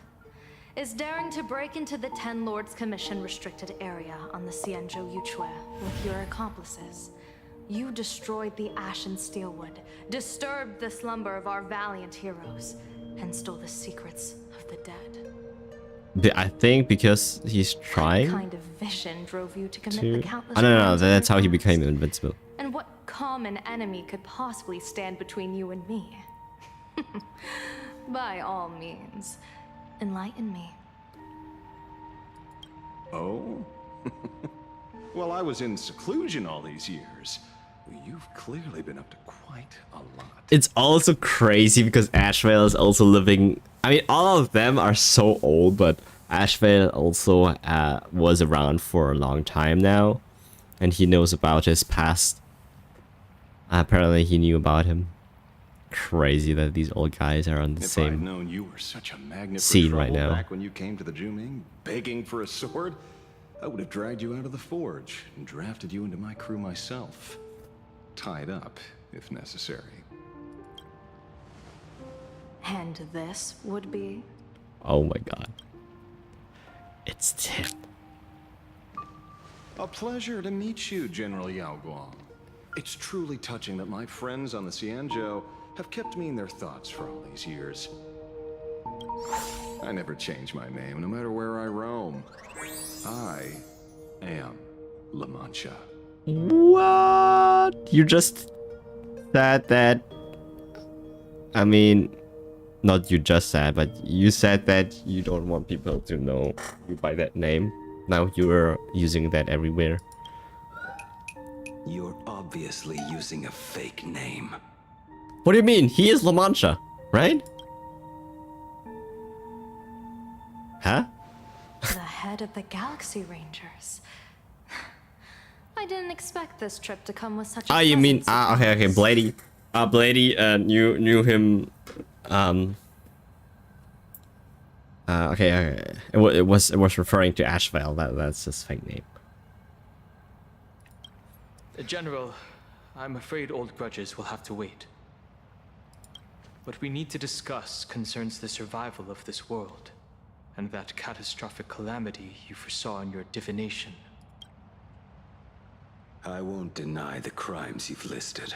is daring to break into the Ten Lords Commission restricted area on the Xianzhou Yuchue with your accomplices. You destroyed the Ashen Steelwood, disturbed the slumber of our valiant heroes, and stole the secrets of the dead. I think because he's trying. What kind of vision drove you to commit the countless I don't know. crimes That's of how he your became past? invincible. And what common enemy could possibly stand between you and me? By all means, enlighten me. Oh? Well, I was in seclusion all these years. You've clearly been up to quite a lot. It's also crazy because Ashvale is also living. I mean, all of them are so old, but Ashvale also was around for a long time now, and he knows about his past. Apparently, he knew about him. Crazy that these old guys are on the If I'd same known you were such a magnet for scene trouble right now. back when you came to the Juming, begging for a sword, I would have dragged you out of the forge and drafted you into my crew myself. Tied up, if necessary. And this would be? Oh my god. It's Tim. A pleasure to meet you, General Yao Guang. It's truly touching that my friends on the Xianzhou have kept me in their thoughts for all these years. I never change my name, no matter where I roam. I am La Mancha. What? You just said that. I mean, not you just said, but you said that you don't want people to know you by that name. Now you're using that everywhere. You're obviously using a fake name. What do you mean? He is La Mancha, right? Huh? The head of the Galaxy Rangers. I didn't expect this trip to come with such a You mean pleasant okay, Blady. Blady knew him okay. It was referring to Ashvale. That's his fake name. General, I'm afraid old grudges will have to wait. What we need to discuss concerns the survival of this world, and that catastrophic calamity you foresaw in your divination. I won't deny the crimes you've listed.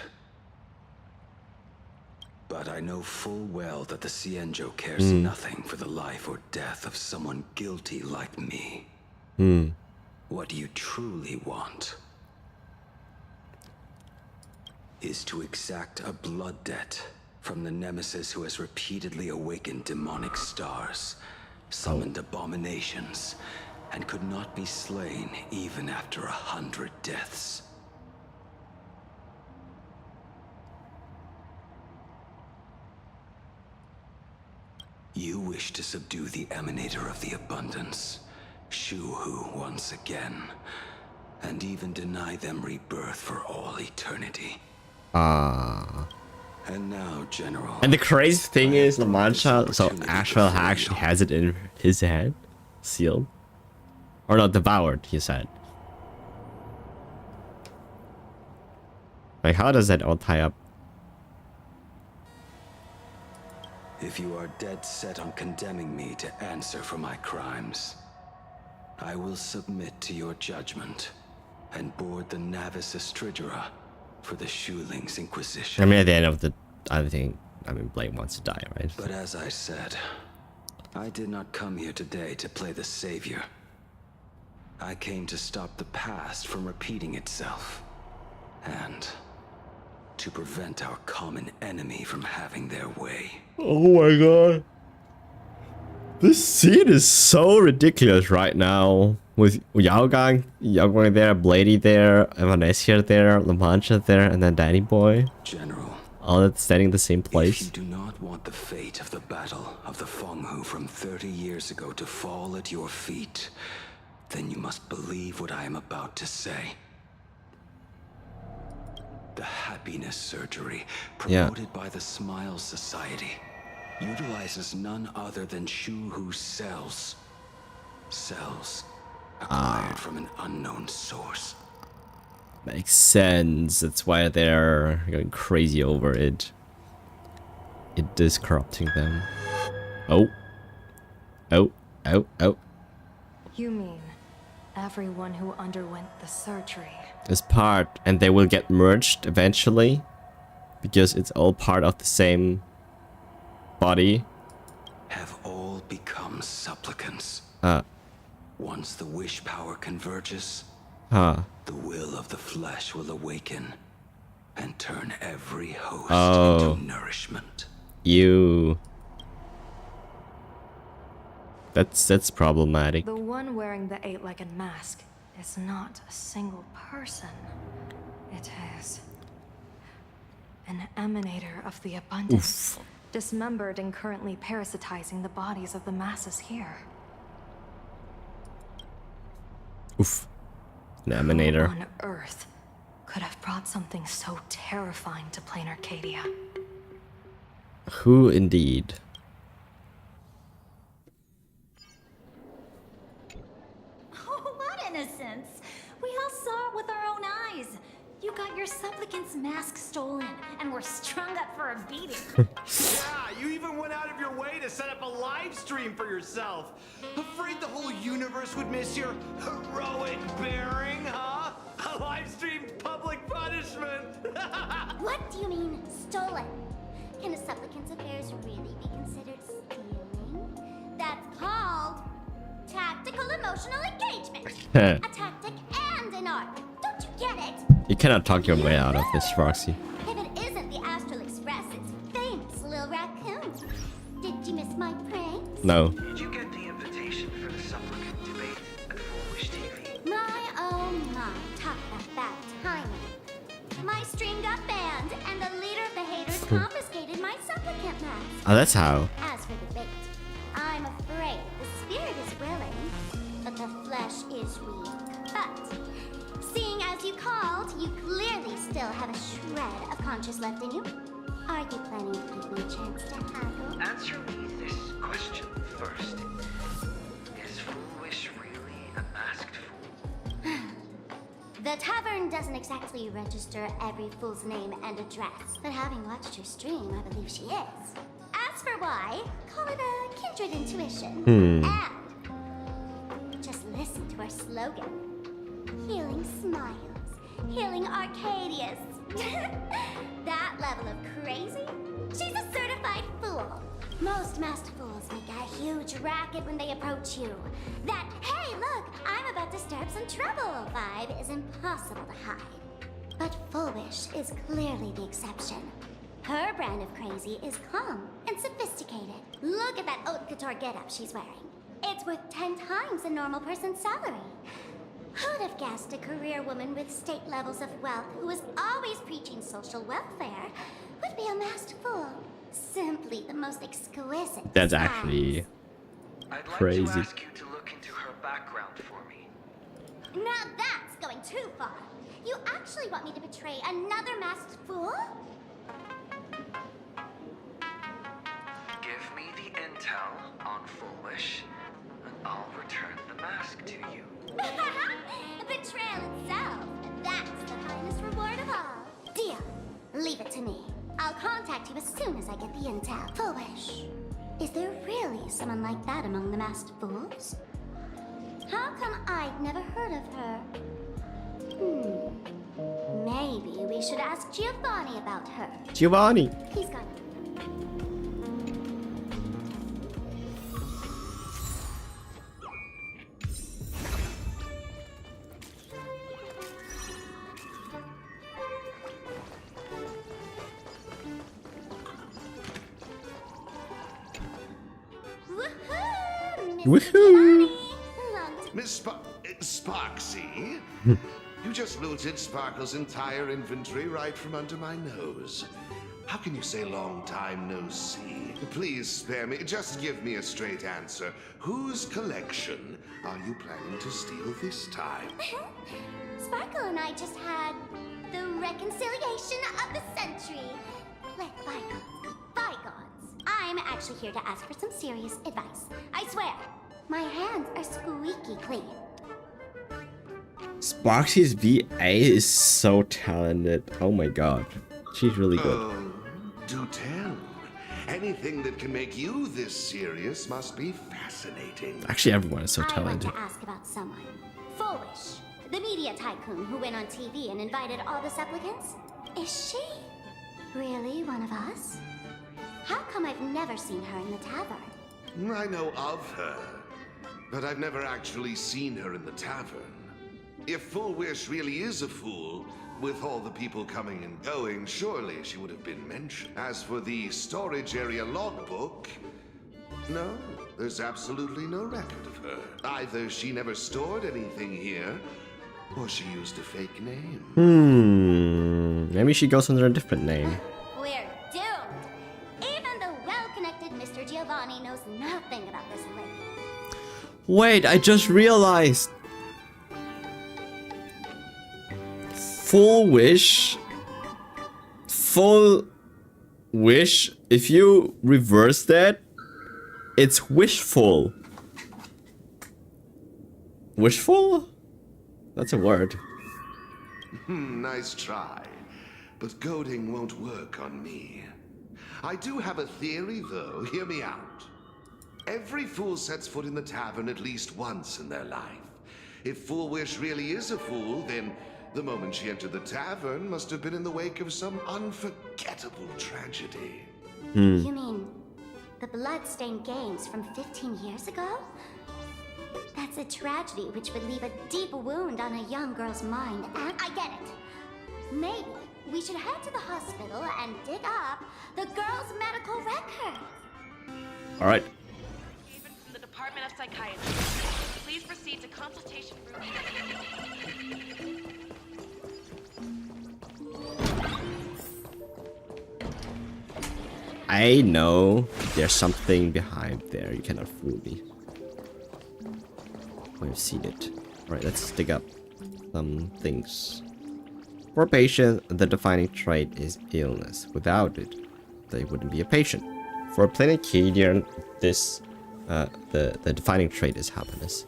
But I know full well that the Xianzhou cares nothing for the life or death of someone guilty like me. What you truly want is to exact a blood debt from the nemesis who has repeatedly awakened demonic stars, summoned abominations, and could not be slain even after 100 deaths. You wish to subdue the Emanator of the Abundance, Shu-Hu once again, and even deny them rebirth for all eternity. And now, General. And the crazy thing is, La Mancha, so Ashvale actually has it in his hand, sealed, or not devoured. He said. Like, how does that all tie up? If you are dead set on condemning me to answer for my crimes, I will submit to your judgment and board the Navis Astridura for the Shuling's Inquisition. I mean, at the end of the, I mean, Blade wants to die, right? But as I said, I did not come here today to play the savior. I came to stop the past from repeating itself, and to prevent our common enemy from having their way. Oh my god. This scene is so ridiculous right now. With Yaogang there, Bladey there, Evanesia there, La Mancha there, and then Danny Boy. General, all that standing in the same place. If you do not want the fate of the Battle of the Fenghu from 30 years ago to fall at your feet, then you must believe what I am about to say. The happiness surgery promoted by the Smile Society utilizes none other than Shu-Hu's cells. Cells acquired from an unknown source. Makes sense. That's why they're going crazy over it. It is corrupting them. Oh. Oh. Oh. Oh. You mean everyone who underwent the surgery? Is part, and they will get merged eventually, because it's all part of the same body. Have all become supplicants. Once the wish power converges, the will of the flesh will awaken and turn every host into nourishment. That's problematic. The one wearing the 8-legged mask is not a single person. It is an emanator of the abundance, dismembered and currently parasitizing the bodies of the masses here. Oof. An emanator. Who on Earth could have brought something so terrifying to plain Arcadia? Who indeed? Oh, what innocence! We all saw it with our own eyes. You got your supplicant's mask stolen, and were strung up for a beating. Yeah, you even went out of your way to set up a live stream for yourself. Afraid the whole universe would miss your heroic bearing, huh? A live streamed public punishment. What do you mean, stolen? Can a supplicant's affairs really be considered stealing? That's called tactical emotional engagement. A tactic and an art. Don't you get it? You cannot talk your way out of this, Roxy. If it isn't the Astral Express, it's famous Lil Raccoon. Did you miss my pranks? No. Did you get the invitation for the supplicant debate at Foolish TV? My oh my, talk about bad timing. My stringed up band and the leader of the haters confiscated my supplicant mask. Oh, that's how. As for the debate, I'm afraid the spirit is willing, but the flesh is weak. But seeing as you called, you clearly still have a shred of conscience left in you. Are you planning to give me a chance to haggle? Answer me this question first. Is Foolish really a masked fool? The tavern doesn't exactly register every fool's name and address, but having watched her stream, I believe she is. As for why, call it a kindred intuition. And just listen to our slogan. Healing smiles, healing Arcadius. That level of crazy? She's a certified fool. Most masked fools make a huge racket when they approach you. That, hey look, I'm about to stir up some trouble vibe is impossible to hide. But Foolish is clearly the exception. Her brand of crazy is calm and sophisticated. Look at that haute couture getup she's wearing. It's worth 10 times a normal person's salary. Who'd have guessed a career woman with state levels of wealth who was always preaching social welfare would be a masked fool? Simply the most exquisite. That's actually crazy. I'd like to ask you to look into her background for me. Now that's going too far. You actually want me to betray another masked fool? Give me the intel on Foolish, and I'll return the mask to you. Betrayal itself. That's the finest reward of all. Deal. Leave it to me. I'll contact contact you as soon as I get the intel. Foolish. Is there really someone like that among the masked fools? How come I've never heard of her? Maybe we should ask Giovanni about her. Giovanni. He's got... Woohoo! Miss Sparksy? You just looted Sparkle's entire inventory right from under my nose. How can you say long time no see? Please spare me. Just give me a straight answer. Whose collection are you planning to steal this time? Sparkle and I just had the reconciliation of the century. Let bygones be bygones. I'm actually here to ask for some serious advice. I swear, my hands are squeaky clean. Sparksy's VA is so talented. Oh my god. She's really good. Oh, do tell. Anything that can make you this serious must be fascinating. Actually, everyone is so I talented. want to ask about someone. Foolish. The media tycoon who went on TV and invited all the supplicants? Is she really one of us? How come I've never seen her in the tavern? I know of her, but I've never actually seen her in the tavern. If Full Wish really is a fool, with all the people coming and going, surely she would have been mentioned. As for the storage area logbook, no, there's absolutely no record of her. Either she never stored anything here, or she used a fake name. Maybe she goes under a different name. We're doomed. Even the well-connected Mr. Giovanni knows nothing about this lady. Wait, I just realized. Full Wish, if you reverse that, it's wishful. Wishful? That's a word. Nice try, but goading won't work on me. I do have a theory, though. Hear me out. Every fool sets foot in the tavern at least once in their life. If Full Wish really is a fool, then the moment she entered the tavern must have been in the wake of some unforgettable tragedy. You mean the blood-stained games from 15 years ago? That's a tragedy which would leave a deep wound on a young girl's mind, and I get it. Maybe we should head to the hospital and dig up the girl's medical record. All right. From the Department of Psychiatry. Please proceed to consultation room. I know there's something behind there. You cannot fool me. I've seen it. Alright, let's dig up some things. For a patient, the defining trait is illness. Without it, they wouldn't be a patient. For a Planetarian, this the defining trait is happiness.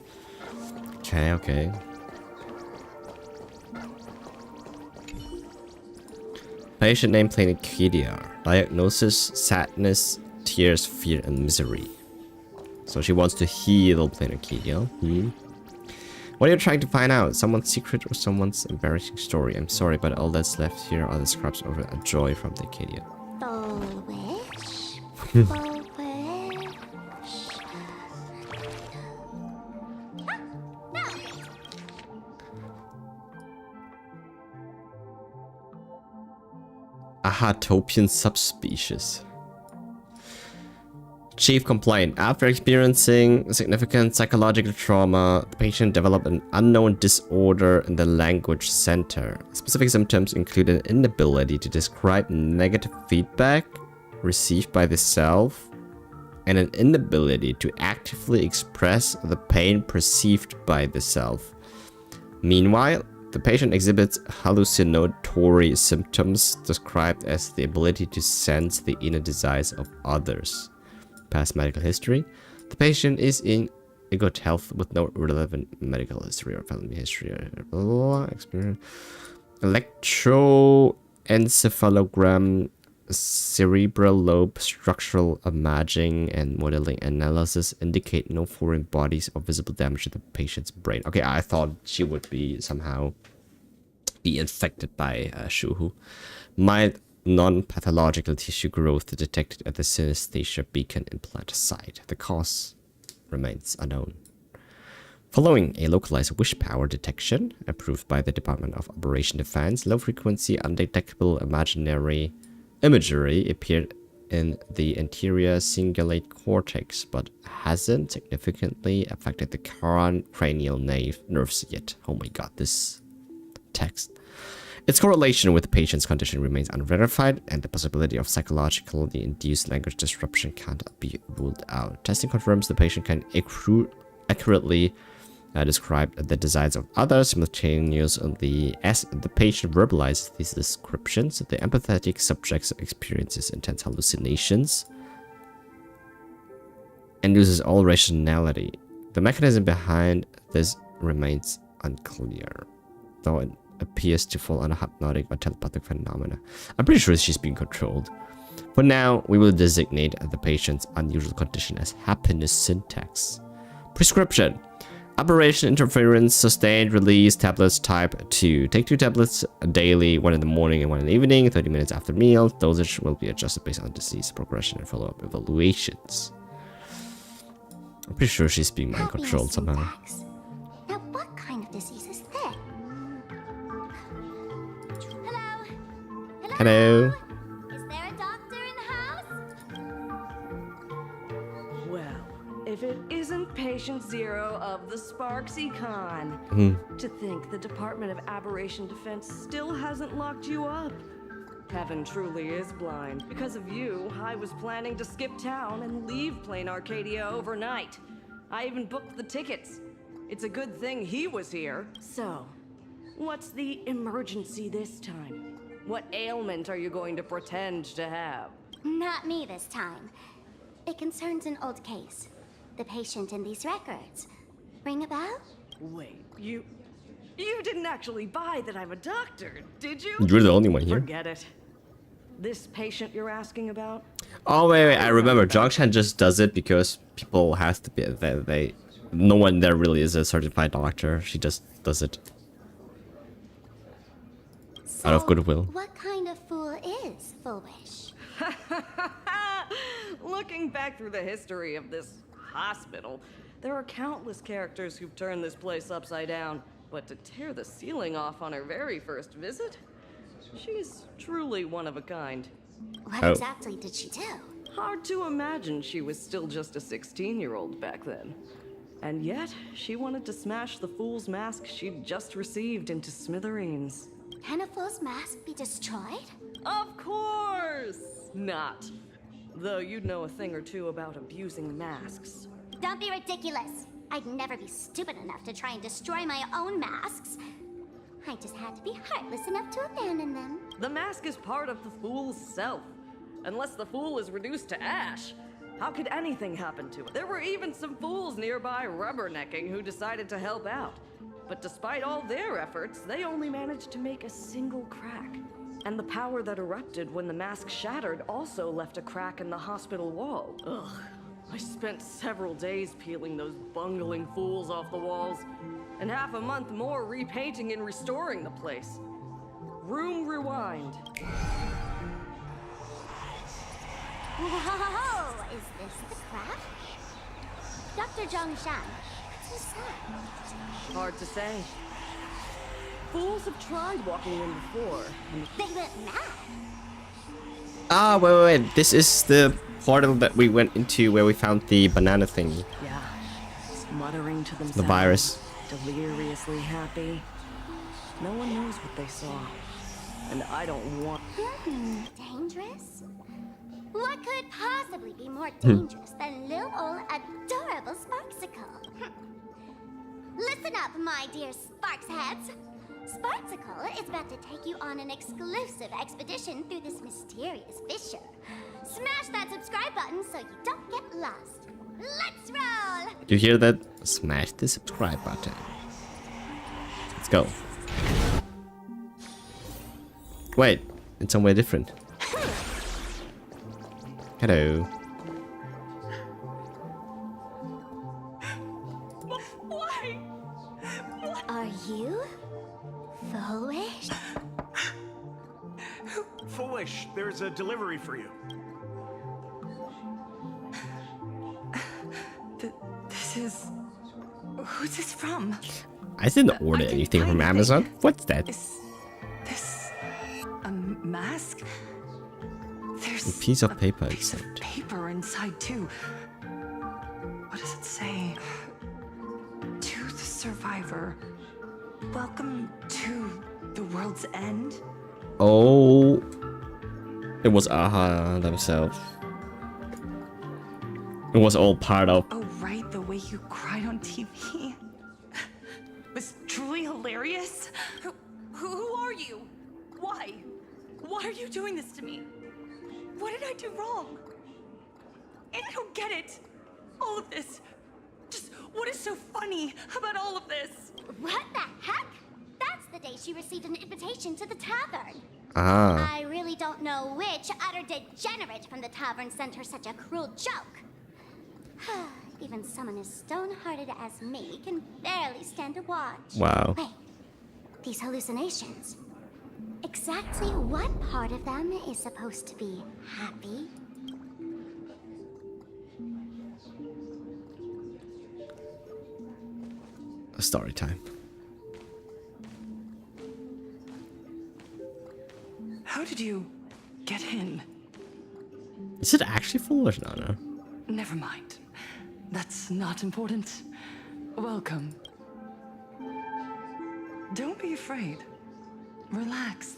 Okay. Patient name Planetarian. Diagnosis: sadness, tears, fear, and misery. So she wants to heal Planetarian. What are you trying to find out? Someone's secret or someone's embarrassing story? I'm sorry, but all that's left here are the scraps of a joy from the Acadia. Full wish. Full wish. A Hatopian subspecies. Chief complaint. After experiencing significant psychological trauma, the patient developed an unknown disorder in the language center. Specific symptoms include an inability to describe negative feedback received by the self and an inability to actively express the pain perceived by the self. Meanwhile, the patient exhibits hallucinatory symptoms described as the ability to sense the inner desires of others. Past medical history. The patient is in good health with no relevant medical history or family history. Blah, blah, blah, experience. Electroencephalogram cerebral lobe structural imaging and modeling analysis indicate no foreign bodies or visible damage to the patient's brain. Okay, I thought she would be somehow be infected by Shuhu. Mild non-pathological tissue growth detected at the synesthesia beacon implant site. The cause remains unknown. Following a localized wish power detection approved by the Department of Operation Defense, low-frequency undetectable imaginary imagery appeared in the anterior cingulate cortex, but hasn't significantly affected the cranial nerves yet. Oh my god, this text. Its correlation with the patient's condition remains unverified, and the possibility of psychologically induced language disruption can't be ruled out. Testing confirms the patient can accurately describe the designs of others simultaneously. As the patient verbalizes these descriptions, the empathetic subject experiences intense hallucinations and loses all rationality. The mechanism behind this remains unclear, though it appears to fall under hypnotic or telepathic phenomena. I'm pretty sure she's being controlled. For now, we will designate the patient's unusual condition as happiness syntax. Prescription: aberration interference sustained release tablets type 2. Take 2 tablets daily, 1 in the morning and 1 in the evening, 30 minutes after meal. Dosage will be adjusted based on disease progression and follow-up evaluations. I'm pretty sure she's being mind controlled somehow. Now, what kind of disease is this? Hello? Hello? Is there a doctor in the house? Well, if it isn't patient 0 of the Sparksy Con. To think the Department of Aberration Defense still hasn't locked you up. Heaven truly is blind. Because of you, I was planning to skip town and leave Plain Arcadia overnight. I even booked the tickets. It's a good thing he was here. So, what's the emergency this time? What ailment are you going to pretend to have? Not me this time. It concerns an old case. The patient in these records. Ring a bell? Wait, you didn't actually buy that I'm a doctor, did you? You're the only one here. Forget it. This patient you're asking about? Oh wait, I remember. Jongshan just does it because people have to be no one there really is a certified doctor. She just does it out of goodwill. What kind of fool is Foolish? Looking back through the history of this hospital, there are countless characters who've turned this place upside down. But to tear the ceiling off on her very first visit? She's truly one of a kind. What exactly did she do? Hard to imagine she was still just a 16-year-old back then. And yet, she wanted to smash the fool's mask she'd just received into smithereens. Can a fool's mask be destroyed? Of course not. Though you'd know a thing or two about abusing masks. Don't be ridiculous. I'd never be stupid enough to try and destroy my own masks. I just had to be heartless enough to abandon them. The mask is part of the fool's self. Unless the fool is reduced to ash, how could anything happen to it? There were even some fools nearby rubbernecking who decided to help out. But despite all their efforts, they only managed to make a single crack. And the power that erupted when the mask shattered also left a crack in the hospital wall. Ugh. I spent several days peeling those bungling fools off the walls, and half a month more repainting and restoring the place. Room rewind. Whoa! Is this the crack? Dr. Jongshan, what's inside? Hard to say. Fools have tried walking in before. They went mad. Ah, wait. This is the portal that we went into where we found the banana thingy. Yeah. Muttering to themselves. The virus. Deliriously happy. No one knows what they saw. And I don't want... Dangerous? What could possibly be more dangerous than little old adorable Sparksicle? Listen up, my dear Sparksheads. Sparksicle is about to take you on an exclusive expedition through this mysterious fissure. Smash that subscribe button so you don't get lost. Let's roll! You hear that? Smash the subscribe button. Let's go. Hello. Why? Are you foolish? Foolish, there's a delivery for you. This is... Who's this from? I didn't order anything from Amazon. What's that? Is this a mask? There's A piece of paper piece of inside. paper inside too. What does it say? To the survivor. Welcome to the world's end. Oh, it was Aha themselves. It was all part of. Oh right, the way you cried on TV was truly hilarious. Who are you? Why? Why are you doing this to me? What did I do wrong? I don't get it. All of this. Just what is so funny about all of this? What the heck? That's the day she received an invitation to the tavern. Ah. I really don't know which utter degenerate from the tavern sent her such a cruel joke. Even someone as stone-hearted as me can barely stand to watch. Wow. Wait, these hallucinations. Exactly what part of them is supposed to be happy? Story time. How did you get in? Is it actually foolish, Nana? Never mind. That's not important. Welcome. Don't be afraid. Relax.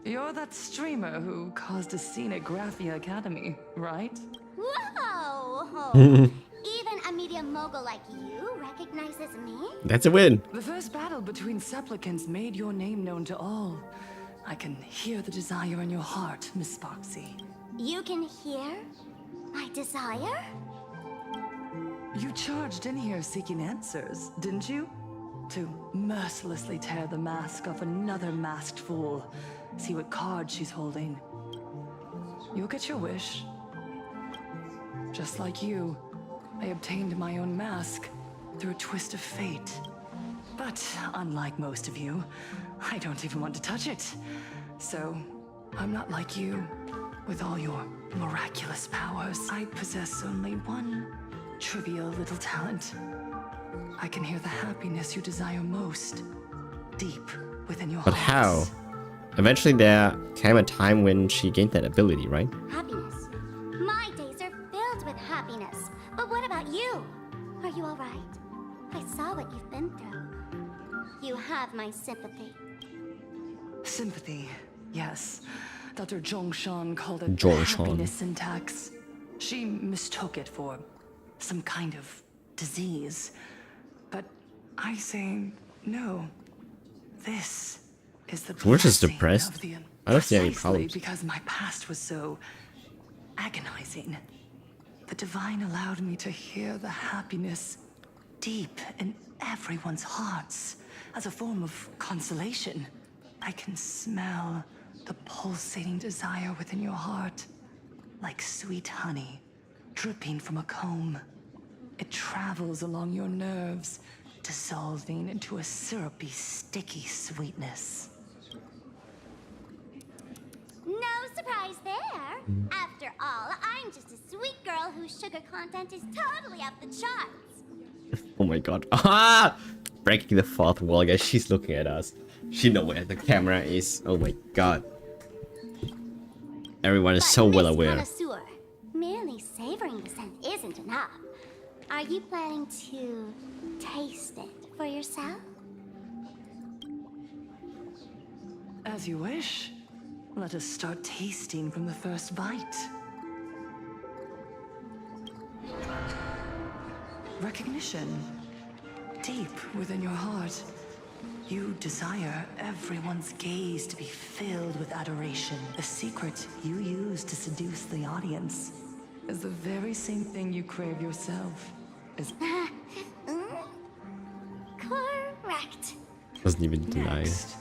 You're that streamer who caused a scene at Graphia Academy, right? Whoa! Even a media mogul like you recognizes me? That's a win. The first battle between supplicants made your name known to all. I can hear the desire in your heart, Miss Sparksy. You can hear my desire? You charged in here seeking answers, didn't you? To mercilessly tear the mask off another masked fool. See what card she's holding. You'll get your wish. Just like you, I obtained my own mask through a twist of fate. But unlike most of you, I don't even want to touch it. So, I'm not like you, with all your miraculous powers. I possess only one trivial little talent. I can hear the happiness you desire most, deep within your But hearts. how? Eventually there came a time when she gained that ability, right? Happiness. My days are filled with happiness. But what about you? Are you alright? I saw what you've been through. You have my sympathy. Sympathy, yes. Dr. Zhongshan called it Zhongshan. happiness syntax. She mistook it for some kind of disease. But I say no. This is the We're just blessing depressed. of the- I don't see any Precisely problems. because my past was so agonizing. The divine allowed me to hear the happiness deep in everyone's hearts as a form of consolation. I can smell the pulsating desire within your heart, like sweet honey dripping from a comb. It travels along your nerves, dissolving into a syrupy, sticky sweetness. No surprise there. After all, I'm just a sweet girl whose sugar content is totally off the charts. Oh my god. Ah! Breaking the fourth wall, guys. She's looking at us. She knows where the camera is. Oh my god. Everyone is so well aware. Connoisseur, merely savoring the scent isn't enough. Are you planning to taste it for yourself? As you wish. Let us start tasting from the first bite. Recognition. Deep within your heart. You desire everyone's gaze to be filled with adoration. The secret you use to seduce the audience is the very same thing you crave yourself. Correct. Doesn't even deny. Next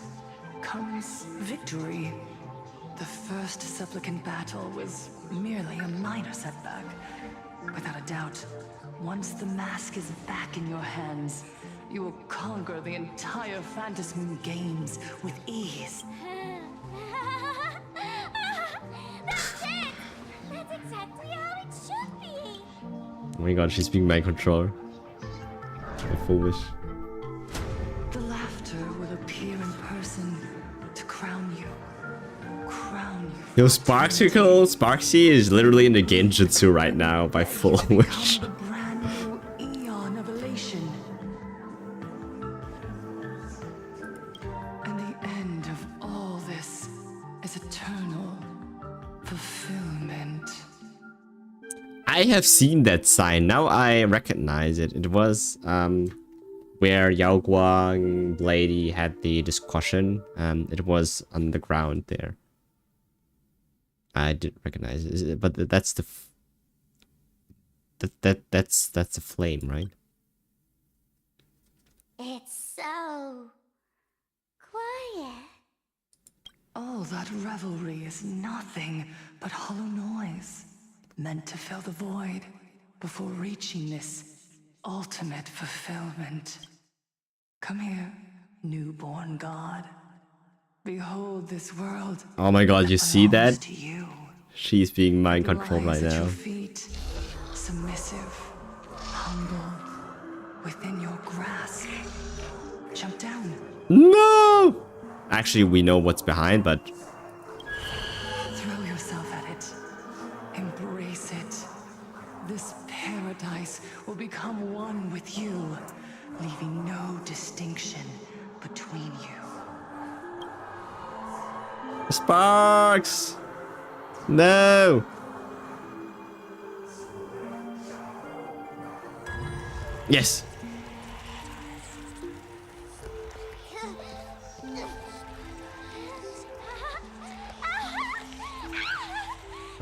comes victory. The first supplicant battle was merely a minor setback. Without a doubt, once the mask is back in your hands, you will conquer the entire Phantasm games with ease. That's it! That's exactly how it should be! Oh my god, she's being mind controller. A full wish. The laughter will appear in person to crown you. Crown you. Yo, Sparksy is literally in the Genjutsu right now by full wish. A brand new eon of elation. And the end of all this is eternal fulfillment. I have seen that sign. Now I recognize it. It was where Yao Guang lady had the discussion. It was on the ground there. I did recognize it, but that's the that's the flame, right? It's so quiet. All that revelry is nothing but hollow noise, meant to fill the void before reaching this ultimate fulfillment. Come here, newborn god. Behold this world. Oh my god, you see that? To you. She's being mind controlled right Rise at now. your feet, submissive, humble, within your grasp. Jump down. No! Actually, we know what's behind, but Throw yourself at it. Embrace it. This paradise will become one with you, leaving no distinction between you. Sparks! No! Yes!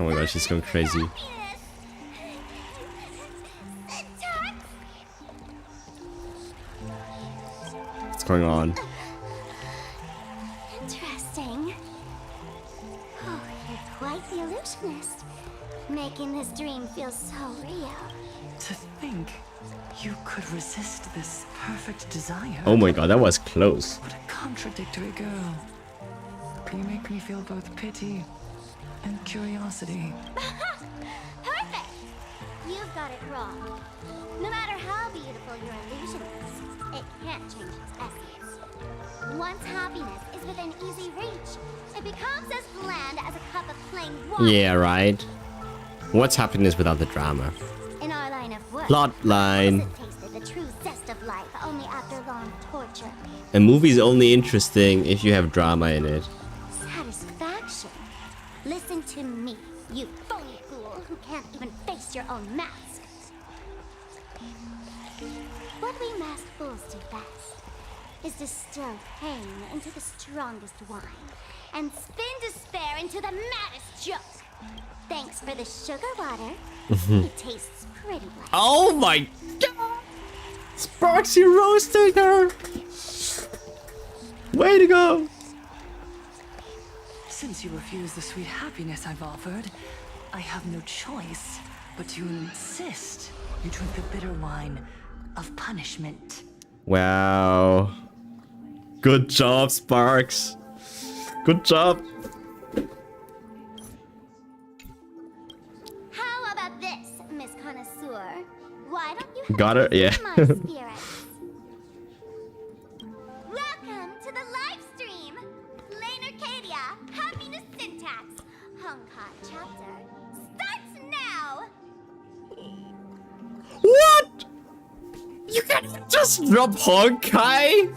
Oh my god, she's going crazy. What's going on? Interesting. Oh, you're quite the illusionist. Making this dream feel so real. To think you could resist this perfect desire. Oh my god, that was close. What a contradictory girl. You make me feel both pity and curiosity. Perfect! You've got it wrong. No matter how beautiful your illusion is, it can't change its essence. Once happiness is within easy reach, it becomes as bland as a cup of plain water. Yeah, right. What's happiness without the drama? In our line of work, Plotline. tasted the true zest of life only after long torture. A movie's only interesting if you have drama in it. Satisfaction. Listen to me, you phony fool who can't even face your own mask. What we masked fools do best is distill pain into the strongest wine and spin despair into the maddest joke. Thanks for the sugar water. It tastes pretty well. Oh my god! Sparksy roasting her! Way to go! Since you refuse the sweet happiness I've offered, I have no choice but to insist you drink the bitter wine of punishment. Wow. Good job, Sparks. Good job. How about this, Miss Connoisseur? Why don't you Got her? Yeah. my spirits? Welcome to the live stream. Lane Arcadia, Happiness Syntax, Honkai chapter starts now. What? You can't just drop Honkai?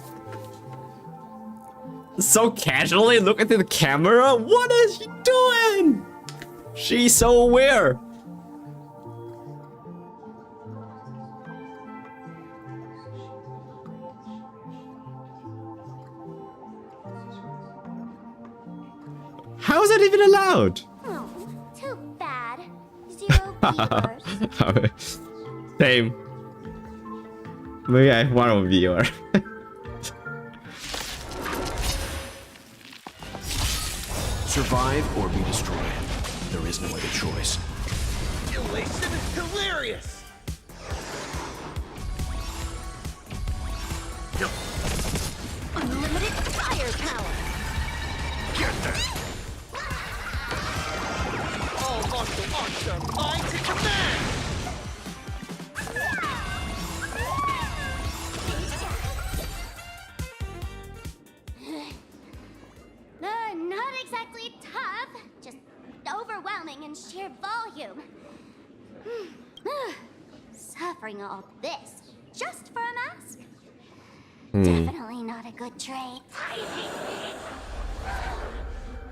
So casually look into the camera? What is she doing? She's so aware. How is that even allowed? Oh, too bad. 0 viewers. Same. Maybe I have one viewer. Survive or be destroyed. There is no other choice. Elation is hilarious! Unlimited firepower! Get that! All martial arts are mine to command! Not exactly tough, just overwhelming in sheer volume. Suffering all this just for a mask? Definitely not a good trait.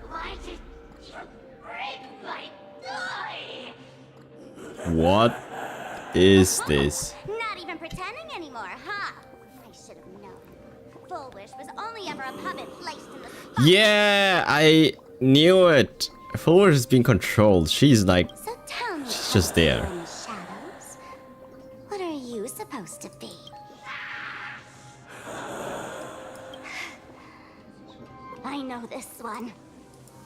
Why did you break my toy? What is this? Not even pretending anymore, huh? I should have known. Full Wish was only ever a puppet placed in the spot. Yeah, I knew it. Full Wish is being controlled. She's like, So tell me, she's just there. in the shadows, what are you supposed to be? I know this one.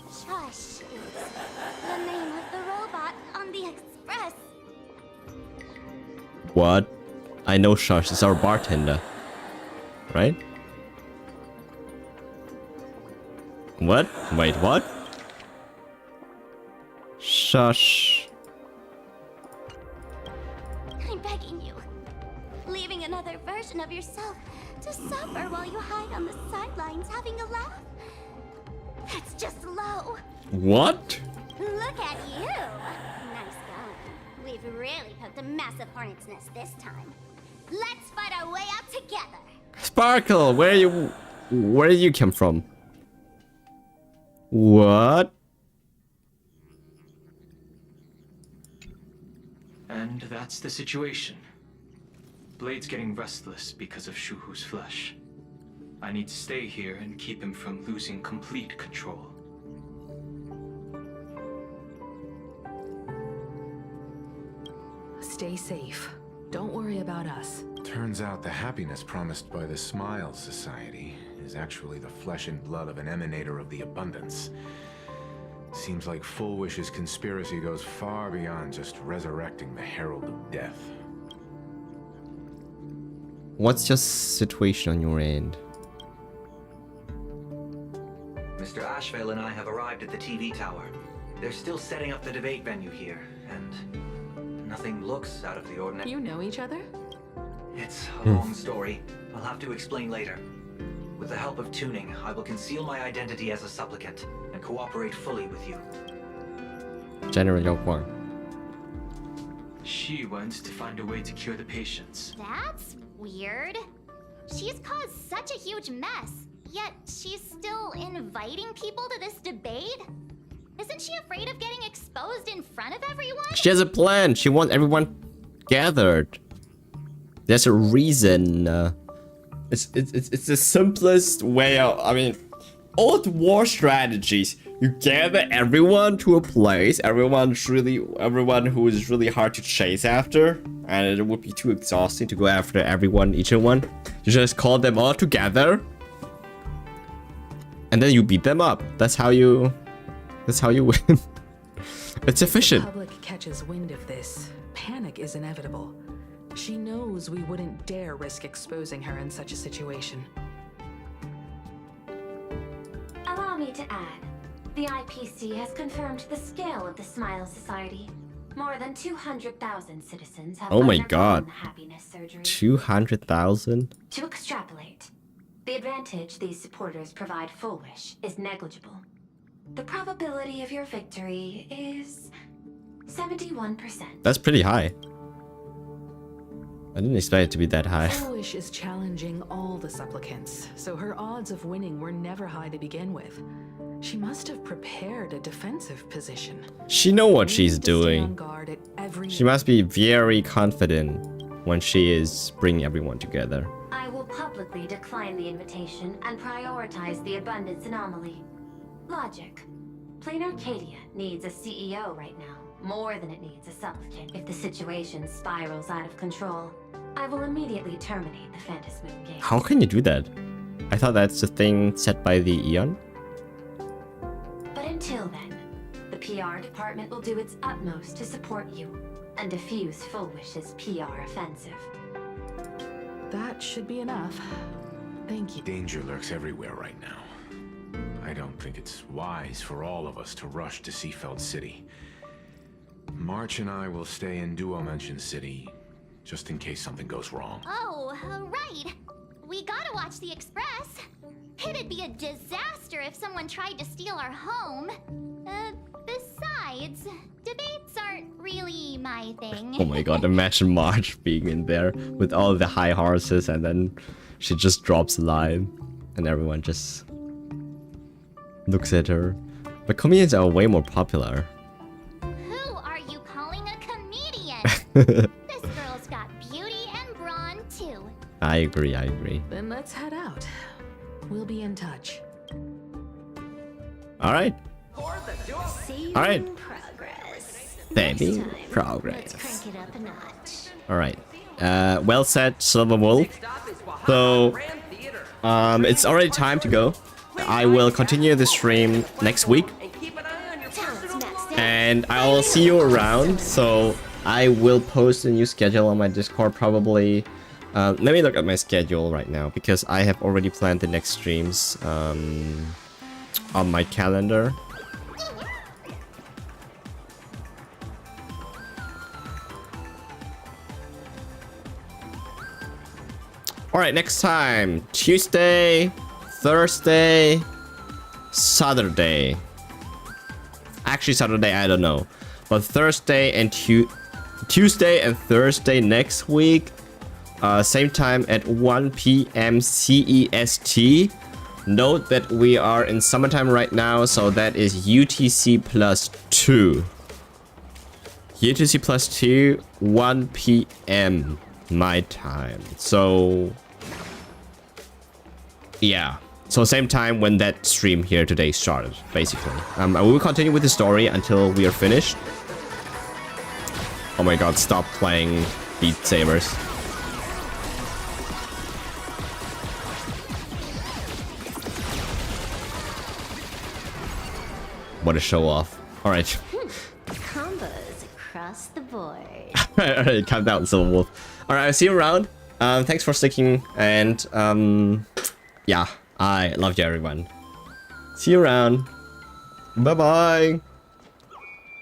Shush is the name of the robot on the express. What? I know Shush is our bartender. Right? What? Wait, what? Shush. I'm begging you. Leaving another version of yourself to suffer while you hide on the sidelines having a laugh. That's just low. What? Look at you. Nice going. We've really poked a massive hornet's nest this time. Let's fight our way out together. Sparkle, where did you come from? What? And that's the situation. Blade's getting restless because of Shuhu's flesh. I need to stay here and keep him from losing complete control. Stay safe. Don't worry about us. Turns out the happiness promised by the Smile Society is actually the flesh and blood of an emanator of the abundance. Seems like Full Wish's conspiracy goes far beyond just resurrecting the Herald of Death. What's your situation on your end? Mr. Ashvale and I have arrived at the TV tower. They're still setting up the debate venue here, and nothing looks out of the ordinary. You know each other? It's a long story. I'll have to explain later. With the help of tuning, I will conceal my identity as a supplicant and cooperate fully with you. General Yokwang. She wants to find a way to cure the patients. That's weird. She's caused such a huge mess, yet she's still inviting people to this debate? Isn't she afraid of getting exposed in front of everyone? She has a plan. She wants everyone gathered. There's a reason. It's the simplest way of, I mean, old war strategies. You gather everyone to a place, everyone who is really hard to chase after, and it would be too exhausting to go after everyone, each one. You just call them all together, and then you beat them up. That's how you win. It's efficient. The public catches wind of this. Panic is inevitable. She knows we wouldn't dare risk exposing her in such a situation. Allow me to add, the IPC has confirmed the scale of the Smile Society. More than 200,000 citizens have Oh my undergone god. the happiness surgery. 200,000? To extrapolate, the advantage these supporters provide Full Wish is negligible. The probability of your victory is 71%. That's pretty high. I didn't expect it to be that high. Full Wish is challenging all the supplicants, so her odds of winning were never high to begin with. She must have prepared a defensive position. She know what she's Stay on doing. guard at every She must be very confident when she is bringing everyone together. I will publicly decline the invitation and prioritize the abundance anomaly. Logic. Plain Arcadia needs a CEO right now, more than it needs a supplicant. If the situation spirals out of control, I will immediately terminate the Phantasmoon game. How can you do that? I thought that's the thing set by the Eon. But until then, the PR PR department will do its utmost to support you and defuse Full Wish's PR offensive. That should be enough. Thank you. Danger lurks everywhere right now. I don't think it's wise for all of us to rush to Seafeld City. March and I will stay in Duo Mansion City, just in case something goes wrong. Oh, right. We gotta watch the Express. It'd be a disaster if someone tried to steal our home. Besides, debates aren't really my thing. Oh my god, imagine March being in there with all the high horses and then she just drops a line and everyone just looks at her. But comedians are way more popular. Who are you calling a comedian? This girl's got beauty and brawn too. I agree, I agree. Then let's head out. We'll be in touch. Alright. Alright. Baby, Let's progress. crank it up a notch. Alright. Well said, Silver Wolf. So, it's already time to go. I will continue the stream next week. And I'll see you around. So, I will post a new schedule on my Discord probably. Let me look at my schedule right now because I have already planned the next streams on my calendar. Alright, next time. Tuesday, Thursday, Saturday. Actually, Saturday, I don't know. But Thursday and Tuesday and Thursday next week. Same time at 1 p.m. CEST. Note that we are in summertime right now, so that is UTC +2. UTC +2, 1 p.m. my time. So, yeah. So same time when that stream here today started, basically. We will continue with the story until we are finished. Oh my god, stop playing Beat Sabers. What a show off. Alright. Combos across the board. Alright, calm down, Silver Wolf. Alright, I'll see you around. Thanks for sticking, and yeah, I love you everyone. See you around. Bye bye.